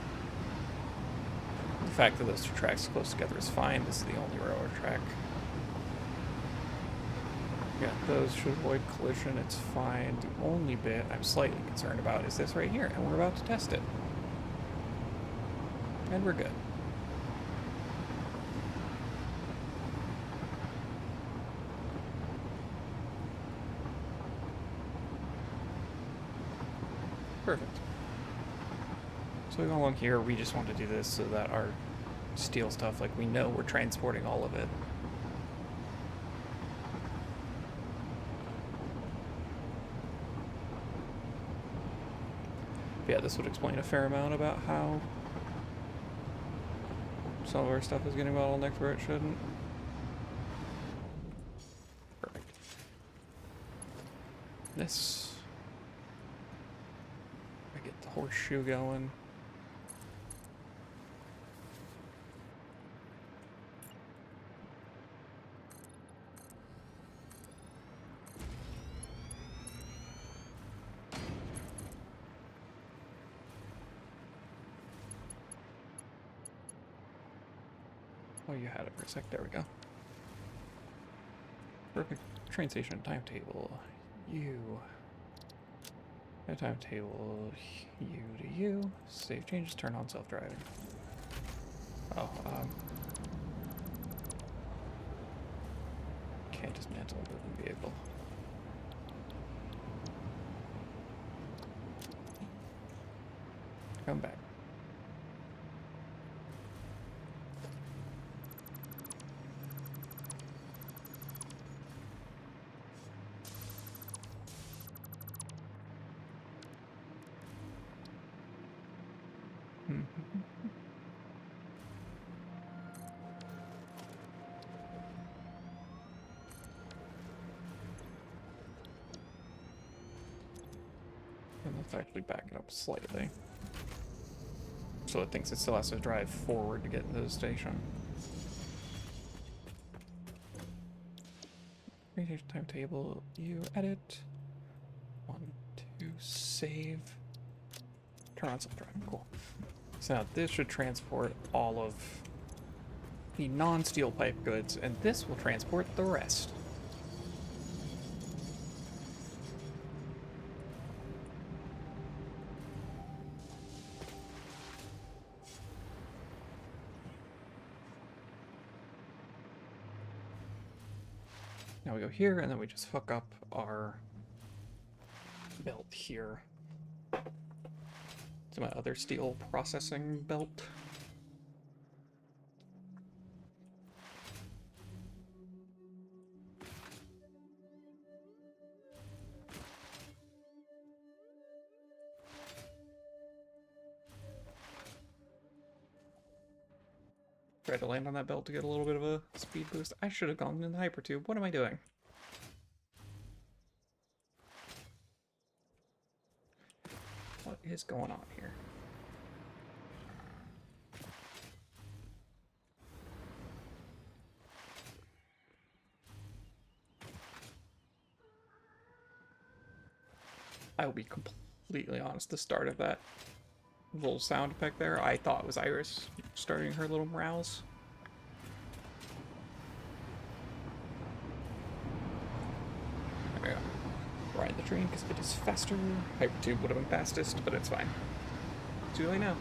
The fact that those two tracks are close together is fine. This is the only railroad track. Yeah, those should avoid collision. It's fine. The only bit I'm slightly concerned about is this right here, and we're about to test it. And we're good. Perfect. So we go along here, we just want to do this so that our steel stuff, like we know we're transporting all of it. But yeah, this would explain a fair amount about how some of our stuff is getting bottlenecked where it shouldn't. Perfect. This. I get the horseshoe going. Oh, you had it for a sec. There we go. Perfect. Train station timetable. U. Timetable. U to U. Save changes. Turn on self-driving. Oh, can't dismantle a moving vehicle. Come back. And let's actually back it up slightly. So it thinks it still has to drive forward to get into the station. Radiation timetable, you edit. 1, 2, save. Turn on self-driving, cool. So now this should transport all of the non-steel pipe goods, and this will transport the rest. Now we go here, and then we just hook up our belt here to my other steel processing belt. Tried to land on that belt to get a little bit of a speed boost. I should have gone in the hypertube. What am I doing? What is going on here? I will be completely honest, the start of that little sound effect there, I thought it was Iris starting her little rouse. There we go. Ride the train because it is faster. Hypertube would have been fastest, but it's fine. Too late now.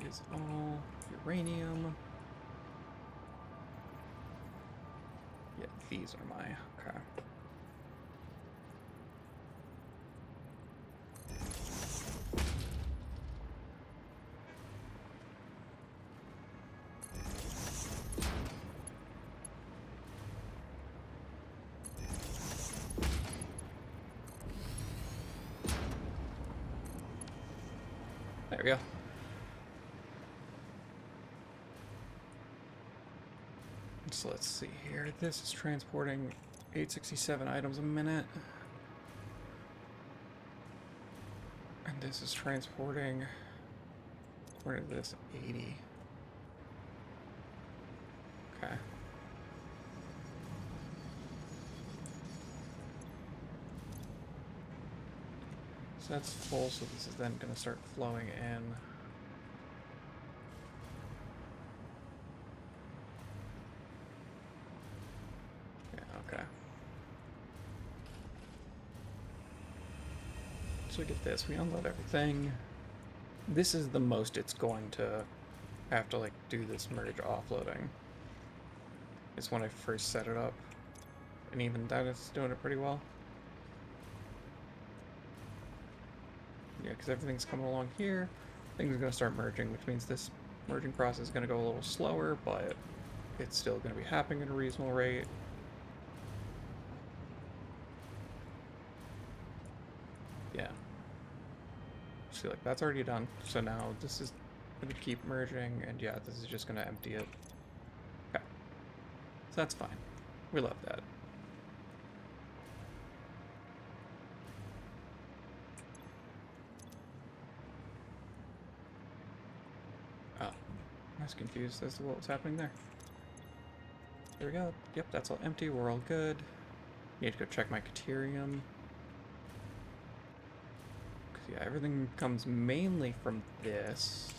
Is all uranium. Yeah, these are my, okay. There we go. So let's see here. This is transporting 867 items a minute. And this is transporting, according to this, 80. Okay. So that's full, so this is then going to start flowing in. So we get this, we unload everything. This is the most it's going to have to like do this merge offloading. It's when I first set it up. And even that is doing it pretty well. Yeah, because everything's coming along here. Things are going to start merging, which means this merging process is going to go a little slower, but it's still going to be happening at a reasonable rate. Yeah. See, like, that's already done. So now this is going to keep merging, and yeah, this is just going to empty it. Okay. So that's fine. We love that. Oh. I was confused as to what was happening there. There we go. Yep, that's all empty. We're all good. Need to go check my Caterium. Yeah, everything comes mainly from this.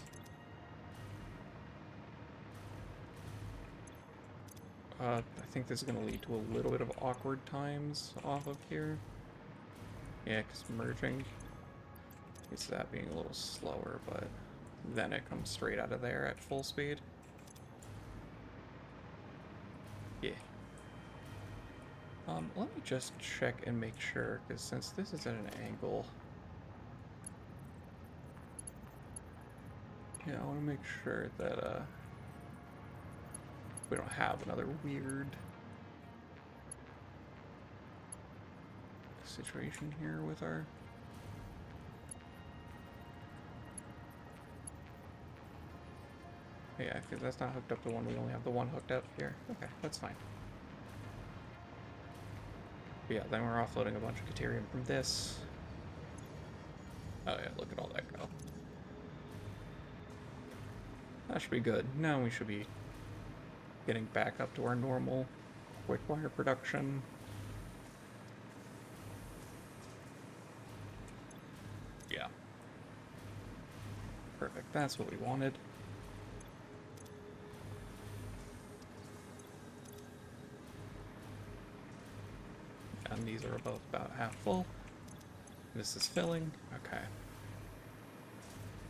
I think this is going to lead to a little bit of awkward times off of here. Yeah, because merging is that being a little slower, but then it comes straight out of there at full speed. Yeah. Let me just check and make sure, because since this is at an angle, yeah, I want to make sure that we don't have another weird situation here with our... Yeah, because that's not hooked up to one. We only have the one hooked up here. Okay, that's fine. But yeah, then we're offloading a bunch of Caterium from this. Oh yeah, look at all that go. That should be good. Now we should be getting back up to our normal quick wire production. Yeah. Perfect, that's what we wanted. And these are both about half full. This is filling. Okay.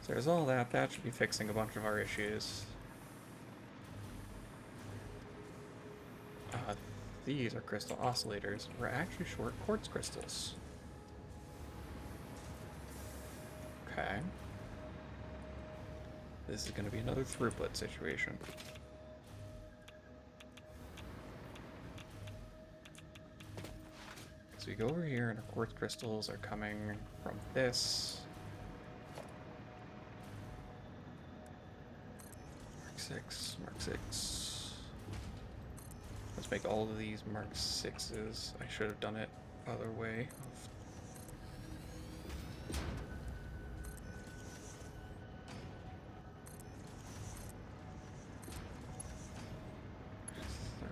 So there's all that. That should be fixing a bunch of our issues. These are crystal oscillators. We're actually short quartz crystals. Okay. This is going to be another throughput situation. So we go over here and our quartz crystals are coming from this. Mark 6, Mark 6. Let's make all of these Mark 6s. I should have done it other way.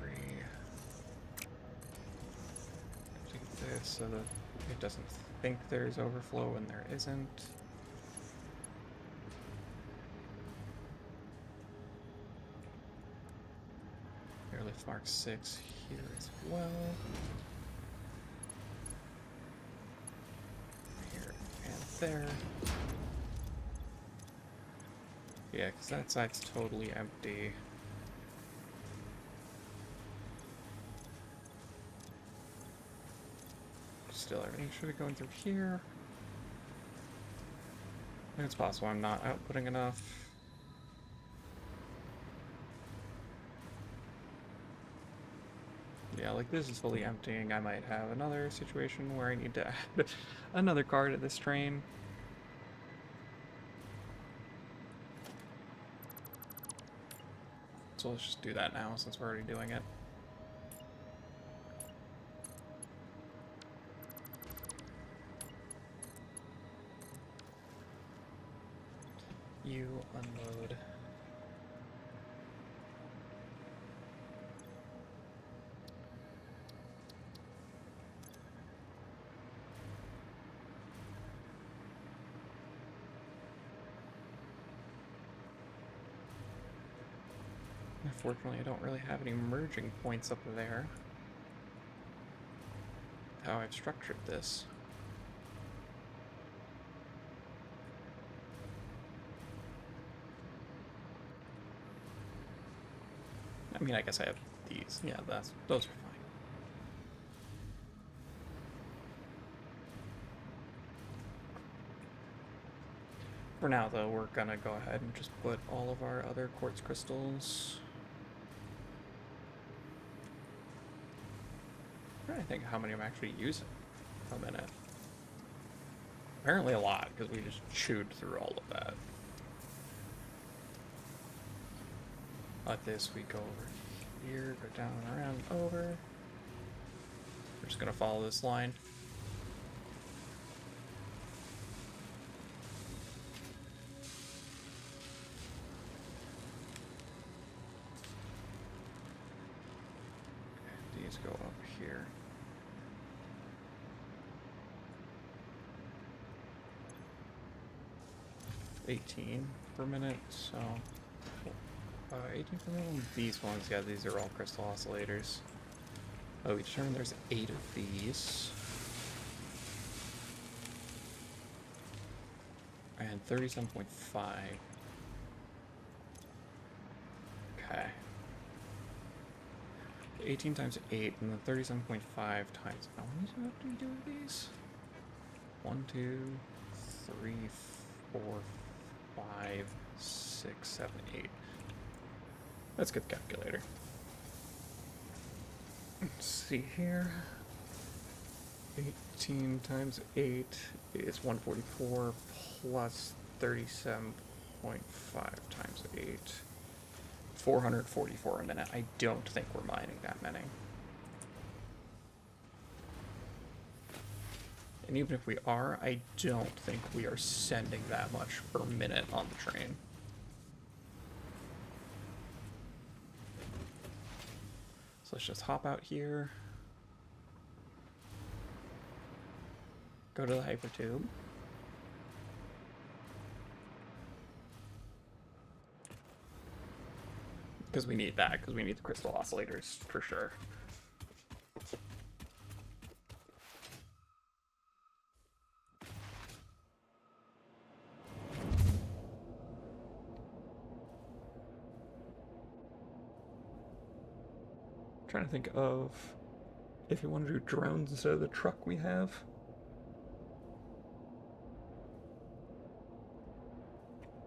3. Do this so that it doesn't think there's overflow when there isn't. Airlift Mark 6 here as well. Here and there. Yeah, because that side's totally empty. Still, everything should be going through here. I think it's possible I'm not outputting enough. Yeah, like this is fully emptying. I might have another situation where I need to add another car to this train. So let's just do that now since we're already doing it. You unload. Unfortunately, I don't really have any merging points up there. How I've structured this. I mean, I guess I have these. Yeah, those are fine. For now, though, we're gonna go ahead and just put all of our other quartz crystals. I'm trying to think how many I'm actually using per minute. Apparently a lot, because we just chewed through all of that. Like this, we go over here, go down and around, over. We're just gonna follow this line. These go up here. 18 per minute, so 18 per minute. These ones, yeah, these are all crystal oscillators. Oh, we determined there's 8 of these. And 37.5. Okay. 18 times 8, and then 37.5 times... How many do we do with these? 1, 2, 3, 4, 5, 6, 7, 8. Let's get the calculator. Let's see here. 18 times 8 is 144 plus 37.5 times 8. 444 a minute. I don't think we're mining that many. And even if we are, I don't think we are sending that much per minute on the train. So let's just hop out here. Go to the hypertube. Because we need that, because we need the crystal oscillators for sure. Trying to think of if you want to do drones instead of the truck we have.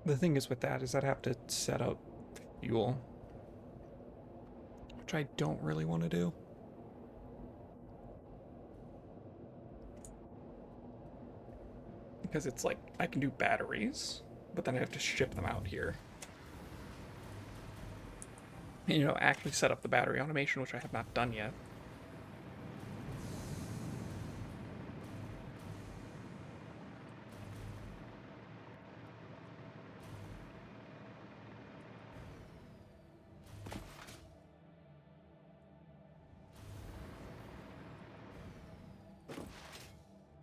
The thing is with that is I'd have to set up fuel, which I don't really want to do. Because it's like, I can do batteries, but then I have to ship them out here. And, you know, actually set up the battery automation, which I have not done yet.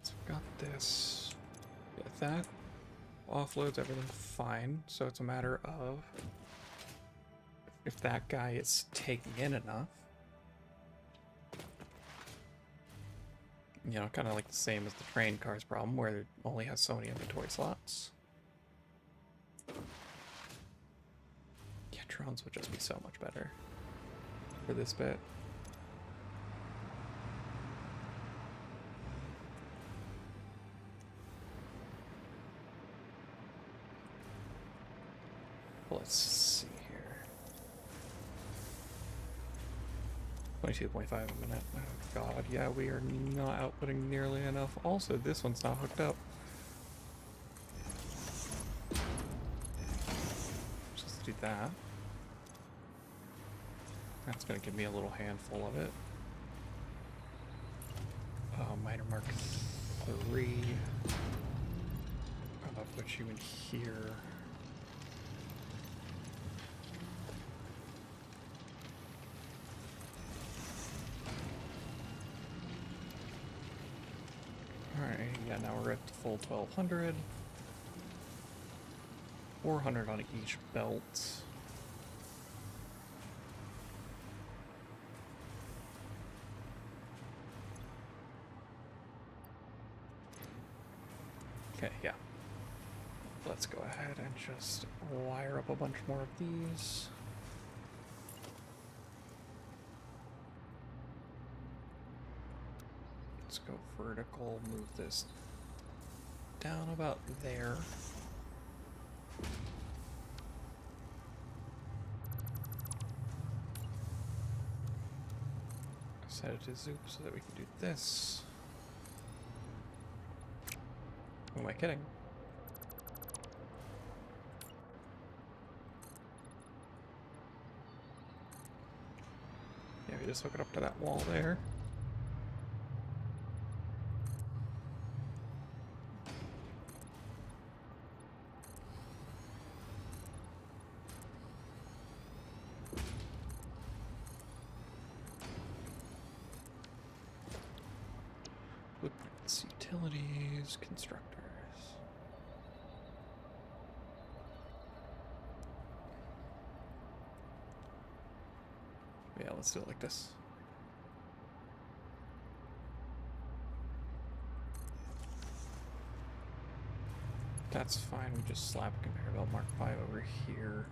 So we've got this. Get that. Offloads everything fine, so it's a matter of if that guy is taking in enough. You know, kind of like the same as the train car's problem, where it only has so many inventory slots. Yeah, drones would just be so much better for this bit. Let's see here. 22.5 a minute. Oh god, yeah, we are not outputting nearly enough. Also, this one's not hooked up. Just do that. That's gonna give me a little handful of it. Miner mark 3. I'll put you in here. Alright, yeah, now we're at the full 1200. 400 on each belt. Okay, yeah. Let's go ahead and just wire up a bunch more of these. Let's go vertical, move this down about there. Set it to zoop so that we can do this. Who am I kidding? Yeah, we just hook it up to that wall there. Blueprints, utilities, constructors. Yeah, let's do it like this. That's fine, we just slap a conveyor belt Mark 5 over here.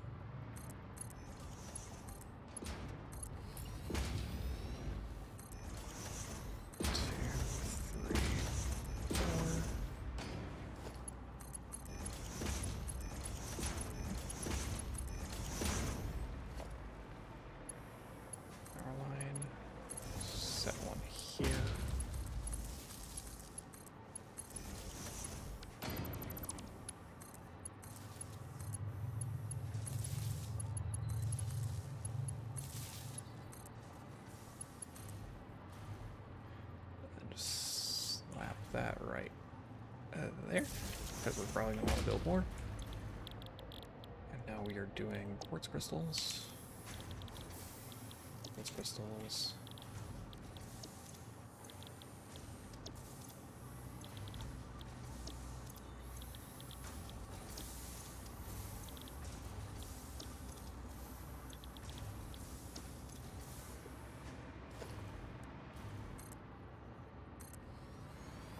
That right there, because we're probably going to want to build more. And now we are doing quartz crystals. Quartz crystals.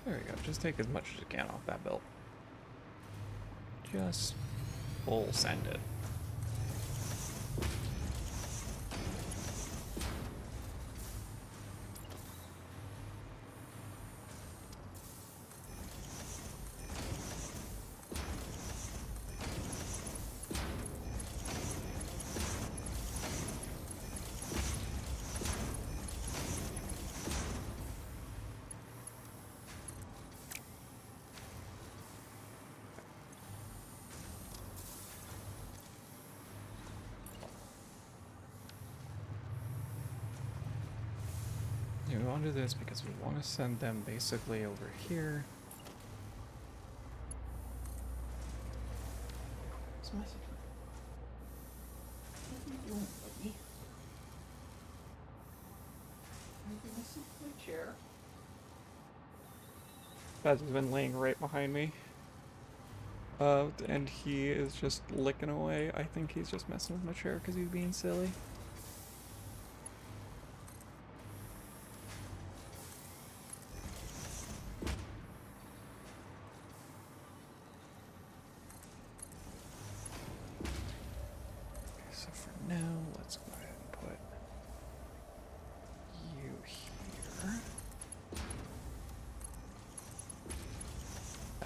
There we go. Just take as much as you can off that belt. Just full send it. We want to do this because we want to send them basically over here. What's the message? What are you doing, buddy? Are you messing with my chair? Baz has been laying right behind me. And he is just licking away. I think he's just messing with my chair because he's being silly.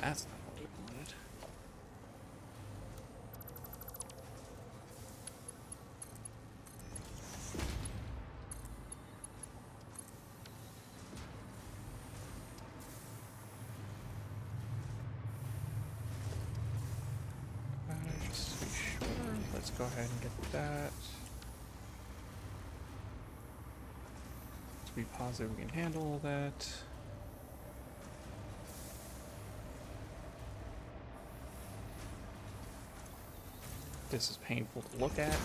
That's not what we wanted. Just to be sure, let's go ahead and get that. To be positive we can handle all that. This is painful to look at.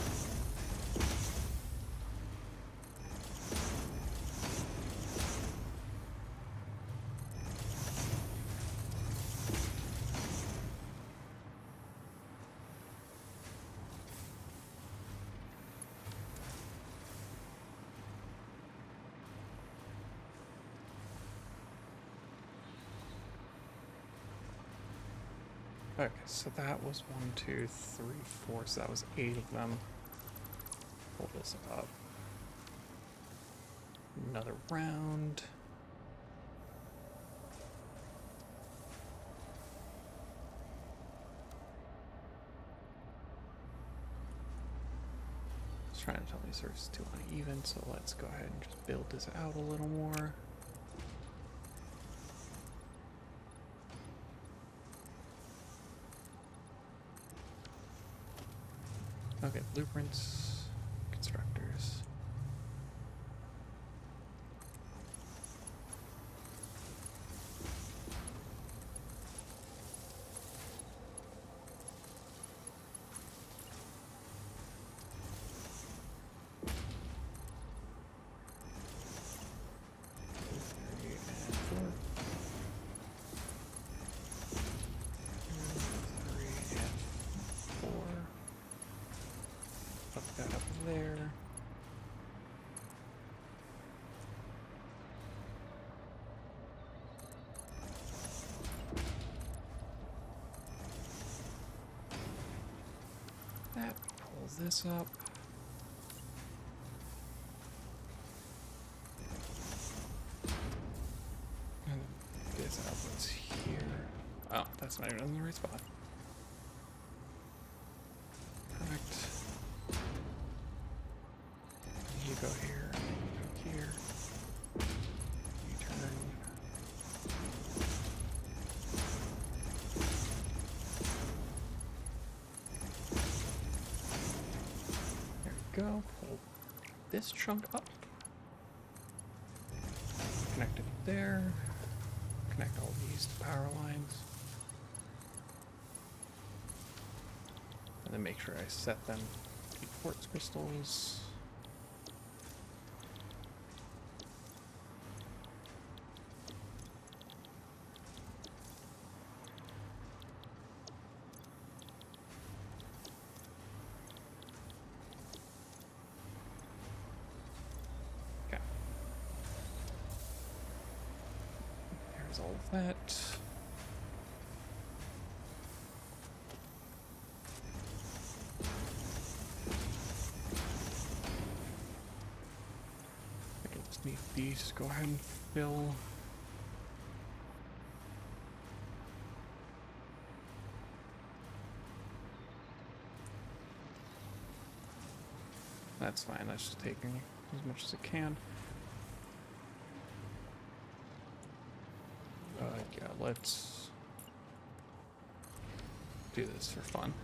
Okay, so that was 1, 2, 3, 4, so that was 8 of them. Pull this up. Another round. It's trying to tell me it's too uneven, so let's go ahead and just build this out a little more. Okay, blueprints, constructors. this up. And this outlet's here. Oh, that's not even in the right spot. Perfect. You go here, you go here. You turn. There we go. Pull this chunk up. Connect it there. Connect all these to power lines. And then make sure I set them to be quartz crystals. Okay. There's all of that. Need these, go ahead and fill. That's fine, that's just taking as much as it can. Yeah, let's do this for fun.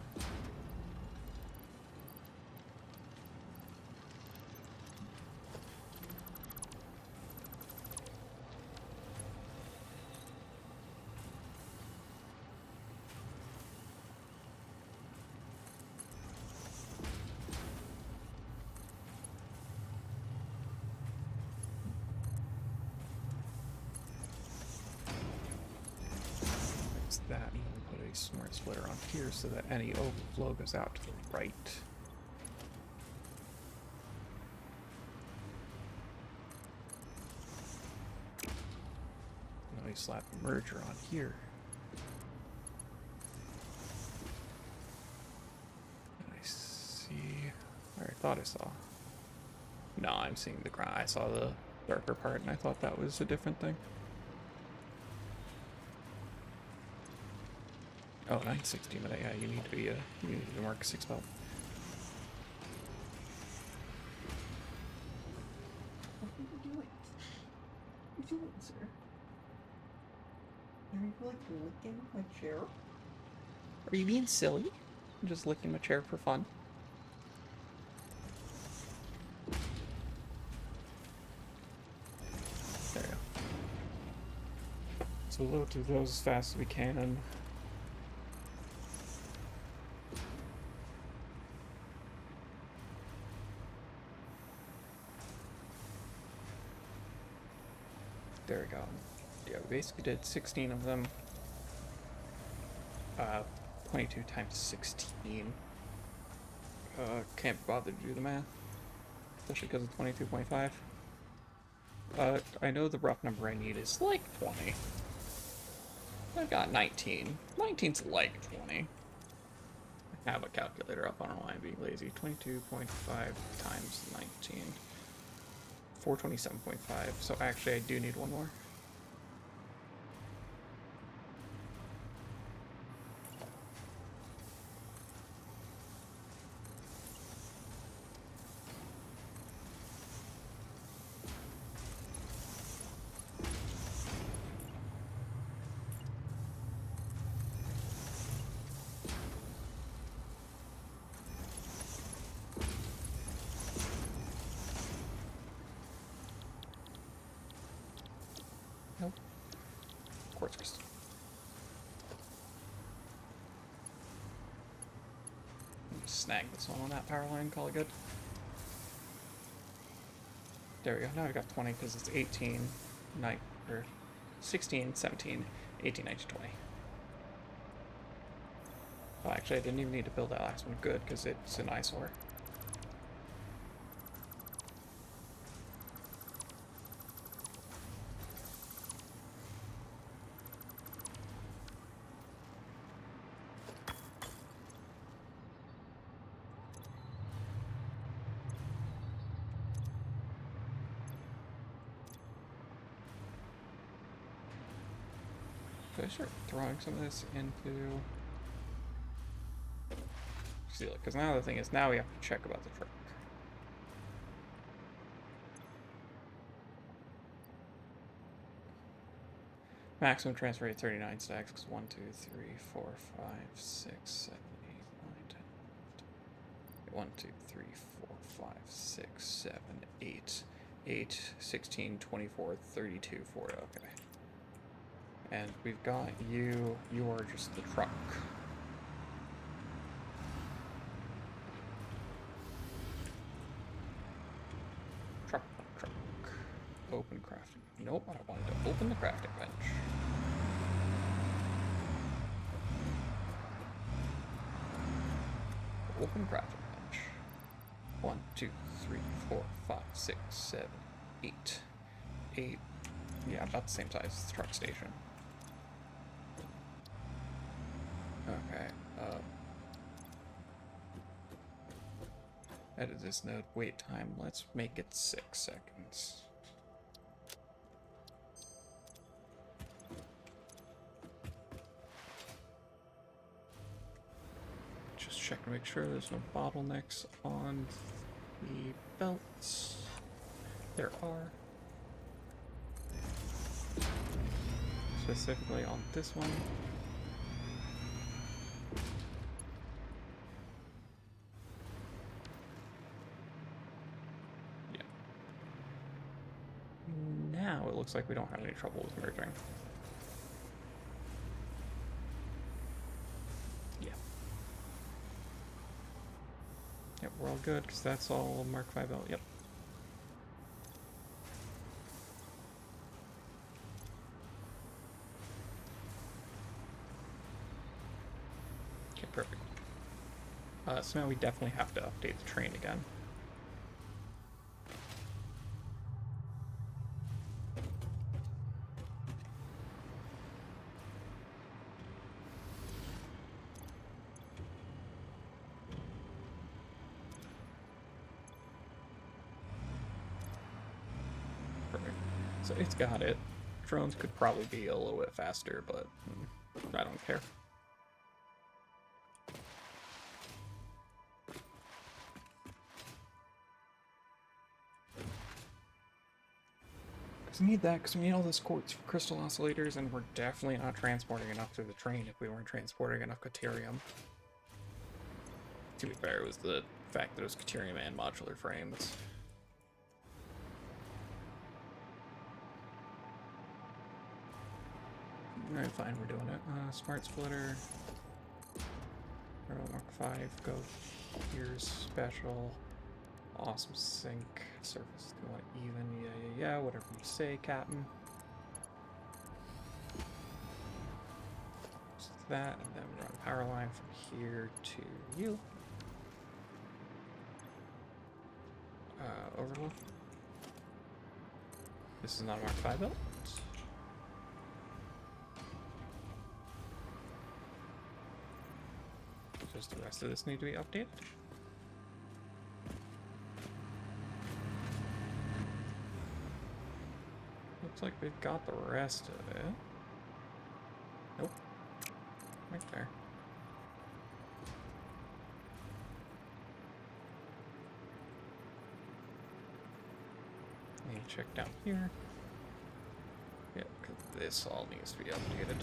That and put a smart splitter on here so that any overflow goes out to the right. Now we slap a merger on here. I see. Or I thought I saw. No, I'm seeing the ground. I saw the darker part and I thought that was a different thing. Oh, 960, but yeah, you need to be you need to mark 6 belt. What are you doing? What are you doing, sir? Are you like licking my chair? Are you being silly? I'm just licking my chair for fun. There we go. So we'll load through those as fast as we can. There we go. Yeah, we basically did 16 of them. 22 times 16. Can't be bothered to do the math. Especially because of 22.5. I know the rough number I need is like 20. I got 19. 19's like 20. I have a calculator up, I don't know why I'm being lazy. 22.5 times 19. 427.5, so actually I do need one more. Nope. Quartz crystal. Snag this one on that power line, call it good. There we go. Now we got 20 because it's 18, 9, or 16, 17, 18, 19, 20. Oh, actually, I didn't even need to build that last one. Good, because it's an eyesore. Should I start throwing some of this into seal it? Because now the thing is, now we have to check about the truck. Maximum transfer rate 39 stacks, because 1, 2, 3, 4, 5, 6, 7, 8, 9, 10. 1, 2, 3, 4, 5, 6, 7, 8, 8, 16, 24, 32, 40. Okay. And we've got you. You are just the truck. Truck. Open crafting. Nope, I wanted to open the crafting bench. Open crafting bench. 1, 2, 3, 4, 5, 6, 7, 8. 8. Yeah, about the same size as the truck station. Okay. Edit this node. Wait time. Let's make it 6 seconds. Just check to make sure there's no bottlenecks on the belts. There are. Specifically on this one. Yeah. Now it looks like we don't have any trouble with merging. Yeah. Yep, we're all good because that's all Mark V belt. Yep. Okay, perfect. So now we definitely have to update the train again. Perfect. So it's got it. Drones could probably be a little bit faster, but I don't care. We need that because we need all those quartz for crystal oscillators, and we're definitely not transporting enough through the train if we weren't transporting enough Caterium. To be fair, it was the fact that it was Caterium and modular frames. Alright, fine, we're doing it. Smart splitter. Mark 5, go. Here's special. Awesome sync. Surface, do you want even? Yeah, whatever you say, Captain. Just that, and then run power line from here to you. Overload. This is not a Mark 5 belt. Does the rest of this need to be updated? Looks like we've got the rest of it. Nope. Right there. Let me check down here. Yep, because this all needs to be updated.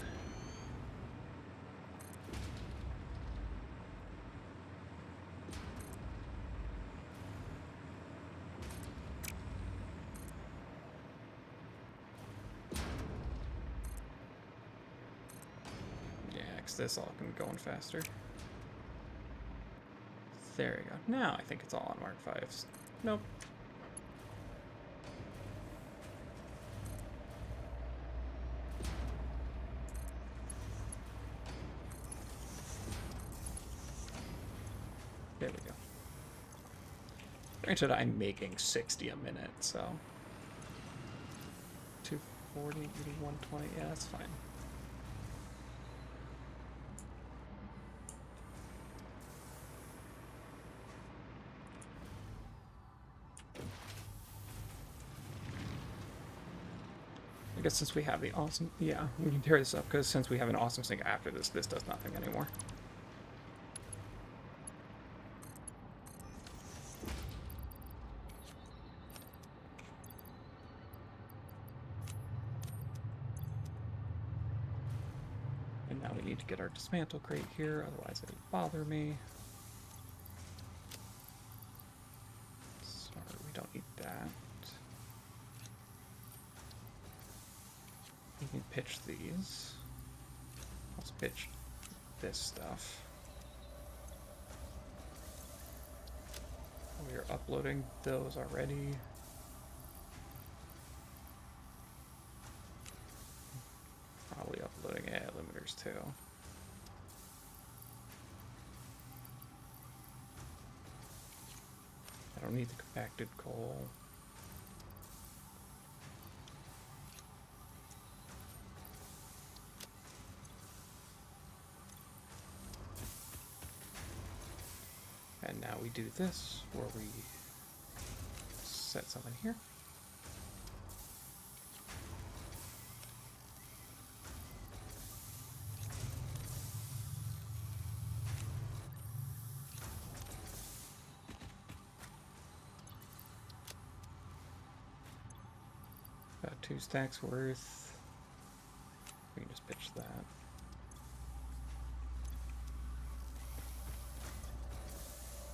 This all can be going faster. There we go. Now I think it's all on Mark 5s. Nope. There we go. Granted, I'm making 60 a minute, so 240, 80, 120. Yeah, that's fine. I guess since we have the awesome... Yeah, we can tear this up, because since we have an awesome sync after this, this does nothing anymore. And now we need to get our dismantle crate here, otherwise it would bother me. Sorry, we don't need that. We can pitch these. Let's pitch this stuff. We are uploading those already. Probably uploading limiters too. I don't need the compacted coal. And now we do this, where we set something here. About 2 stacks worth. We can just pitch that.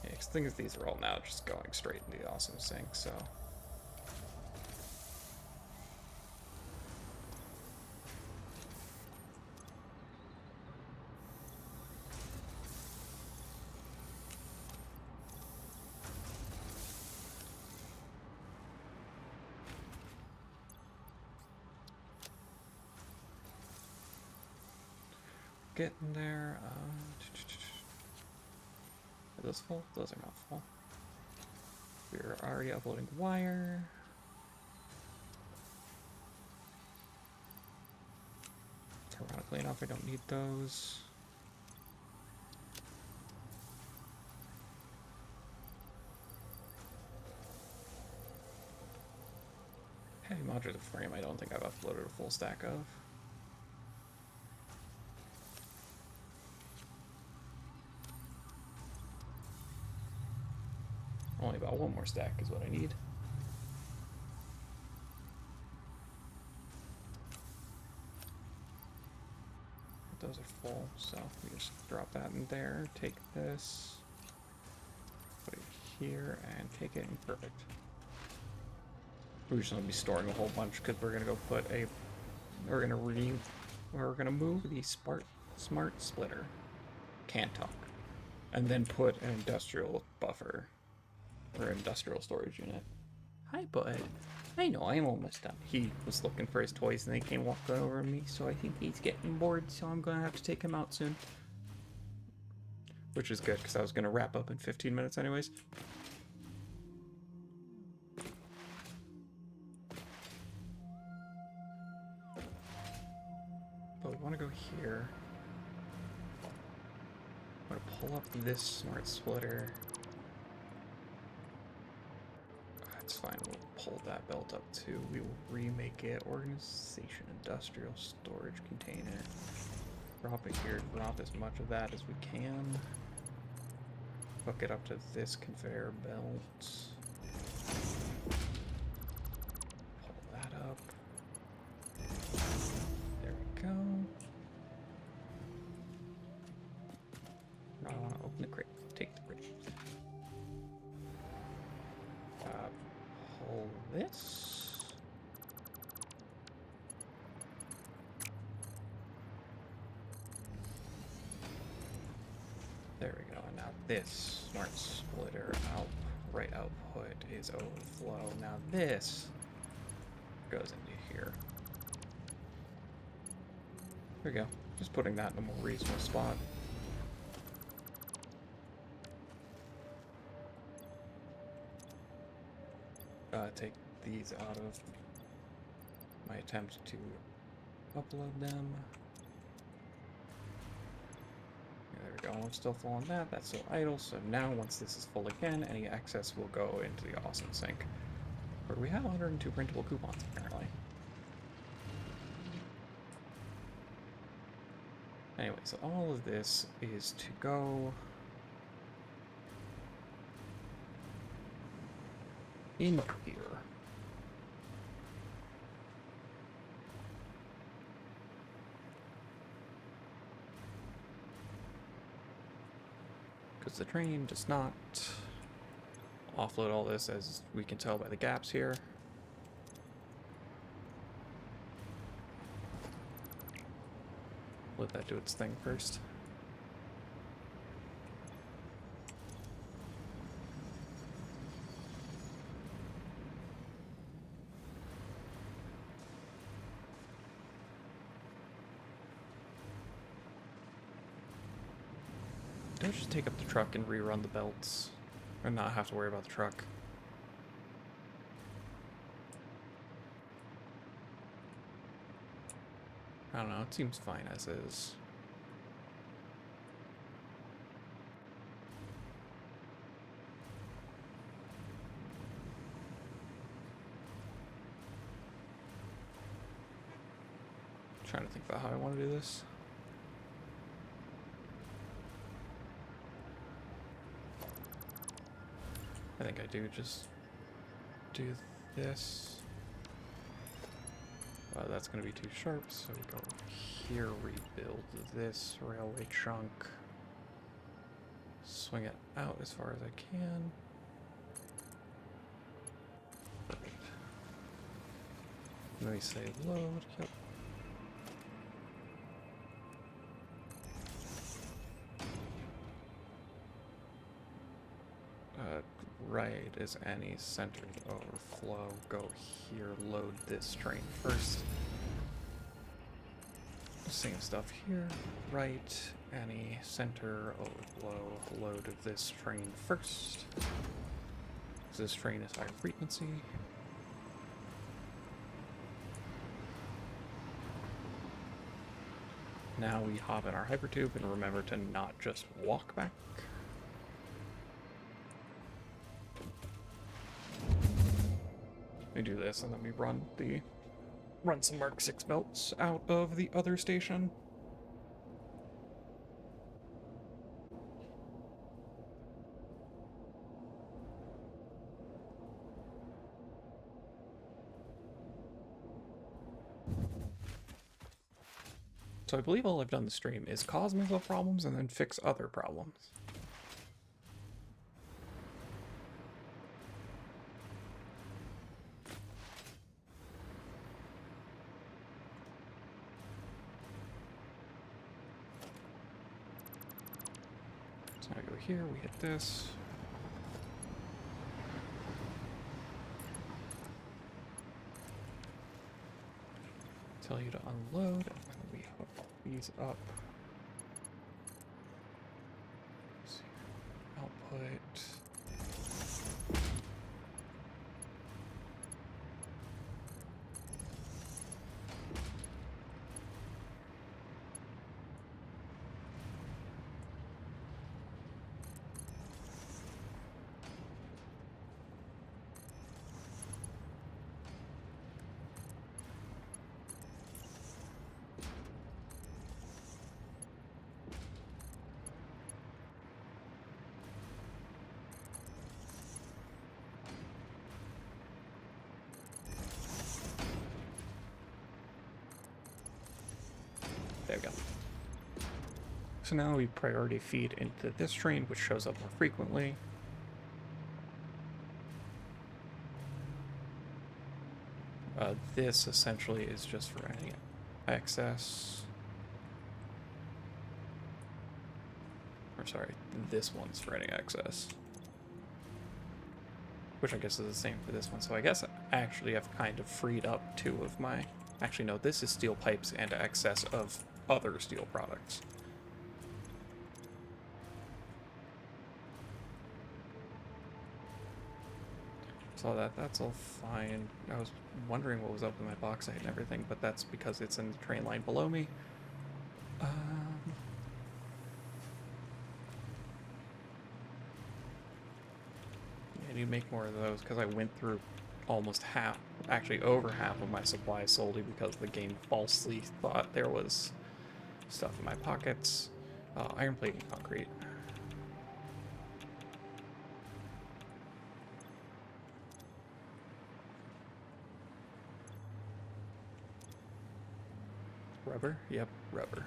Yeah, 'cause the thing is, these are all now just going straight into the awesome sync, so. Getting there. Are those full? Those are not full. We're already uploading wire. Ironically enough, I don't need those. Heavy modular frame, I don't think I've uploaded a full stack of. Only about 1 more stack is what I need. But those are full, so we just drop that in there, take this, put it here, and take it, and perfect. We're just gonna be storing a whole bunch because we're gonna go put a, we're gonna move the smart splitter, can't talk, and then put an industrial buffer. Or industrial storage unit. Hi, bud. I know, I'm almost done. He was looking for his toys and they came walking over to me, so I think he's getting bored, so I'm gonna have to take him out soon. Which is good, because I was gonna wrap up in 15 minutes anyways. But we want to go here. I'm gonna pull up this smart splitter. That's fine, we'll pull that belt up too. We will remake it. Organization, industrial storage container. Drop it here, drop as much of that as we can. Hook it up to this conveyor belt. Pull that up. There we go. Now I want to open the crate. Take the crate. Pull this. There we go. And now this smart splitter output is overflow. Now this goes into here. There we go. Just putting that in a more reasonable spot. Take these out of my attempt to upload them. There we go, I'm still full on that, that's still idle, so now once this is full again, any excess will go into the awesome sink. Where we have 102 printable coupons, apparently. Anyway, so all of this is to go in here. Because the train does not offload all this, as we can tell by the gaps here. Let that do its thing first. Don't just take up the truck and rerun the belts, or not have to worry about the truck. I don't know, it seems fine as is. Trying to think about how I want to do this. I think I do just do this. That's going to be too sharp, so we go here, rebuild this railway chunk. Swing it out as far as I can. Perfect. Let me say load. Yep. Right is any centered overflow. Go here, load this train first. Same stuff here. Right, any center overflow, load this train first. This train is high frequency. Now we hop in our hypertube and remember to not just walk back. We do this and then we run some Mark 6 belts out of the other station. So I believe all I've done in the stream is cause myself problems and then fix other problems. So I go here, we hit this. Tell you to unload, and then we hook these up. Let's see. Output. There we go. So now we priority feed into this train, which shows up more frequently. This essentially is just for any excess. Or sorry, this one's for any excess. Which I guess is the same for this one. So I guess actually I've kind of freed up two of my... Actually, no, this is steel pipes and excess of other steel products. So that's all fine. I was wondering what was up with my bauxite and everything, but that's because it's in the train line below me. I need to make more of those because I went through almost half, actually over half of my supply solely because the game falsely thought there was Stuff in my pockets. Iron plating concrete. Rubber? Yep, rubber.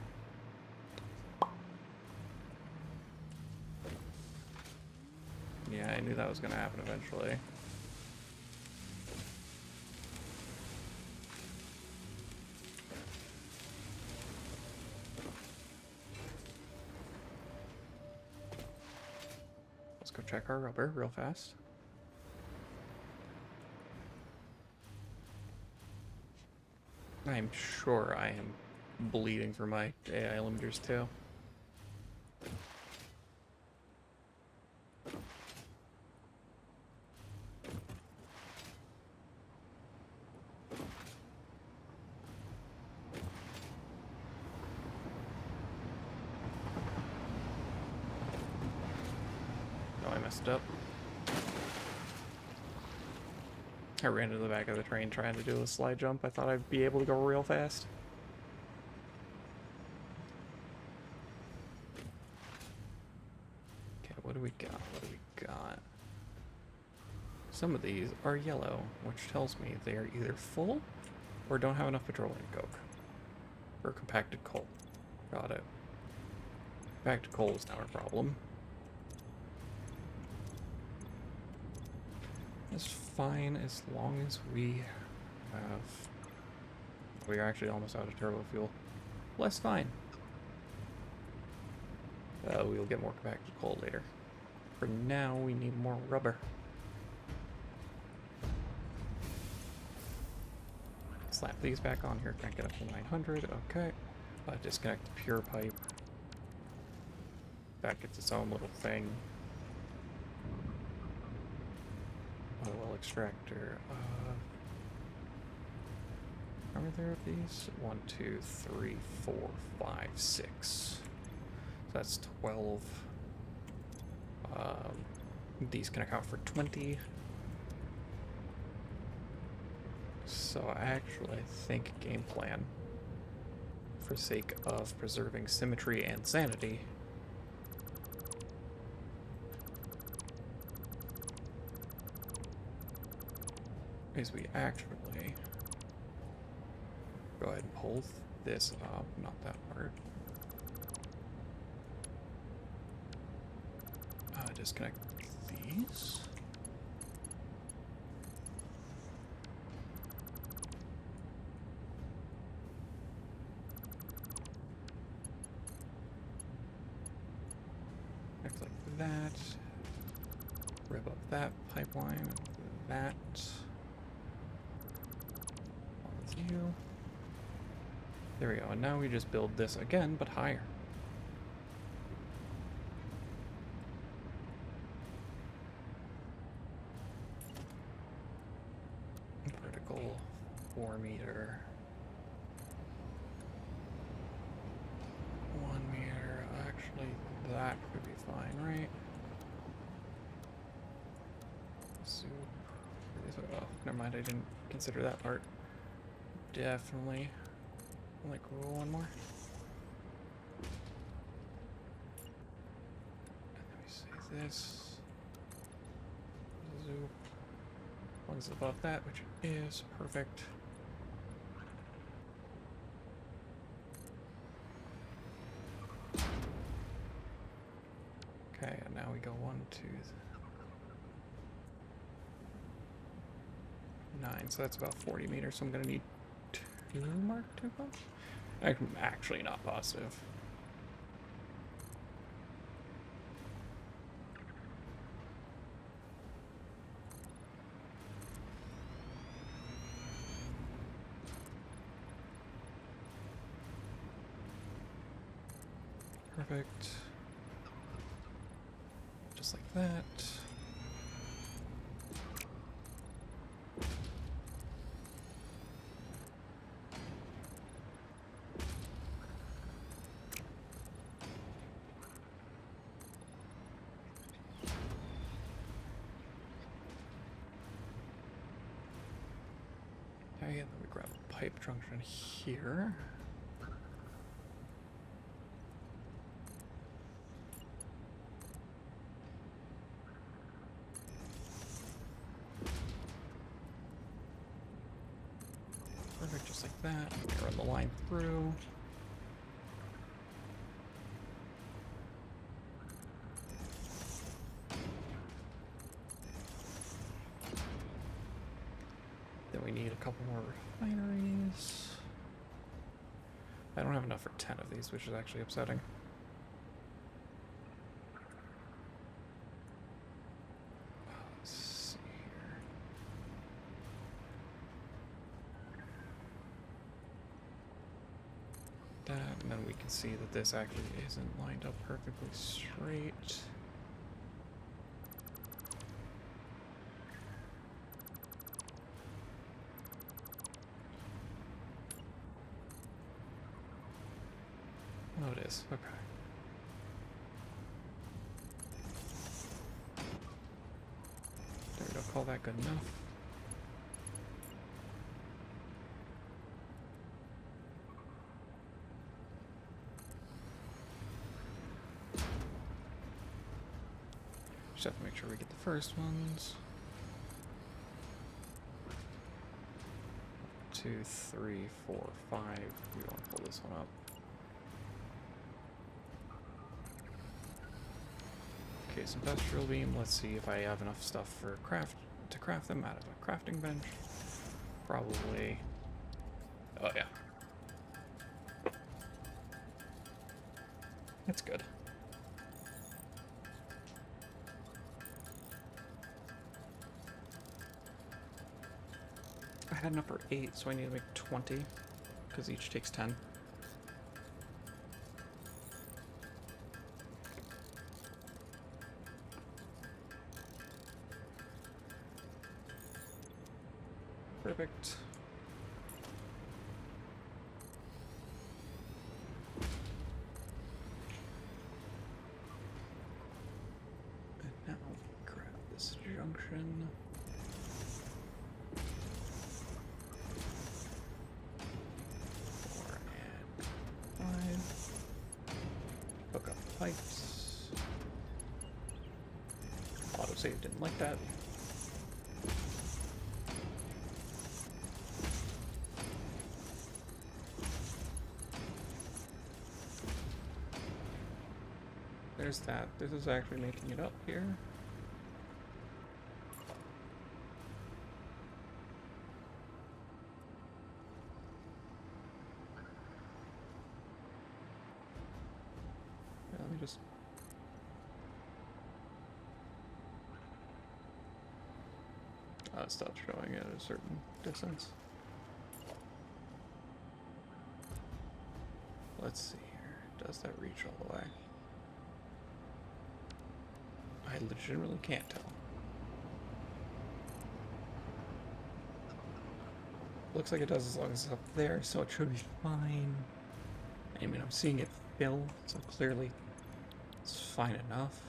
Yeah, I knew that was going to happen eventually. Let's go check our rubber real fast. I'm sure I am bleeding for my AI limiters too. Oh, I messed up. I ran into the back of the train trying to do a slide jump. I thought I'd be able to go real fast. Okay, what do we got? What do we got? Some of these are yellow, which tells me they are either full or don't have enough petroleum coke. Or compacted coal. Got it. Compacted coal is now our problem. That's fine as long as we have... We're actually almost out of turbo fuel. Well, that's fine. We'll get more compacted coal later. For now, we need more rubber. Slap these back on here, crank it up to 900, okay. Disconnect the pure pipe. That gets its own little thing. Oil extractor. How many there of these? 1, 2, 3, 4, 5, 6. So that's 12. These can account for 20. So actually, I think game plan, for sake of preserving symmetry and sanity, is we actually go ahead and pull this up, not that part. Disconnect these. Connect like that. Rip up that pipeline. That. With you. There we go. And now we just build this again, but higher. Vertical 4 meter. 1 meter. Actually, that could be fine, right? So, oh, never mind. I didn't consider that part. Definitely. Like, one more. Let me say this. Zoop. One's above that, which is perfect. Okay, and now we go 1, 2, 9. So that's about 40 meters. So I'm gonna need 2 Mark II pumps. I'm actually not positive. Perfect. Just like that. Okay, and then we grab a pipe junction here. that. Run the line through. Then we need a couple more refineries. I don't have enough for 10 of these, which is actually upsetting. Let's see here. That, and then we can see that this actually isn't lined up perfectly straight. Oh, it is. Okay. There we go. Call that good enough. Just have to make sure we get the first ones. 2, 3, 4, 5. We want to pull this one up. Okay, some industrial beam. Let's see if I have enough stuff for to craft them out of a crafting bench. Probably. Oh yeah. That's good. I had enough for 8, so I need to make 20, because each takes 10. Perfect. And now grab this junction. Hook up the pipes. Autosave didn't like that. There's that. This is actually making it up here. Yeah, let me just... it stopped showing at a certain distance. Let's see here. Does that reach all the way? I legitimately can't tell. Looks like it does as long as it's up there, so it should be fine. I mean, I'm seeing it fill, so clearly it's fine enough.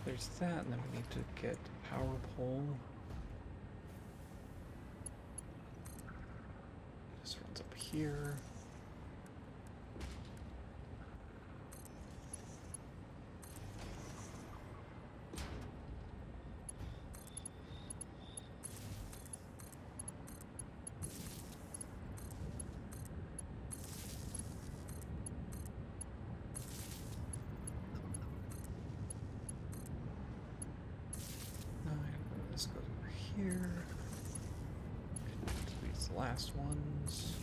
There's that, and then we need to get power pole. This runs up here. This goes over here. Connect to these last ones.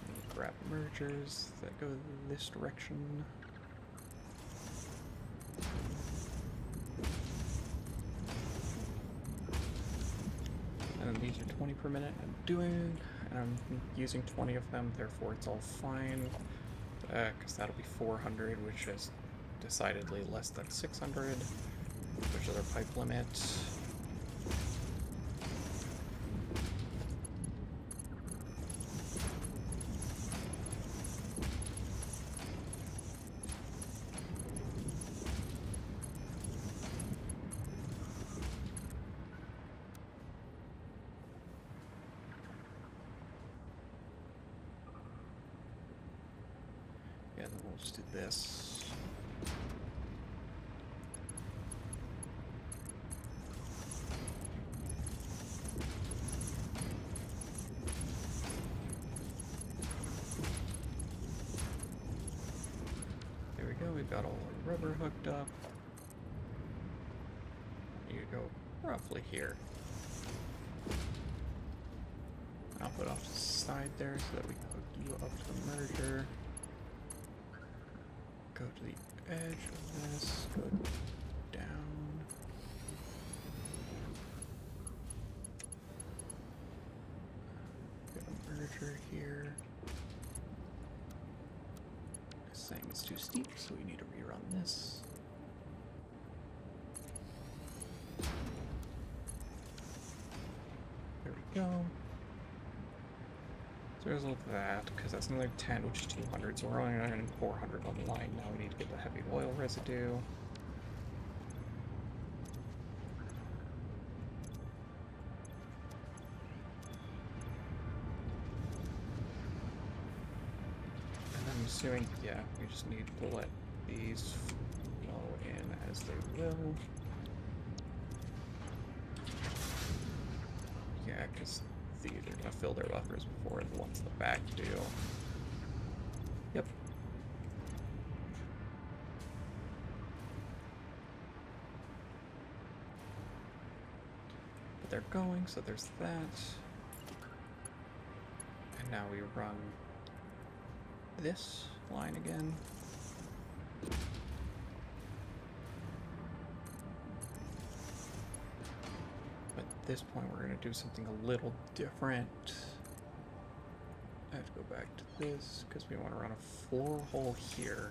And grab mergers that go this direction. And then these are 20 per minute I'm doing, and I'm using 20 of them, therefore it's all fine. Because that'll be 400, which is decidedly less than 600, which is our pipe limit. just do this. There we go, we've got all our rubber hooked up. You go roughly here. I'll put off to the side there so that we can hook you up to the merger. Go to the edge of this, go down. Get a merger here. It's saying it's too steep, so we need to rerun this. There we go. So there's that, because that's another 10, which is 200, so we're only running 400 on the line now. We need to get the heavy oil residue. And I'm assuming, yeah, we just need to let these flow in as they will. Yeah, because these are going to fill their buffers before the ones in the back do. Yep. But they're going, so there's that. And now we run this line again. At this point we're going to do something a little different. I have to go back to this because we want to run a floor hole here.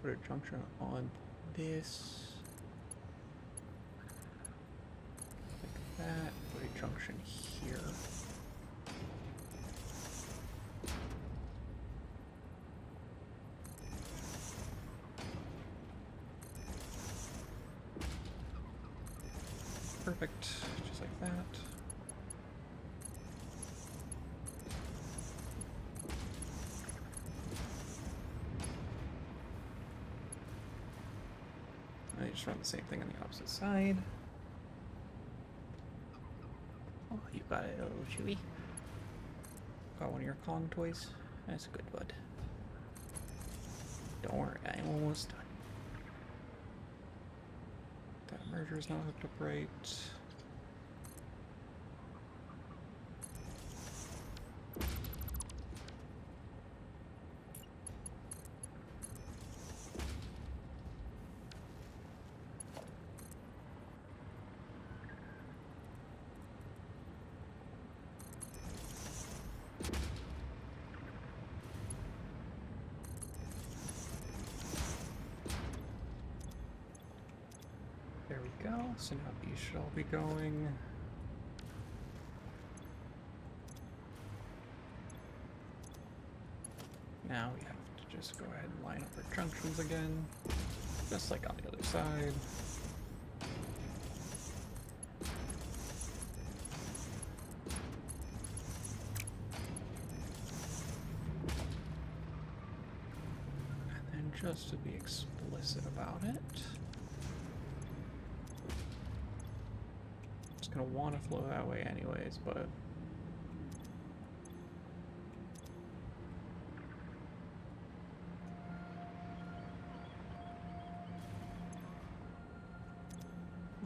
Put a junction on this. That, put a junction here. Perfect, just like that. And you just run the same thing on the opposite side. Oh, you got it, little Chewy. Got one of your Kong toys? That's a good bud. Don't worry, I'm almost done. That merger's not hooked up right. There we go. So now these should all be going. Now we have to just go ahead and line up our junctions again, just like on the other side. And then just to be explicit about it, gonna want to flow that way anyways, but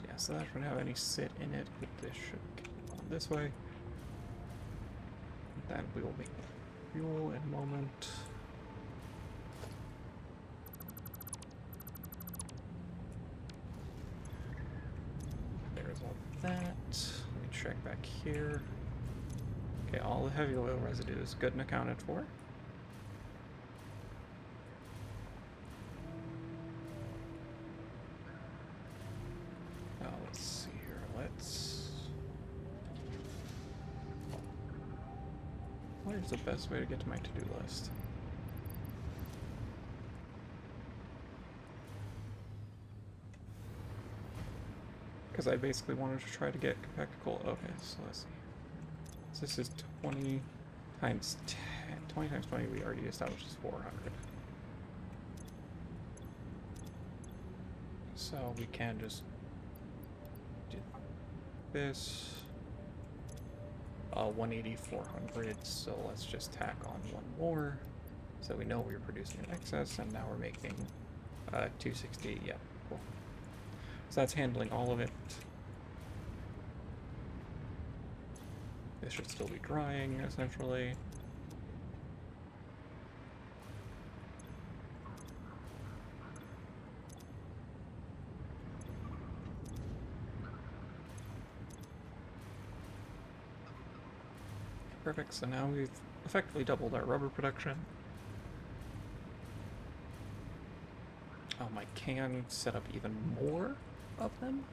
yeah, so that shouldn't have any sit in it, but this should go on this way. Then we will make fuel in a moment. That. Let me check back here. Okay, all the heavy oil residue is good and accounted for. Now let's see here. What is the best way to get to my to-do list? because I basically wanted to try to get compacted coal. Okay, so let's see. So this is 20 times 10. 20 times 20 we already established is 400. So we can just do this. 180, 400, so let's just tack on one more. So we know we were producing in excess, and now we're making 260, yeah, cool. So that's handling all of it. This should still be drying, essentially. Perfect, so now we've effectively doubled our rubber production. I can set up even more of them.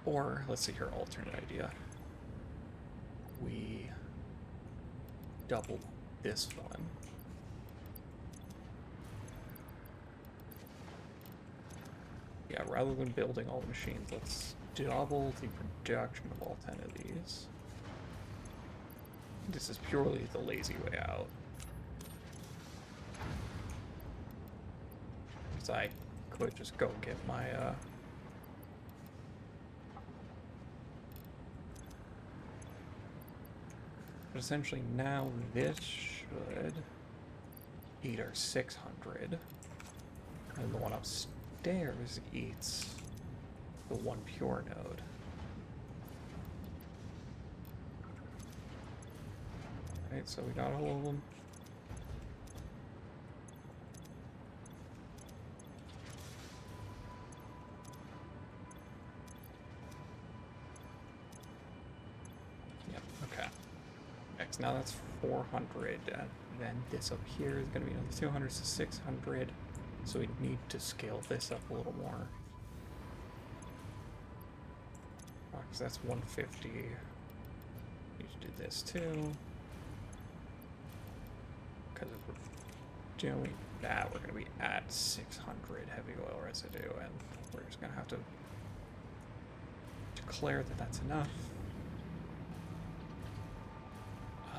Or, let's see here, alternate idea. We double this one. Yeah, rather than building all the machines, let's double the production of all 10 of these. This is purely the lazy way out. Because I could just go get my, But essentially now this should eat our 600. And the one upstairs eats the one pure node. Right, so we got all of them. Yep, okay. Next, now that's 400, and then this up here is going to be another 200, so 600. So we need to scale this up a little more. Because that's 150. Need to do this too. Because if we're doing that, we're going to be at 600 heavy oil residue, and we're just going to have to declare that that's enough.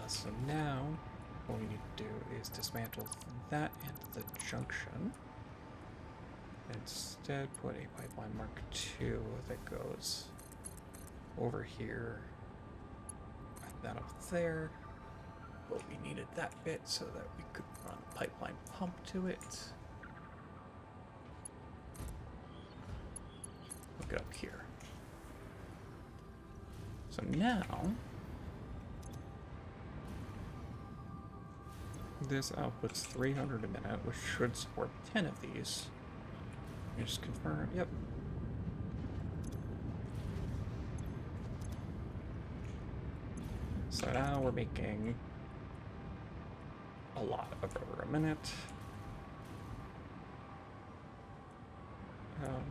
So now, what we need to do is dismantle that and the junction. Instead, put a pipeline Mark II that goes over here and then up there. But we needed that bit so that we could run a pipeline pump to it. Hook it up here. So now, this outputs 300 a minute, which should support 10 of these. Let me just confirm. Yep. So now we're making a lot of rubber a minute.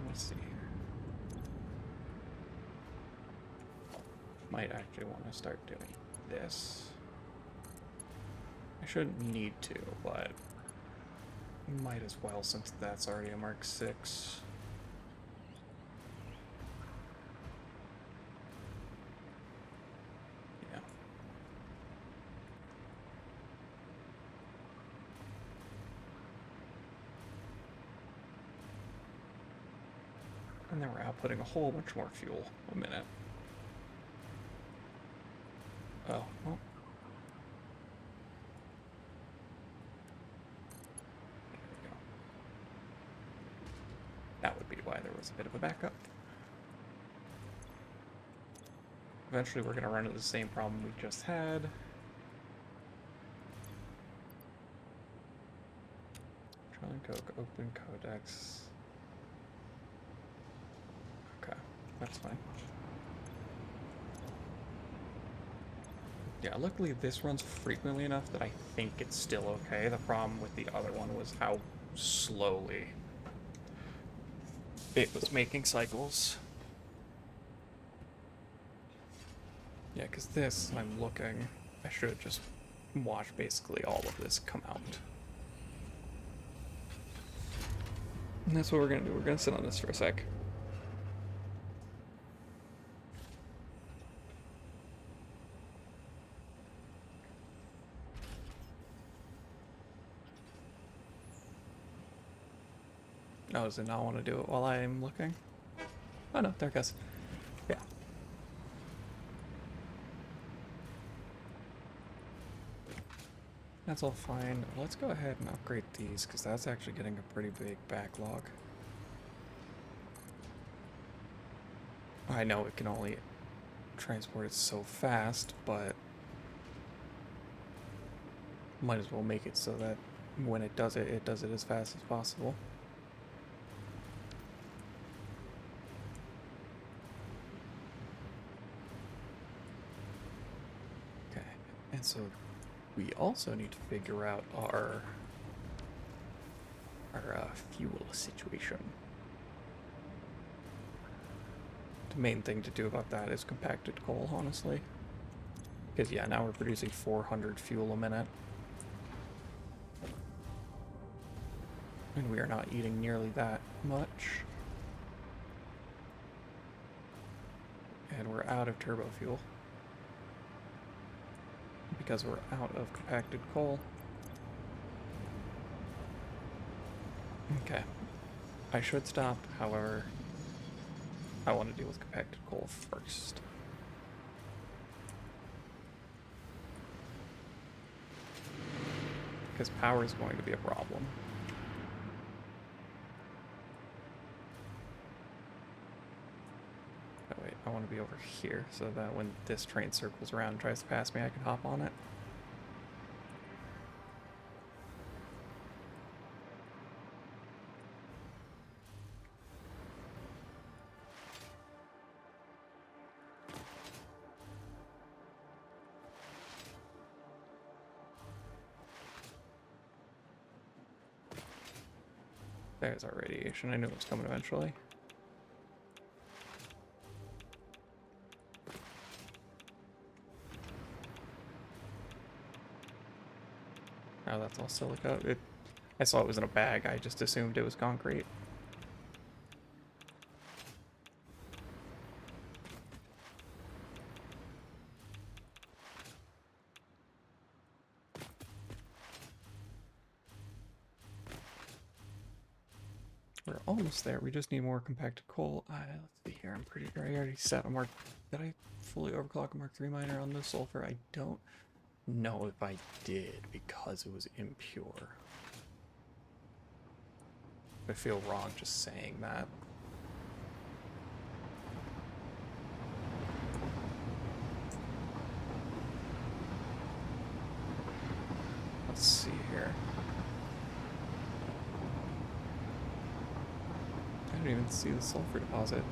Let's see here. Might actually want to start doing this. I shouldn't need to, but might as well since that's already a Mark VI. Yeah. And then we're outputting a whole bunch more fuel a minute. Oh, well. That would be why there was a bit of a backup. Eventually we're going to run into the same problem we just had. Trillium Coke, open codex. Okay, that's fine. Yeah, luckily this runs frequently enough that I think it's still okay. The problem with the other one was how slowly it was making cycles. Yeah, because this, I'm looking, I should just watch basically all of this come out. And that's what we're gonna do. We're gonna sit on this for a sec. Oh, does it not want to do it while I'm looking? Oh no, there it goes. Yeah. That's all fine. Let's go ahead and upgrade these, because that's actually getting a pretty big backlog. I know it can only transport it so fast, but might as well make it so that when it does it as fast as possible. Okay, and so we also need to figure out our fuel situation. The main thing to do about that is compacted coal, honestly. Because yeah, now we're producing 400 fuel a minute. And we are not eating nearly that much. And we're out of turbo fuel. Because we're out of compacted coal. Okay. I should stop, however, I want to deal with compacted coal first. Because power is going to be a problem. Oh wait, I want to be over here so that when this train circles around and tries to pass me, I can hop on it. There's our radiation. I knew it was coming eventually. Oh, that's all silica. I saw it was in a bag. I just assumed it was concrete. We're almost there. We just need more compacted coal. Let's see here. I'm pretty sure I already set a Mark. Did I fully overclock a Mark III miner on the sulfur? I don't know if I did because it was impure. I feel wrong just saying that. Let's see here. I don't even see the sulfur deposit.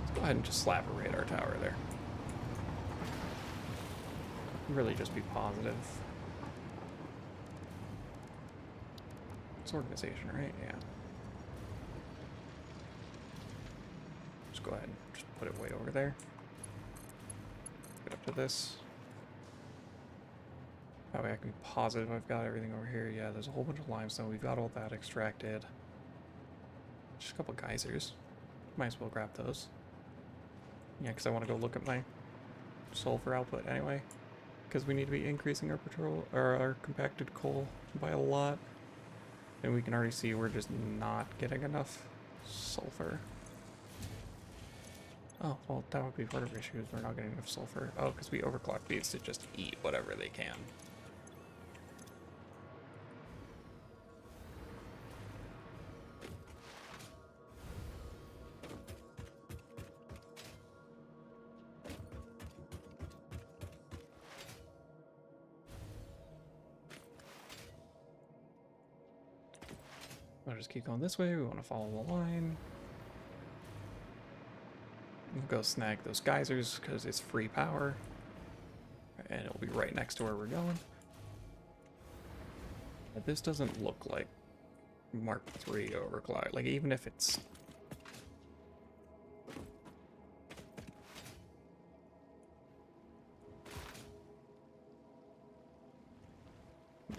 Let's go ahead and just slap a radar tower there. Really just be positive. It's organization, right? Yeah. Just go ahead and just put it way over there. Get up to this. That way I can be positive I've got everything over here. Yeah, there's a whole bunch of limestone. We've got all that extracted. Just a couple geysers. Might as well grab those. Yeah, because I want to go look at my sulfur output anyway. Because we need to be increasing our petrol or our compacted coal by a lot. And we can already see we're just not getting enough sulfur. Oh, well, that would be part of the issue is we're not getting enough sulfur. Oh, because we overclock these to just eat whatever they can. I'll just keep going this way. We want to follow the line. We'll go snag those geysers because it's free power. And it'll be right next to where we're going. But this doesn't look like Mark III overclock. Like, even if it's...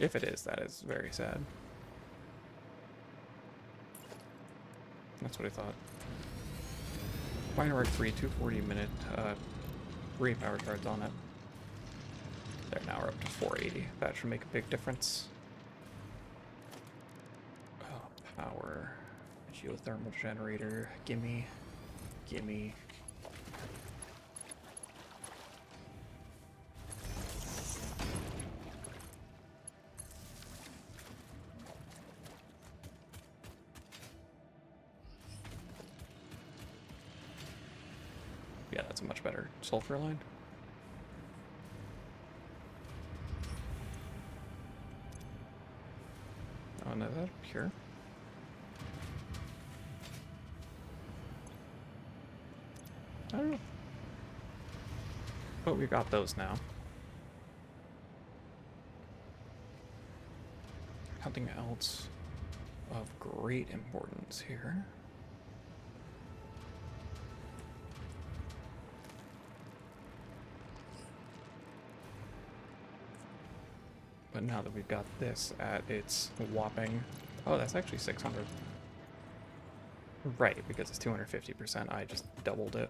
If it is, that is very sad. That's what I thought. Firework 3, 240-minute, 3 power shards on it. There, now we're up to 480. That should make a big difference. Oh, power. Geothermal generator. Gimme. Gimme. Yeah, that's a much better sulfur line. Oh no, is that pure? I don't know. But we got those now. Nothing else of great importance here. But now that we've got this at its whopping... Oh, that's actually 600. Right, because it's 250%. I just doubled it.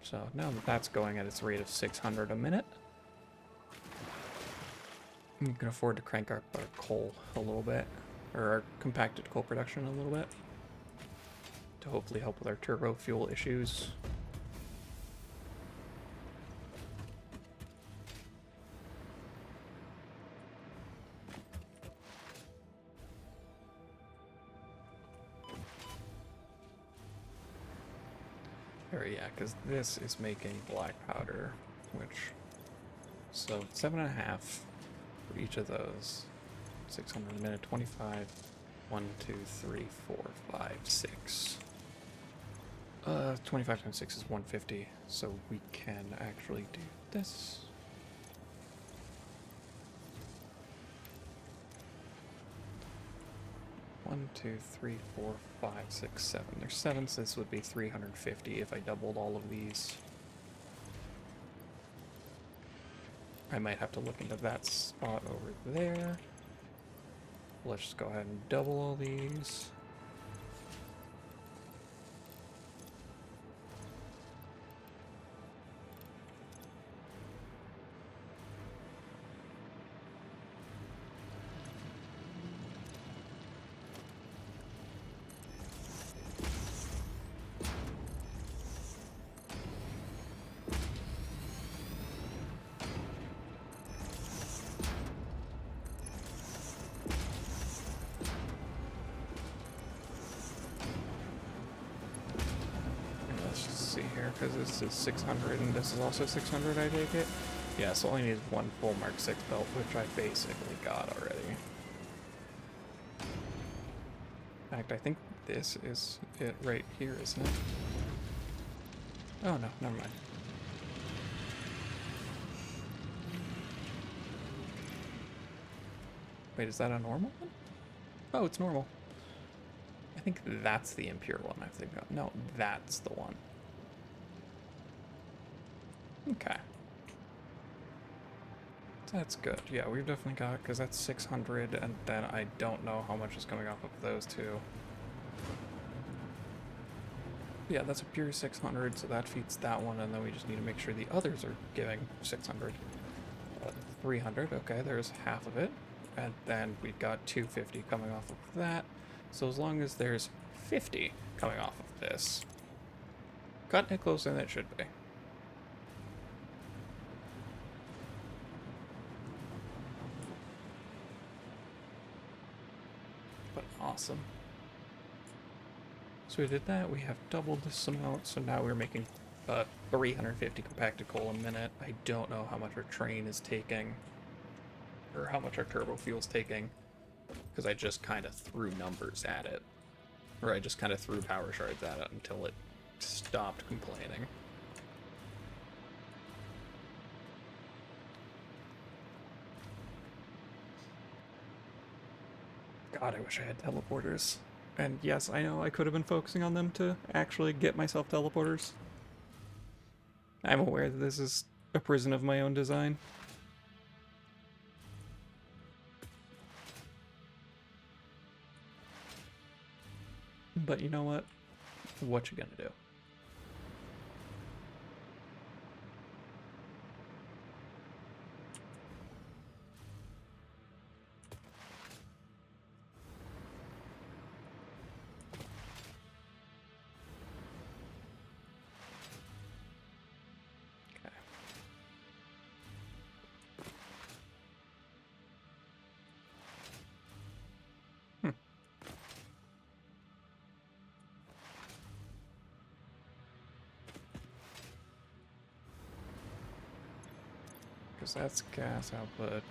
So now that that's going at its rate of 600 a minute, we can afford to crank our coal a little bit, or our compacted coal production a little bit, to hopefully help with our turbo fuel issues. Or yeah, because this is making black powder, which, so 7.5 for each of those. 600 a minute, 25. 1, 2, 3, 4, 5, 6. 25 times 6 is 150, so we can actually do this. One, 2, 3, 4, 5, 6, 7. There's 7, so this would be 350 if I doubled all of these. I might have to look into that spot over there. Let's just go ahead and double all these. Because this is 600 and this is also 600, I take it. Yeah, so all I need is one full Mark 6 belt, which I basically got already. In fact, I think this is it right here, isn't it? Oh no, never mind. Wait, is that a normal one? Oh, it's normal. I think that's the impure one I think. No, that's the one. Okay. That's good. Yeah, we've definitely got, because that's 600, and then I don't know how much is coming off of those two. Yeah, that's a pure 600, so that feeds that one, and then we just need to make sure the others are giving 600. 300, okay, there's half of it. And then we've got 250 coming off of that. So as long as there's 50 coming off of this, cutting it closer than it should be. Awesome. So we did that, we have doubled this amount, so now we're making 350 compacted coal a minute. I don't know how much our train is taking, or how much our turbo fuel's taking, because I just kind of threw numbers at it. Or I just kind of threw power shards at it until it stopped complaining. God, I wish I had teleporters. And yes, I know I could have been focusing on them to actually get myself teleporters. I'm aware that this is a prison of my own design. But you know what? What you gonna do? Okay. Because that's gas output.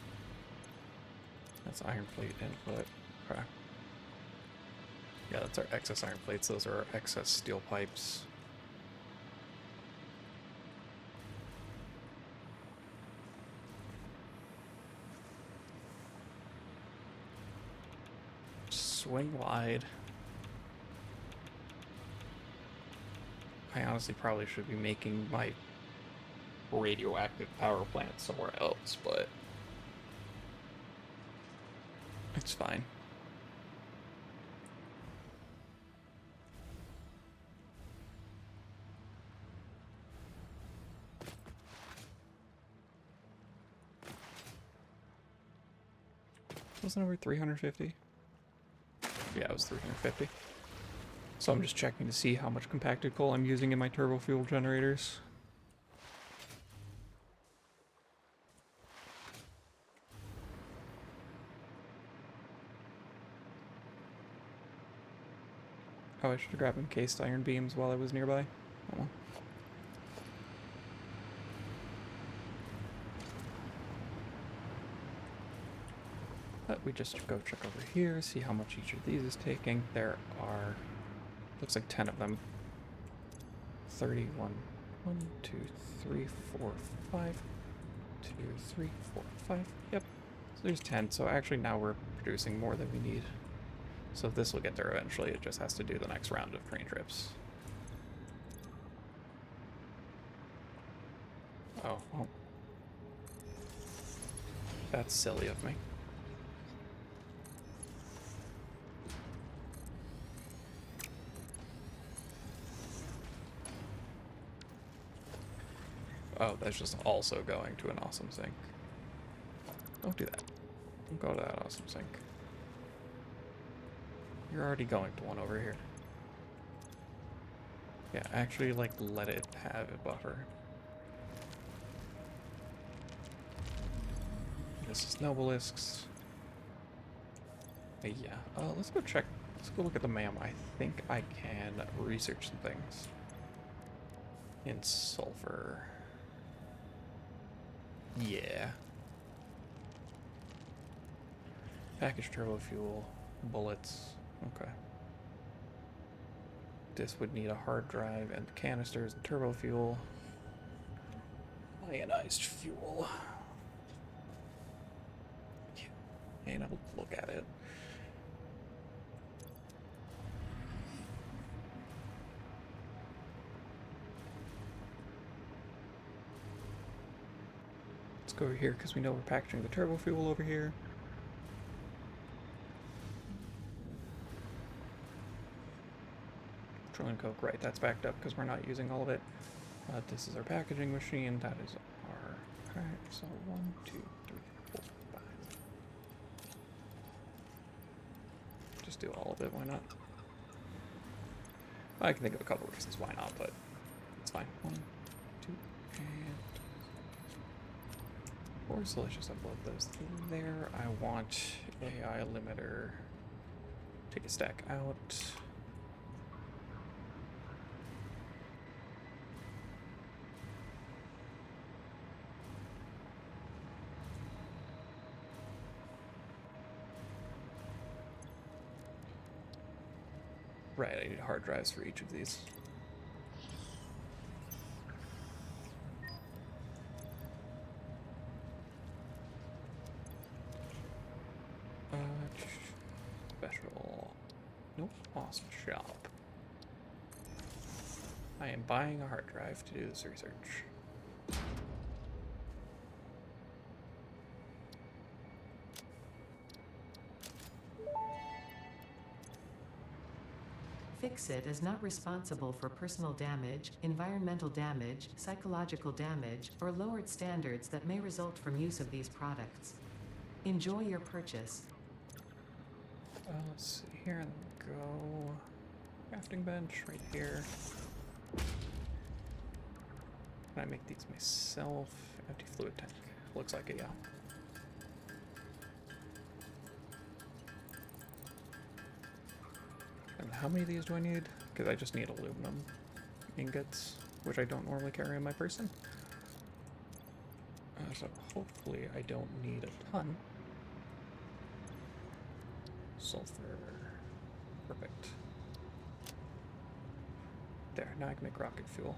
That's iron plate input. Okay. Yeah, that's our excess iron plates. Those are our excess steel pipes. Swing wide. I honestly probably should be making my radioactive power plant somewhere else, but it's fine. Wasn't it over 350? Yeah, it was 350. So I'm just checking to see how much compacted coal I'm using in my turbo fuel generators. Oh, I should have grabbed encased iron beams while I was nearby. Oh well. But we just go check over here, see how much each of these is taking. There are, looks like 10 of them. 31. 1, 2, 3, 4, 5. 2, 3, 4, 5. Yep. So there's 10. So actually now we're producing more than we need. So this will get there eventually. It just has to do the next round of train trips. Oh, well. That's silly of me. Oh, that's just also going to an awesome sink. Don't do that. Don't go to that awesome sink. You're already going to one over here. Yeah, actually, like, let it have a buffer. This is Nobelisks. Yeah, let's go check. Let's go look at the MAM. I think I can research some things. In sulfur. Yeah. Packaged turbo fuel. Bullets. Okay. This would need a hard drive and canisters and turbo fuel. Ionized fuel. Yeah. And I'll look at it. Let's go over here because we know we're packaging the turbo fuel over here. Petroleum coke, right, that's backed up because we're not using all of it. This is our packaging machine. That is our... Alright, so 1, 2, 3, 4, 5. Just do all of it, why not? I can think of a couple reasons why not, but it's fine. 1, 2, and... 4, so let's just upload those there. I want AI limiter. Take a stack out. Right, I need hard drives for each of these. Special. Nope. Awesome shop. I am buying a hard drive to do this research. Fix-It is not responsible for personal damage, environmental damage, psychological damage, or lowered standards that may result from use of these products. Enjoy your purchase. Let's see here and go. Crafting bench right here. Can I make these myself? Empty fluid tank. Looks like it, yeah. And how many of these do I need? Because I just need aluminum ingots, which I don't normally carry on my person. So hopefully I don't need a ton. Sulfur. Perfect. There, now I can make rocket fuel.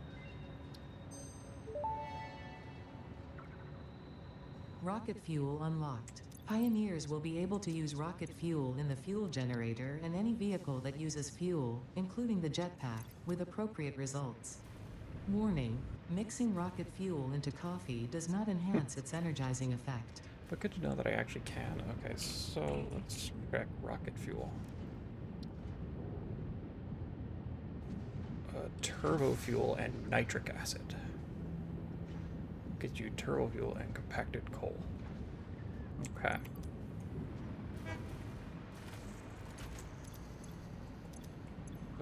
Rocket fuel unlocked. Pioneers will be able to use rocket fuel in the fuel generator and any vehicle that uses fuel, including the jetpack, with appropriate results. Warning: mixing rocket fuel into coffee does not enhance its energizing effect. But good to know that I actually can. Okay, so let's crack rocket fuel. Turbo fuel and nitric acid. Get you turbo fuel and compacted coal. Okay.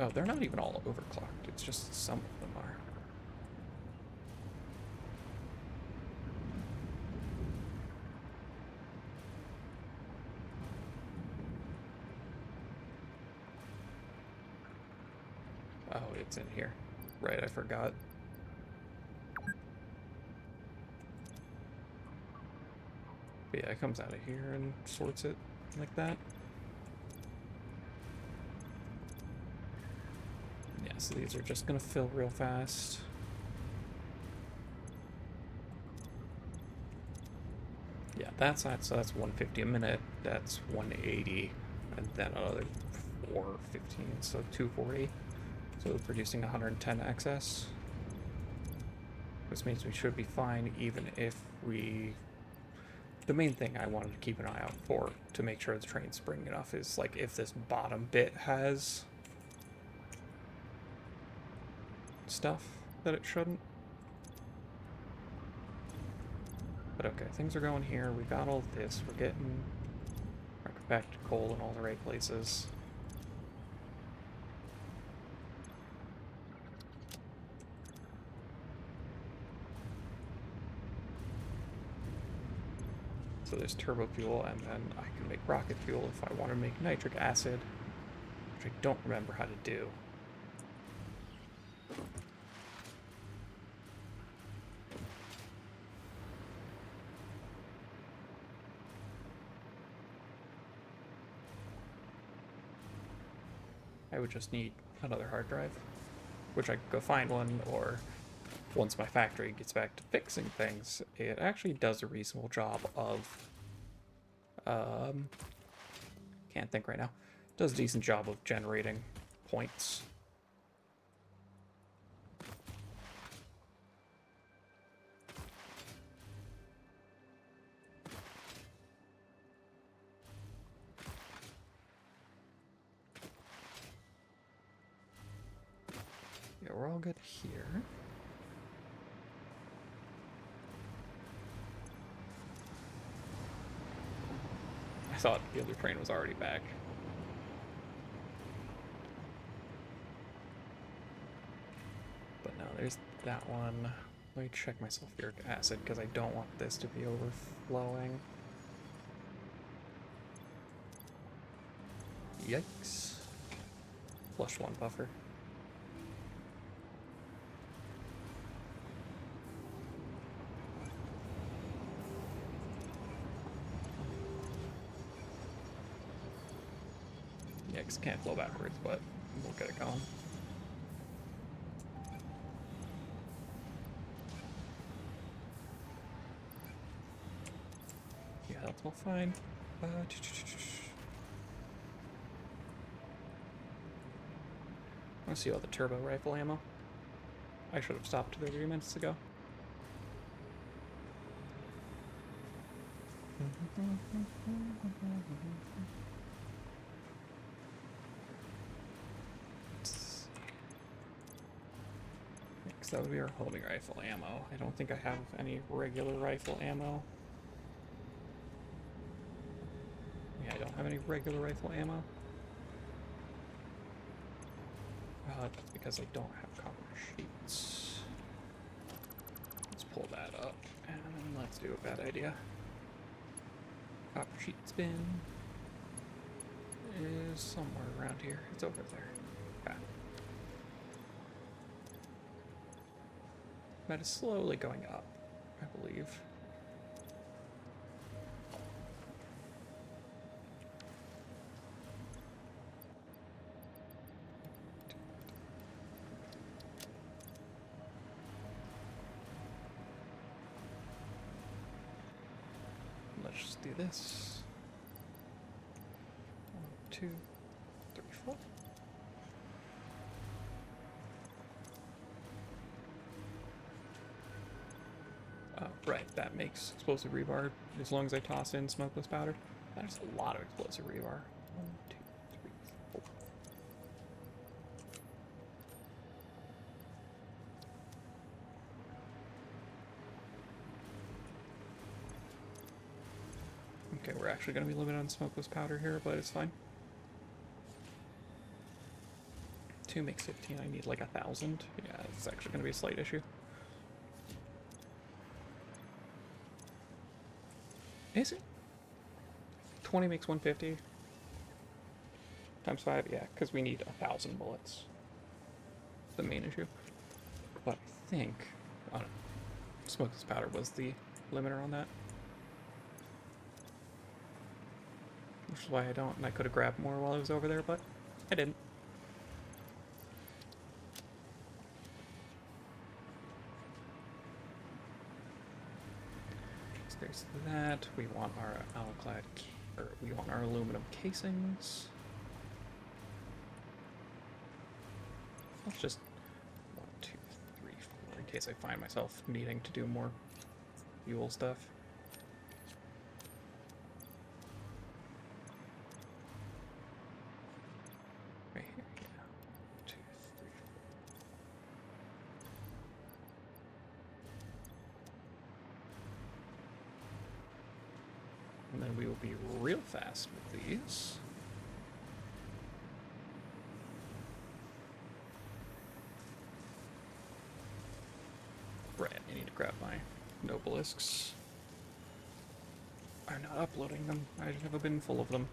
Oh, they're not even all overclocked. It's just some of them are. Oh, it's in here. Right, I forgot. But yeah, it comes out of here and sorts it like that. Yeah, so these are just gonna fill real fast. Yeah, that's that. So that's 150 a minute. That's 180, and then another 415. So 240. So producing 110 excess. This means we should be fine, even if we. The main thing I wanted to keep an eye out for to make sure the train's spring enough is like if this bottom bit has stuff that it shouldn't. But okay, things are going here. We got all this. We're getting our compacted coal in all the right places. So there's turbo fuel, and then I can make rocket fuel if I want to make nitric acid, which I don't remember how to do. I would just need another hard drive, which I could go find one, or once my factory gets back to fixing things, it actually does a reasonable job of, can't think right now, does a decent job of generating points. Yeah, we're all good here. I thought the other train was already back. But no, there's that one. Let me check my sulfuric acid because I don't want this to be overflowing. Yikes. Flush one buffer. Yeah, 'cause it can't flow backwards, but we'll get it going. Yeah, that's all fine. Let's see all the turbo rifle ammo. I should have stopped 30 minutes ago. Because that would be our homing rifle ammo. I don't think I have any regular rifle ammo. Yeah, I don't have any regular rifle ammo. That's because I don't have copper sheets. Let's pull that up and let's do a bad idea. Copper sheet bin is somewhere around here. It's over there. Okay. That is slowly going up, I believe. Let's just do this. 1, 2, 3, 4. Oh, right, that makes explosive rebar as long as I toss in smokeless powder. That is a lot of explosive rebar. 1, 2, 3, 4. Okay, we're actually going to be limited on smokeless powder here, but it's fine. 2 makes 15. I need like 1,000. Yeah, it's actually going to be a slight issue. Is it? 20 makes 150. Times 5, yeah, because we need 1,000 bullets. That's the main issue. But I think, I don't know, smokeless powder was the limiter on that. Which is why I don't, and I could have grabbed more while I was over there, but I didn't. So there's that. We want our alclad, or we want our aluminum casings. Let's just 1, 2, 3, 4, in case I find myself needing to do more fuel stuff. Right here, yeah. 2, 3, 4. And then we will be real fast with these. Right, I need to grab my nobelisks. I'm not uploading them. I have a bin full of them.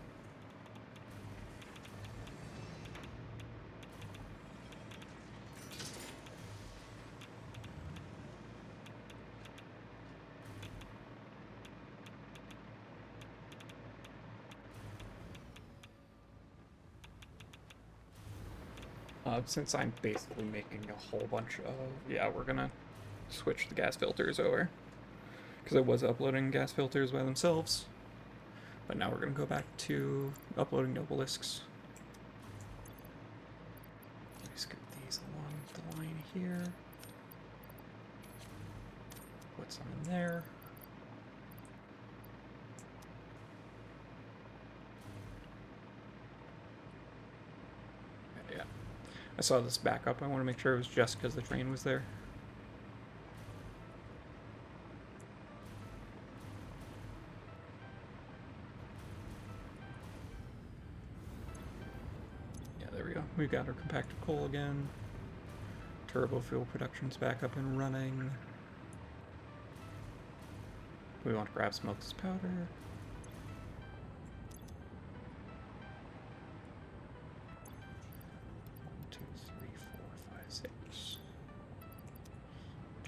Since I'm basically making a whole bunch of... Yeah, we're gonna switch the gas filters over. Because I was uploading gas filters by themselves. But now we're gonna go back to uploading nobelisks. Let me scoot these along the line here. Put some in there. Yeah. I saw this backup. I want to make sure it was just because the train was there. Yeah, there we go. We've got our compacted coal again. Turbo fuel production's back up and running. We want to grab smokeless powder.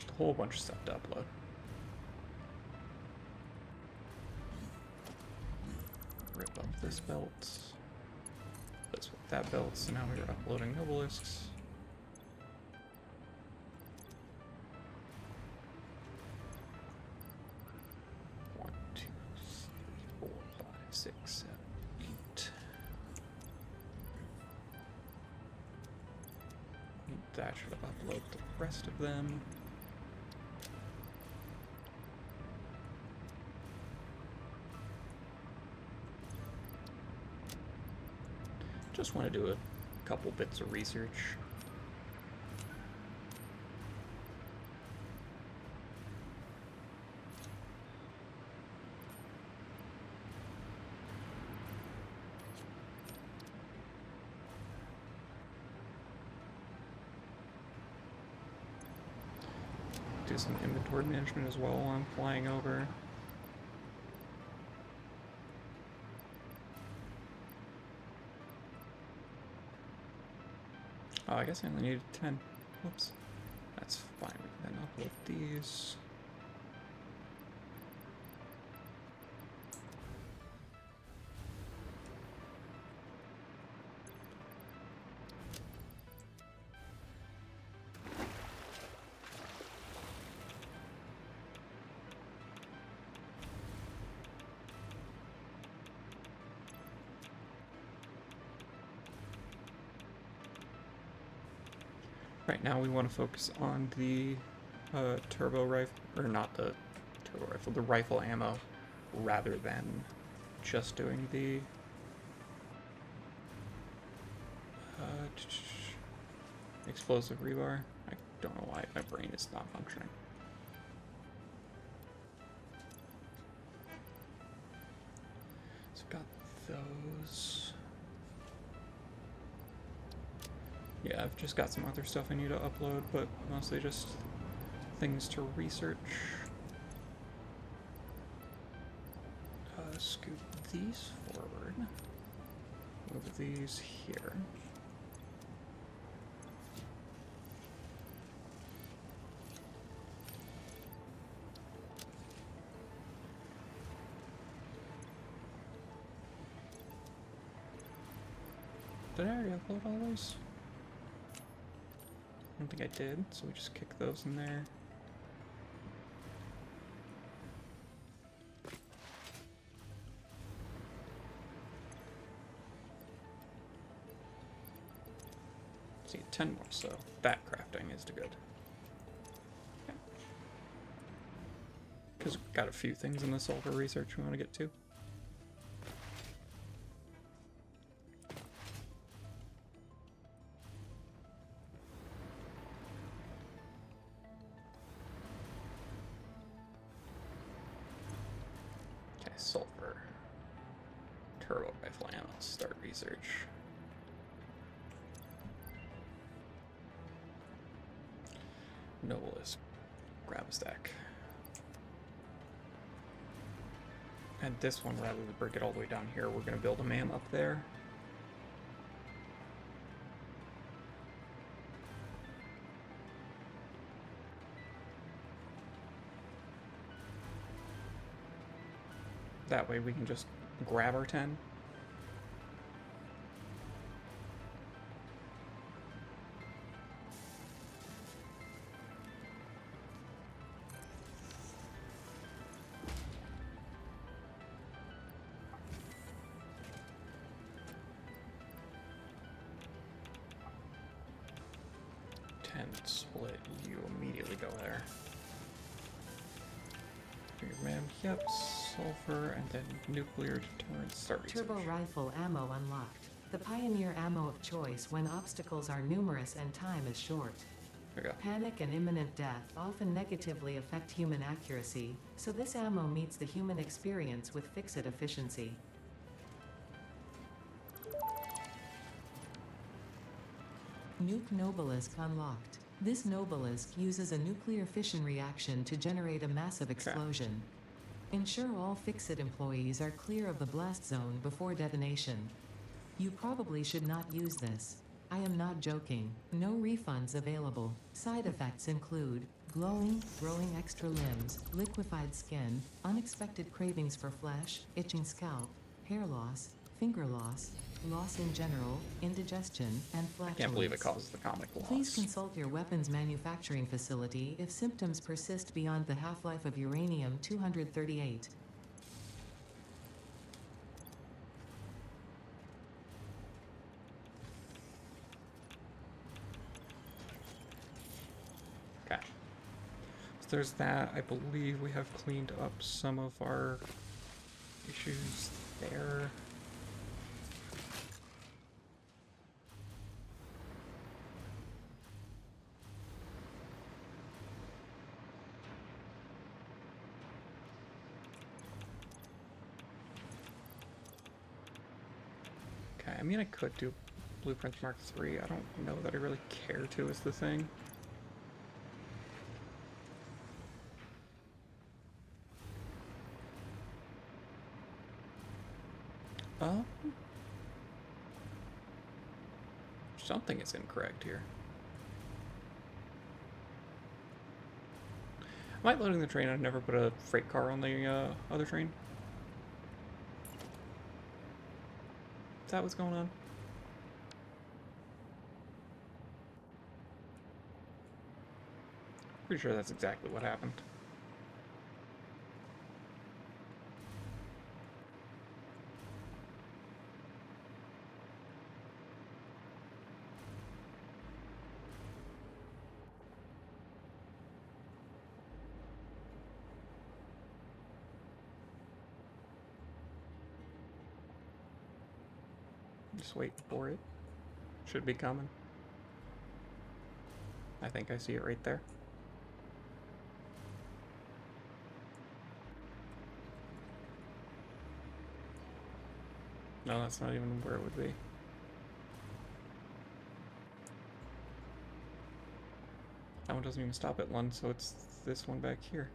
A whole bunch of stuff to upload. Rip up this belt. Let's with that belt, so now we're uploading nobelisks. One, two, three, 4, 5, 6, 7, 8. That should upload the rest of them. Just want to do a couple bits of research. do some inventory management as well while I'm flying over. Oh, I guess I only needed 10. Whoops. That's fine. We can then upload these. Right now we want to focus on the turbo rifle, or not the turbo rifle, the rifle ammo, rather than just doing the explosive rebar. I don't know why my brain is not functioning. So got those. Yeah, I've just got some other stuff I need to upload, but mostly just things to research. Scoot these forward. Move these here. Did I already upload all those? I don't think I did, so we just kick those in there. See, 10 more, so that crafting is good. Because we've got a few things in the sulfur research we want to get to. Sulfur. Turbo rifle ammo. Start research. Noblest. Grab a stack. And this one, rather than break it all the way down here, we're going to build a man up there. That way we can just grab our 10. Split, you immediately go there. Man, yep, sulfur, and then nuclear deterrent. Start Turbo research. rifle ammo unlocked. The pioneer ammo of choice when obstacles are numerous and time is short. There we go. Panic and imminent death often negatively affect human accuracy, so this ammo meets the human experience with fix-it efficiency. Nuke Nobelisk unlocked. This Nobelisk uses a nuclear fission reaction to generate a massive explosion. Ensure all Fix-It employees are clear of the blast zone before detonation. You probably should not use this. I am not joking. No refunds available. Side effects include glowing, growing extra limbs, liquefied skin, unexpected cravings for flesh, itching scalp, hair loss, finger loss, loss in general, indigestion, and flatulence. I can't believe it causes the comic loss. Please consult your weapons manufacturing facility if symptoms persist beyond the half-life of uranium-238. Okay. So there's that. I believe we have cleaned up some of our issues there. Okay, I mean, I could do Blueprints Mark III. I don't know that I really care to is the thing. Uh, something is incorrect here. Am I loading the train? I've never put a freight car on the other train. Is that what's going on? Pretty sure that's exactly what happened. Just waiting for it. Should be coming. I think I see it right there. No, that's not even where it would be. That one doesn't even stop at Lund, so it's this one back here.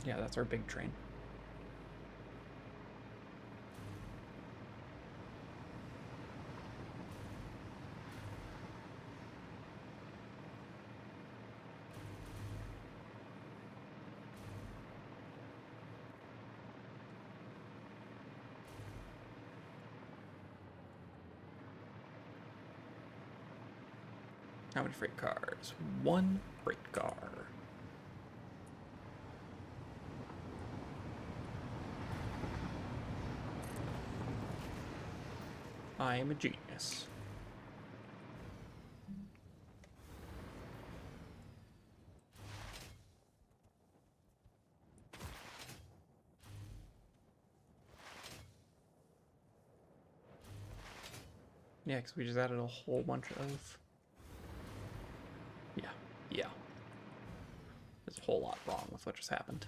Yeah, that's our big train. How many freight cars? One freight car. I am a genius. Yeah, because we just added a whole bunch of... Yeah. There's a whole lot wrong with what just happened.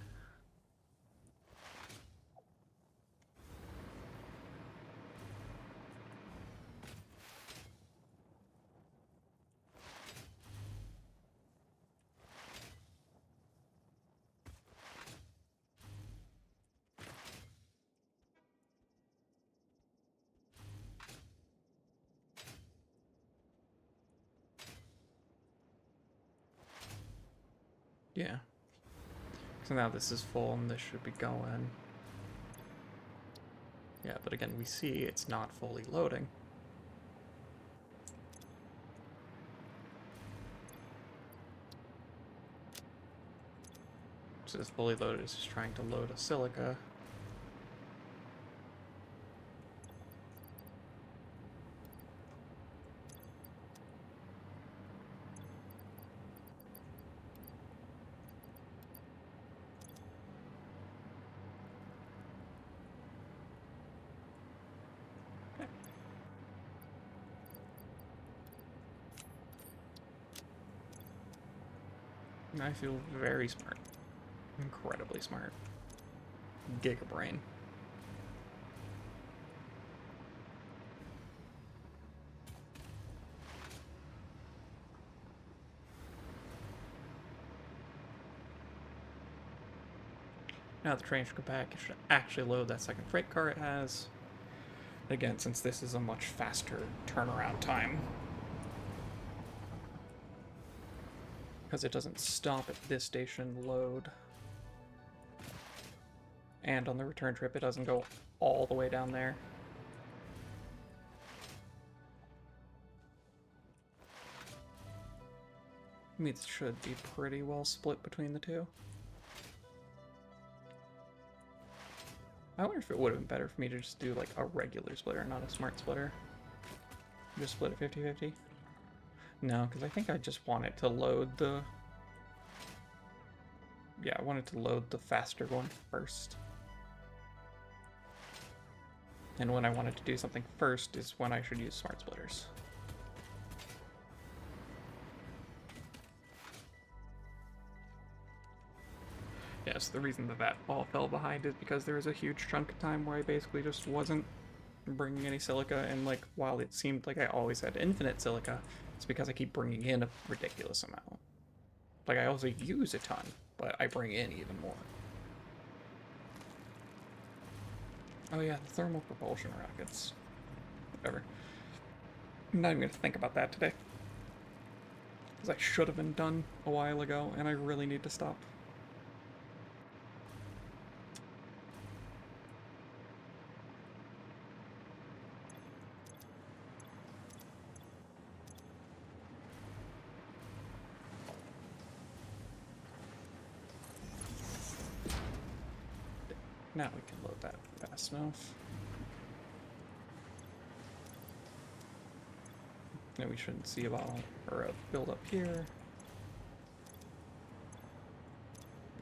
Yeah. So now this is full and this should be going. Yeah, but again, we see it's not fully loading. So this fully loaded is just trying to load a silica. I feel very smart. Incredibly smart. Giga brain. Now the train should go back. It should actually load that second freight car it has. Again, since this is a much faster turnaround time. Because it doesn't stop at this station load. And on the return trip, it doesn't go all the way down there. I mean, it should be pretty well split between the two. I wonder if it would have been better for me to just do like a regular splitter, not a smart splitter. Just split it 50-50. No, because I think I just want it to load the... Yeah, I wanted to load the faster one first. And when I wanted to do something first is when I should use smart splitters. Yes, the reason that that all fell behind is because there was a huge chunk of time where I basically just wasn't bringing any silica, and like while it seemed like I always had infinite silica, it's because I keep bringing in a ridiculous amount. Like, I also use a ton, but I bring in even more. Oh yeah, the thermal propulsion rockets. Whatever. I'm not even gonna think about that today. Because I should have been done a while ago, and I really need to stop. Now we can load that fast enough. No, we shouldn't see a bottle or a build up here.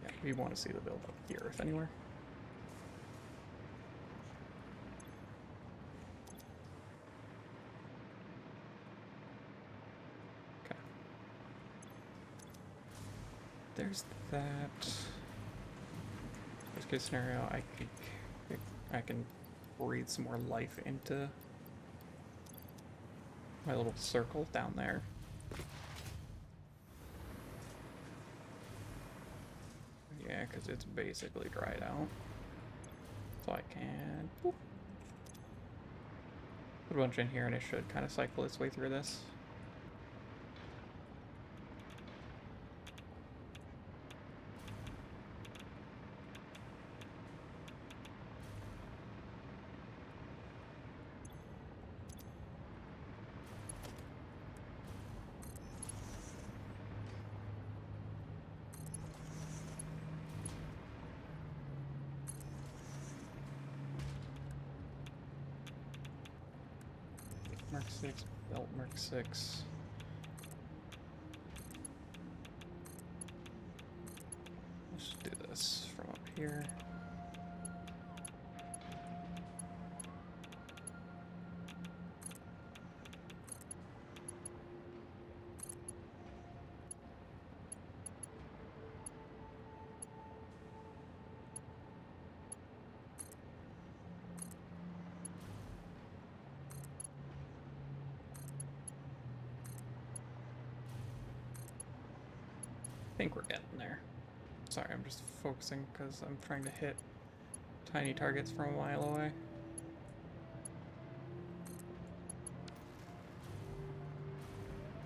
Yeah, we want to see the build up here, if anywhere. Okay. There's that. Worst case scenario, I can breathe some more life into my little circle down there. Yeah, because it's basically dried out. So I can boop, put a bunch in here and it should kind of cycle its way through this. Mark 6, belt Mark 6. Let's do this from up here. I think we're getting there. Sorry, I'm just focusing because I'm trying to hit tiny targets from a mile away.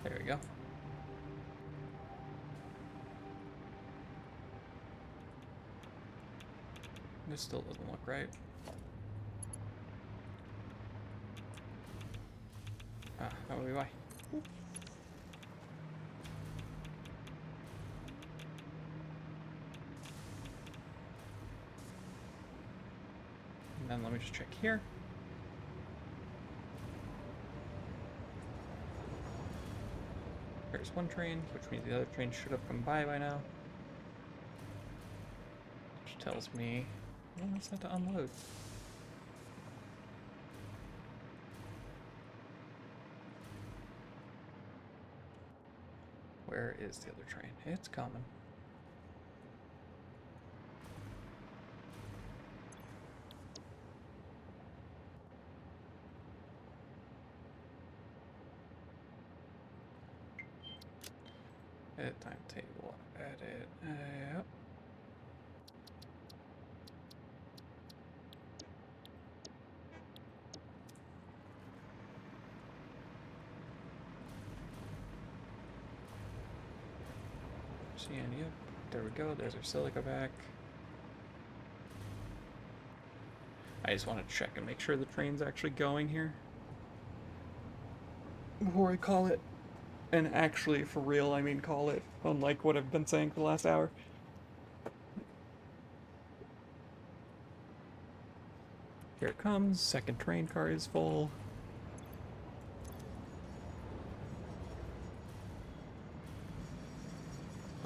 There we go. This still doesn't look right. Ah, that would be why. And then let me just check here. There's one train, which means the other train should have come by now. Which tells me, well, it's not to unload. Where is the other train? It's coming. Edit timetable, edit, yep. Yep, there we go, there's our silica back. I just want to check and make sure the train's actually going here before I call it. And actually, for real, I mean call it, unlike what I've been saying for the last hour. Here it comes, second train car is full.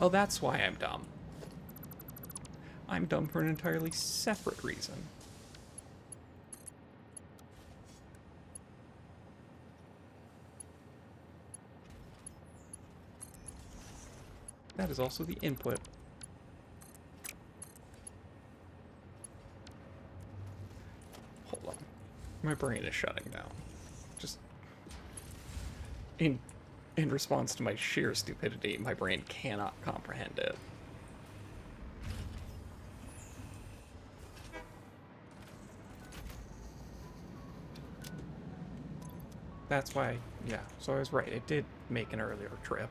Oh, that's why I'm dumb. I'm dumb for an entirely separate reason. That is also the input. Hold on. My brain is shutting down. Just in response to my sheer stupidity, my brain cannot comprehend it. That's why, yeah, so I was right. It did make an earlier trip.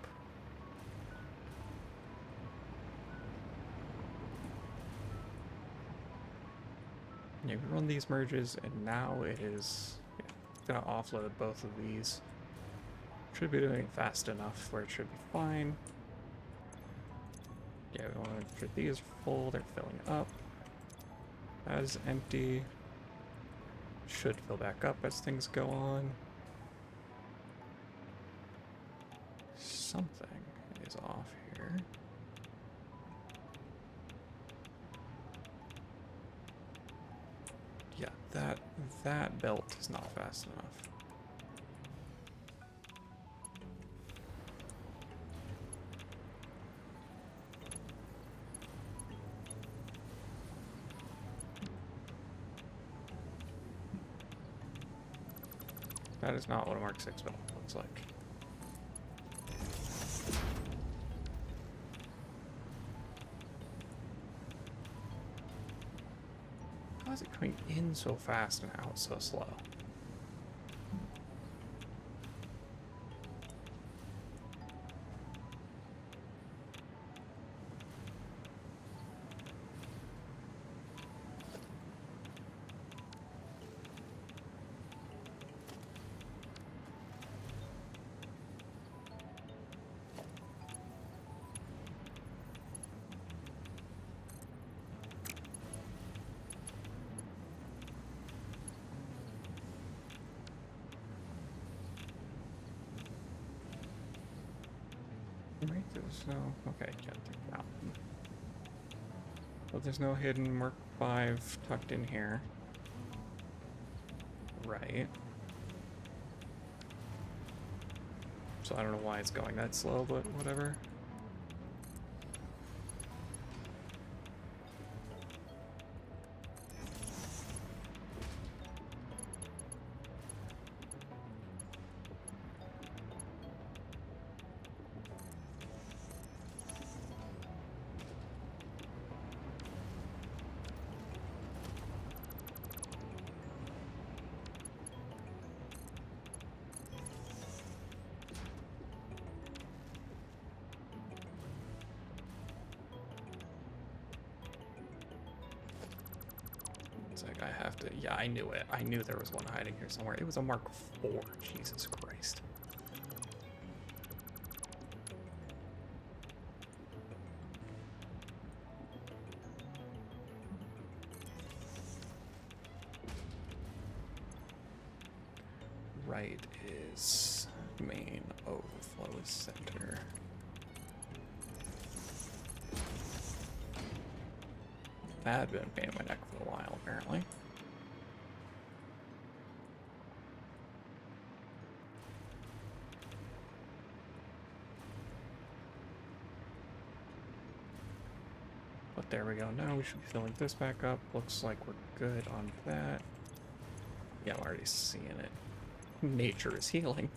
Yeah, we run these merges, and now it is going to offload both of these. Should be doing it fast enough where it should be fine. Yeah, we want to make sure these are full. They're filling up. That is empty. Should fill back up as things go on. Something is off here. Yeah, that belt is not fast enough. That is not what a Mark 6 belt looks like. How is it coming in so fast and out so slow? Right, there's no... Okay, can't take that one. But there's no hidden Mark 5 tucked in here. Right. So I don't know why it's going that slow, but whatever. I have to... Yeah, I knew it. I knew there was one hiding here somewhere. It was a Mark IV. Jesus Christ. Right is main, overflow is center. That had been a pain in my neck for a while, apparently. But there we go. Now we should be filling this back up. Looks like we're good on that. Yeah, I'm already seeing it. Nature is healing.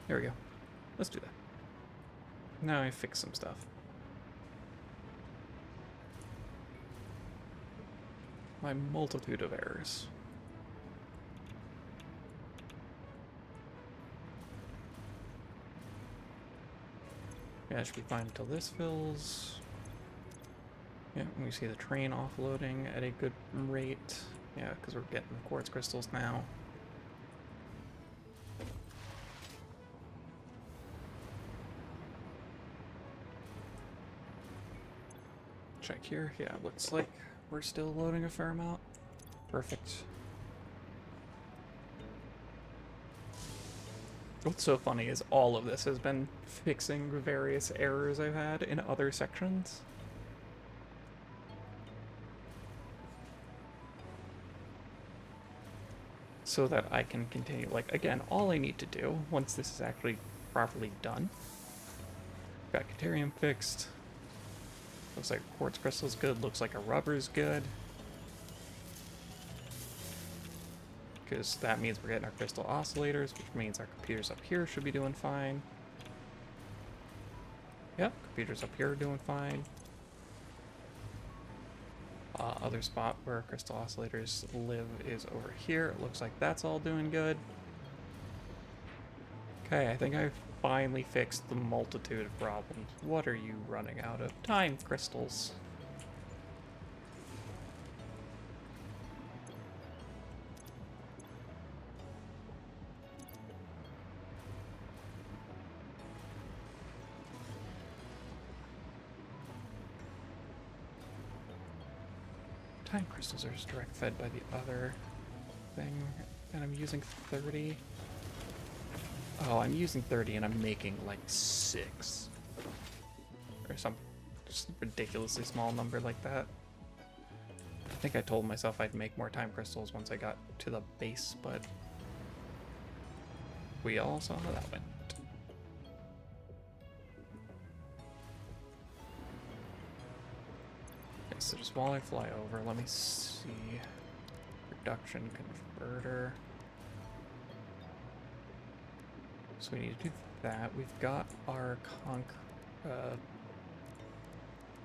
There we go. Let's do that. Now I fix some stuff. My multitude of errors. Yeah, it should be fine until this fills. Yeah, we see the train offloading at a good rate. Yeah, because we're getting the quartz crystals now. Check here. Yeah, looks like we're still loading a fair amount. Perfect. What's so funny is all of this has been fixing various errors I've had in other sections. So that I can continue, like, again, all I need to do, once this is actually properly done, got Caterium fixed, looks like quartz crystal's good, looks like a rubber's good, because that means we're getting our crystal oscillators, which means our computers up here should be doing fine. Yep, computers up here are doing fine. Other spot where crystal oscillators live is over here. It looks like that's all doing good. Okay, I think I've finally fixed the multitude of problems. What are you running out of? Time crystals. Time crystals are just direct fed by the other thing, and I'm using 30. Oh, I'm using 30 and I'm making like 6. Or some just ridiculously small number like that. I think I told myself I'd make more time crystals once I got to the base, but we all saw how that went. Okay, so just while I fly over, let me see. Production converter. So we need to do that. We've got our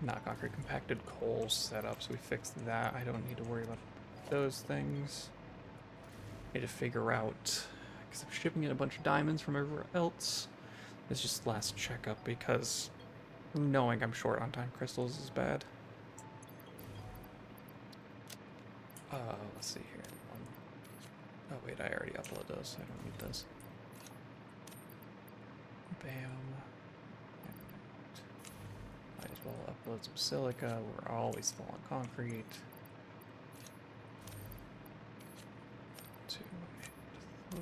not concrete, compacted coal set up, so we fixed that. I don't need to worry about those things. Need to figure out, because I'm shipping in a bunch of diamonds from everywhere else. It's just last checkup, because knowing I'm short on time crystals is bad. Let's see here. Oh wait, I already uploaded those. I don't need those. Bam. Might as well upload some silica. We're always full on concrete. 2,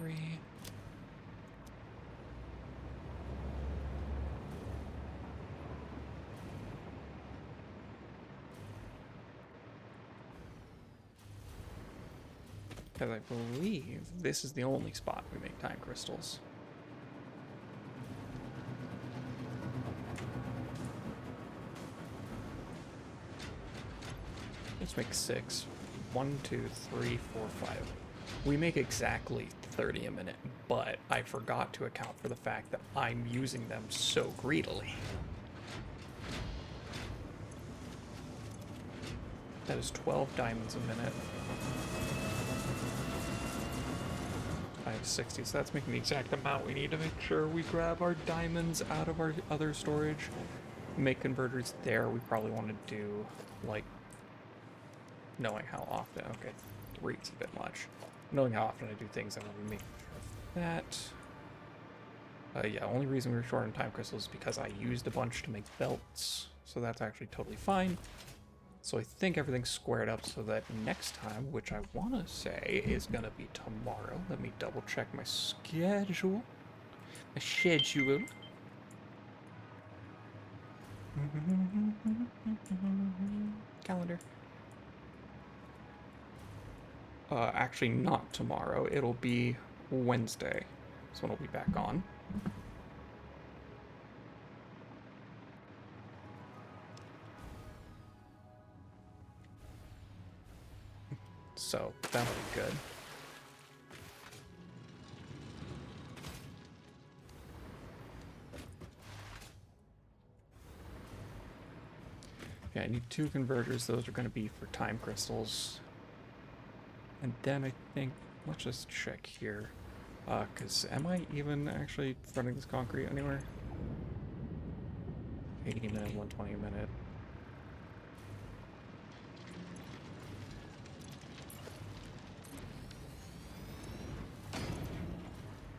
3. Because I believe this is the only spot we make time crystals. Let's make 6. 1, 2, 3, 4, 5. We make exactly 30 a minute, but I forgot to account for the fact that I'm using them so greedily. That is 12 diamonds a minute. I have 60, so that's making the exact amount we need to make sure we grab our diamonds out of our other storage. Make converters there. We probably want to do, like, knowing how often. Okay, 3 is a bit much. Knowing how often I do things, I want to make sure of that. Yeah, only reason we were short on time crystals is because I used a bunch to make belts, so that's actually totally fine. So I think everything's squared up so that next time, which I want to say is going to be tomorrow. Let me double check my schedule. My schedule. Calendar. Actually not tomorrow. It'll be Wednesday. That's when I'll be back on. So that'll be good. Yeah, I need 2 converters. Those are going to be for time crystals. And then I think, let's just check here. Because am I even actually running this concrete anywhere? 80 minute, 120 a minute.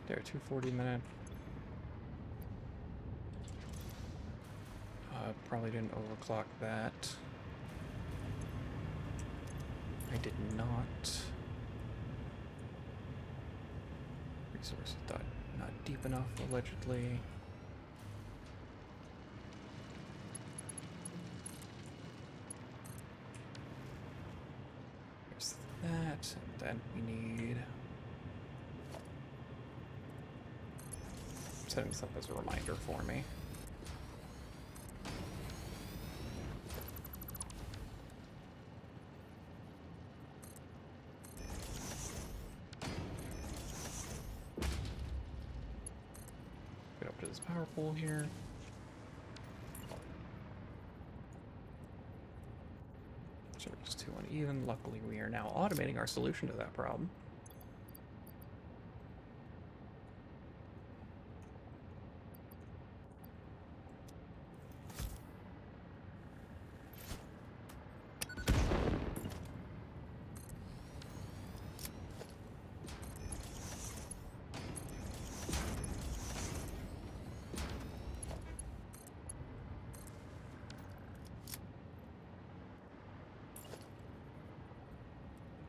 There, 240 a minute. Probably didn't overclock that. I did not. Resource dot Not deep enough, allegedly. There's that, and then we need... setting this up as a reminder for me. Get up to this power pole here. Surface too uneven. Luckily, we are now automating our solution to that problem.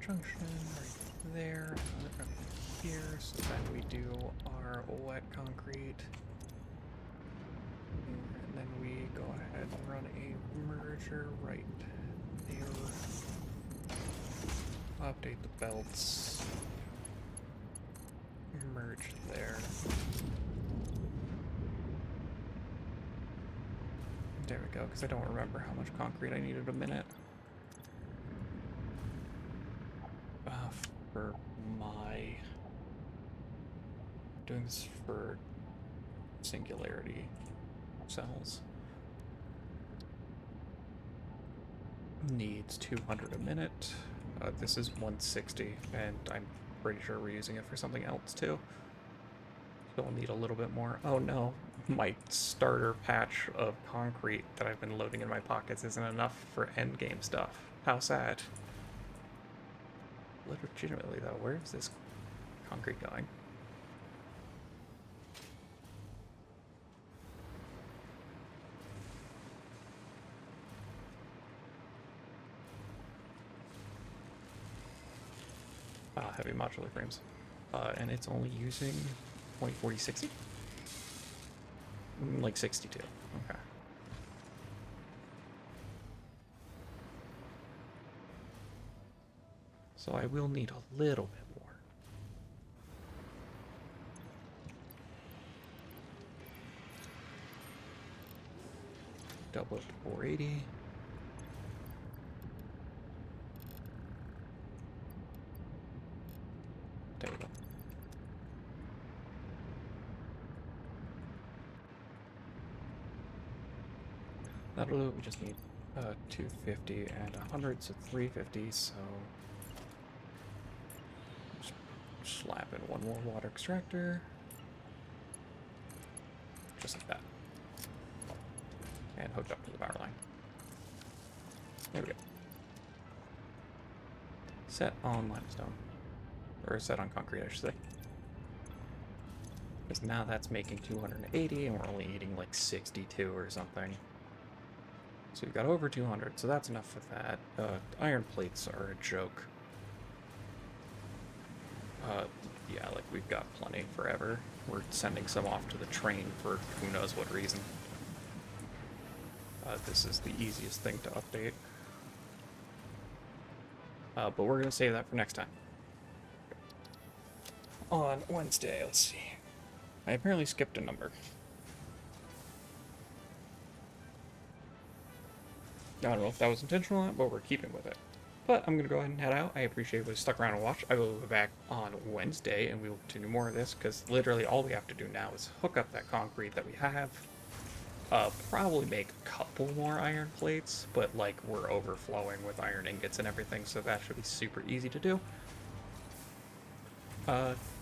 Junction right there, another junction here, so then we do our wet concrete. And then we go ahead and run a merger right there. Update the belts. Merge there. There we go, because I don't remember how much concrete I needed a minute. For my... doing this for singularity cells. Needs 200 a minute. This is 160, and I'm pretty sure we're using it for something else too. So we'll need a little bit more. Oh no, my starter patch of concrete that I've been loading in my pockets isn't enough for endgame stuff. How sad. Legitimately though, where is this concrete going? Heavy modular frames. And it's only using 20, 40, 60? Like 62. Okay. So I will need a little bit more. Double it to 480. There we go. That'll do it. We just need 250 and 100, so 350, so just slap in one more water extractor. Just like that. And hooked up to the power line. There we go. Set on limestone. Or set on concrete, I should say. Because now that's making 280, and we're only eating like 62 or something. So we've got over 200, so that's enough for that. Iron plates are a joke. Yeah, like we've got plenty forever. We're sending some off to the train for who knows what reason. This is the easiest thing to update. But we're going to save that for next time. On Wednesday, let's see. I apparently skipped a number. I don't know if that was intentional or not, but we're keeping with it. But I'm going to go ahead and head out. I appreciate you stuck around and watch. I will be back on Wednesday, and we will continue more of this, because literally all we have to do now is hook up that concrete that we have. Probably make a couple more iron plates, but like we're overflowing with iron ingots and everything, so that should be super easy to do.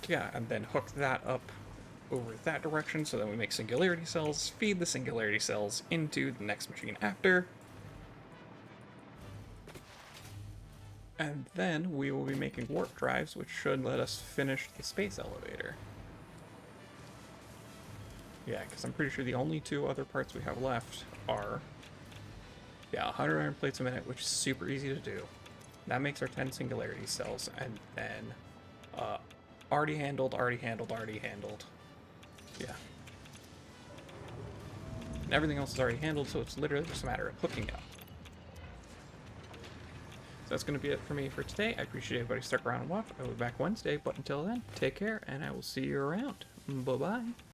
Yeah, and then hook that up over that direction, so then we make singularity cells, feed the singularity cells into the next machine after. And then we will be making warp drives, which should let us finish the space elevator. Yeah, because I'm pretty sure the only two other parts we have left are, yeah, 100 iron plates a minute, which is super easy to do. That makes our 10 singularity cells, and then already handled, Yeah. And everything else is already handled, so it's literally just a matter of hooking up. So that's going to be it for me for today. I appreciate everybody stuck around and watch. I will be back Wednesday, but until then, take care, and I will see you around. Bye-bye.